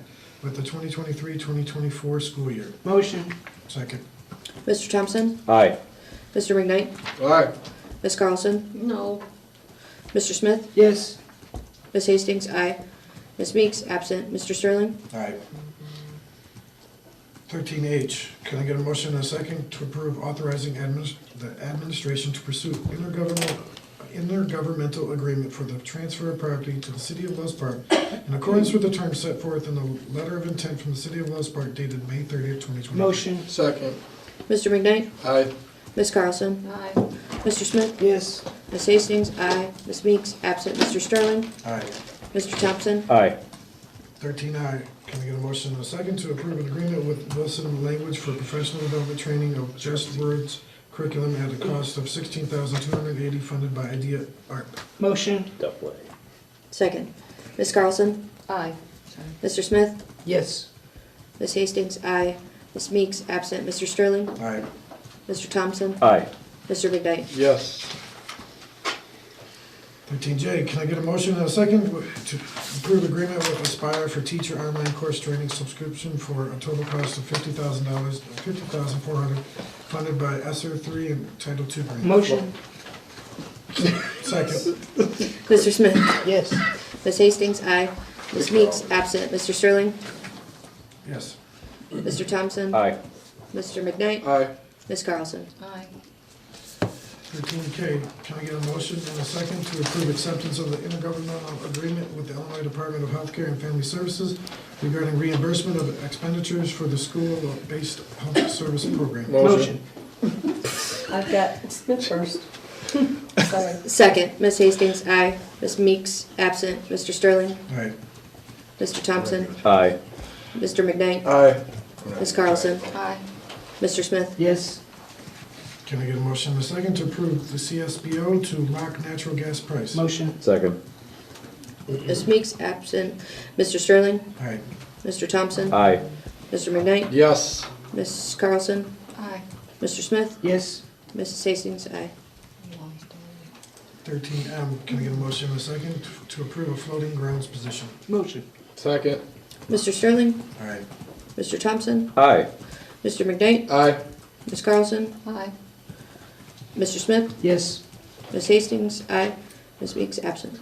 with the 2023-2024 school year? Motion. Second. Mr. Thompson? Aye. Mr. McKnight? Aye. Ms. Carlson? No. Mr. Smith? Yes. Ms. Hastings? Aye. Ms. Meeks, absent. Mr. Sterling? Aye. 13H, can I get a motion and a second to approve authorizing the administration to pursue intergovernmental agreement for the transfer of property to the city of Lowe's Park in accordance with the terms set forth in the letter of intent from the city of Lowe's Park dated May 30th, 2020? Motion. Second. Mr. McKnight? Aye. Ms. Carlson? Aye. Mr. Smith? Yes. Ms. Hastings? Aye. Ms. Meeks, absent. Mr. Sterling? Aye. Mr. Thompson? Aye. 13I, can I get a motion and a second to approve an agreement with Wilson Language for professional development training of Just Words curriculum at a cost of $16,280 funded by Idea Art? Motion. Double Second. Ms. Carlson? Aye. Mr. Smith? Yes. Ms. Hastings? Aye. Ms. Meeks, absent. Mr. Sterling? Aye. Mr. Thompson? Aye. Mr. McKnight? Yes. 13J, can I get a motion and a second to approve agreement with Aspire for teacher online course training subscription for a total cost of $50,400 funded by ESSER 3 and Title II grant? Motion. Second. Mr. Smith? Yes. Ms. Hastings? Aye. Ms. Meeks, absent. Mr. Sterling? Yes. Mr. Thompson? Aye. Mr. McKnight? Aye. Ms. Carlson? Aye. 13K, can I get a motion and a second to approve acceptance of the intergovernmental agreement with the Illinois Department of Healthcare and Family Services regarding reimbursement of expenditures for the school-based health service program? Motion. I've got Smith first. Sorry. Second. Ms. Hastings? Aye. Ms. Meeks, absent. Mr. Sterling? Aye. Mr. Thompson? Aye. Mr. McKnight? Aye. Ms. Carlson? Aye. Mr. Smith? Yes. Can I get a motion and a second to approve the CSBO to lock natural gas price? Motion. Second. Ms. Meeks, absent. Mr. Sterling? Aye. Mr. Thompson? Aye. Mr. McKnight? Yes. Ms. Carlson? Aye. Mr. Smith? Yes. Mrs. Hastings? Aye. 13M, can I get a motion and a second to approve a floating grounds position? Motion. Second. Mr. Sterling? Aye. Mr. Thompson? Aye. Mr. McKnight? Aye. Ms. Carlson? Aye. Mr. Smith? Yes. Ms. Hastings? Aye. Ms. Meeks, absent.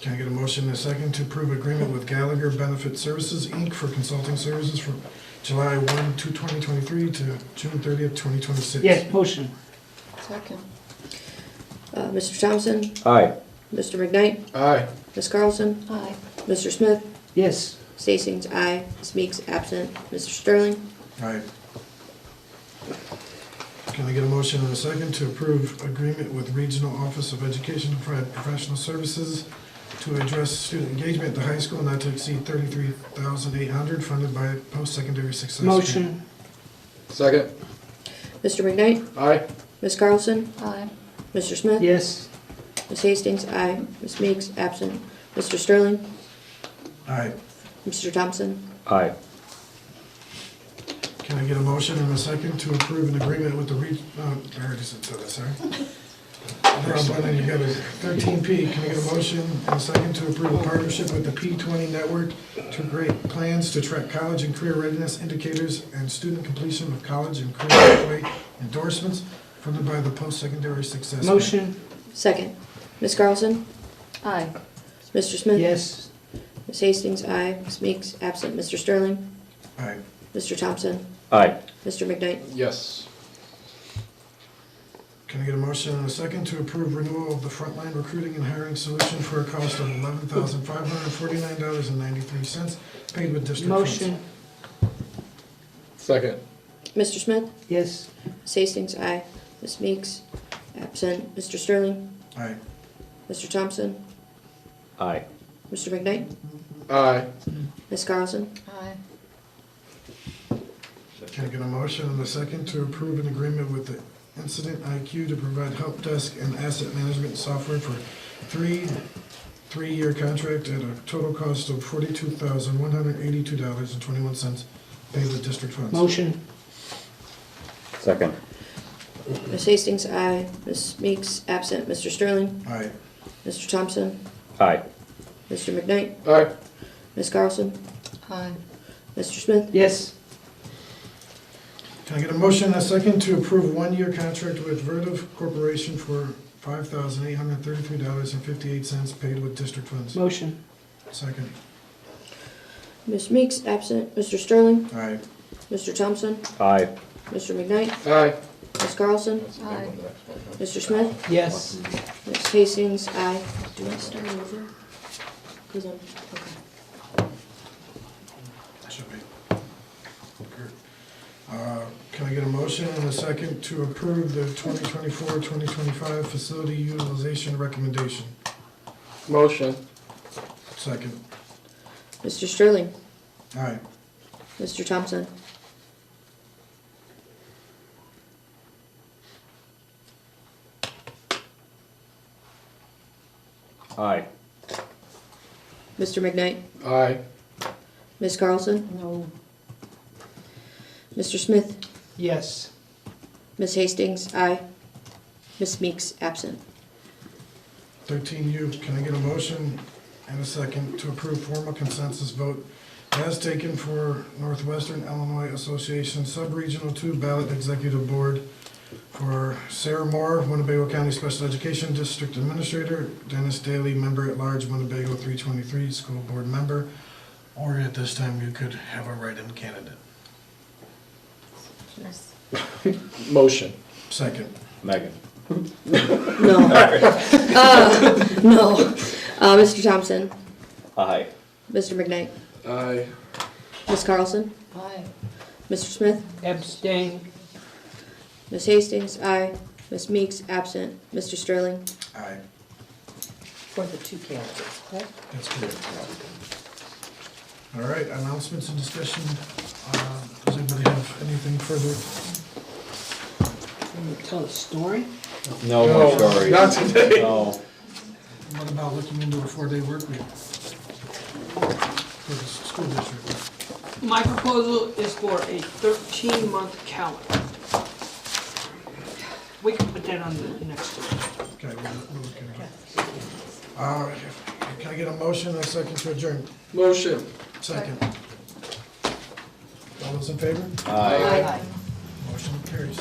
Can I get a motion and a second to approve agreement with Gallagher Benefit Services, Inc. for consulting services from July 2023 to June 30th, 2026? Yes. Motion. Second. Mr. Thompson? Aye. Mr. McKnight? Aye. Ms. Carlson? Aye. Mr. Smith? Yes. Ms. Hastings? Aye. Ms. Meeks, absent. Mr. Sterling? Aye. Can I get a motion and a second to approve agreement with Regional Office of Education to provide professional services to address student engagement at the high school not to exceed $33,800 funded by Post-Secondary Success Grant? Motion. Second. Mr. McKnight? Aye. Ms. Carlson? Aye. Mr. Smith? Yes. Ms. Hastings? Aye. Ms. Meeks, absent. Mr. Sterling? Aye. Mr. Thompson? Aye. Can I get a motion and a second to approve an agreement with the I already said that, sorry. They're all blending together. 13P, can I get a motion and a second to approve a partnership with the P20 Network to create plans to track college and career readiness indicators and student completion of college and career pathway endorsements funded by the Post-Secondary Success Grant? Motion. Second. Ms. Carlson? Aye. Mr. Smith? Yes. Ms. Hastings? Aye. Ms. Meeks, absent. Mr. Sterling? Aye. Mr. Thompson? Aye. Mr. McKnight? Yes. Can I get a motion and a second to approve renewal of the frontline recruiting and hiring solution for a cost of $11,549.93 paid with district funds? Motion. Second. Mr. Smith? Yes. Ms. Hastings? Aye. Ms. Meeks, absent. Mr. Sterling? Aye. Mr. Thompson? Aye. Mr. McKnight? Aye. Ms. Carlson? Aye. Can I get a motion and a second to approve an agreement with the Incident IQ to provide help desk and asset management software for three-year contract at a total cost of $42,182.21 paid with district funds? Motion. Second. Ms. Hastings? Aye. Ms. Meeks, absent. Mr. Sterling? Aye. Mr. Thompson? Aye. Mr. McKnight? Aye. Ms. Carlson? Aye. Mr. Smith? Yes. Can I get a motion and a second to approve a one-year contract with Vertiv Corporation for $5,833.58 paid with district funds? Motion. Second. Ms. Meeks, absent. Mr. Sterling? Aye. Mr. Thompson? Aye. Mr. McKnight? Aye. Ms. Carlson? Aye. Mr. Smith? Yes. Ms. Hastings? Aye. Do I start over? 'Cause I'm, okay. Should be. Can I get a motion and a second to approve the 2024-2025 facility utilization recommendation? Motion. Second. Mr. Sterling? Aye. Mr. Thompson? Aye. Mr. McKnight? Aye. Ms. Carlson? No. Mr. Smith? Yes. Ms. Hastings? Aye. Ms. Meeks, absent. 13U, can I get a motion and a second to approve formal consensus vote as taken for Northwestern Illinois Association Sub-Regional 2 Ballot Executive Board for Sarah Moore, Winnebago County Special Education District Administrator, Dennis Daly, Member at Large, Winnebago 323, School Board Member, or at this time you could have a write-in candidate. Motion. Second. Megan. No. No. Mr. Thompson? Aye. Mr. McKnight? Aye. Ms. Carlson? Aye. Mr. Smith? Abstain. Ms. Hastings? Aye. Ms. Meeks, absent. Mr. Sterling? Aye. For the two candidates, correct? That's correct. All right, announcements and discussion. Does anybody have anything further? Tell a story? No more stories. Not today. No. What about looking into a 4-day work week for the school district? My proposal is for a 13-month calendar. We can put that on the next one. Okay, we'll look into it. Can I get a motion and a second to adjourn? Motion. Second. All those in favor? Aye. Aye. Motion carries.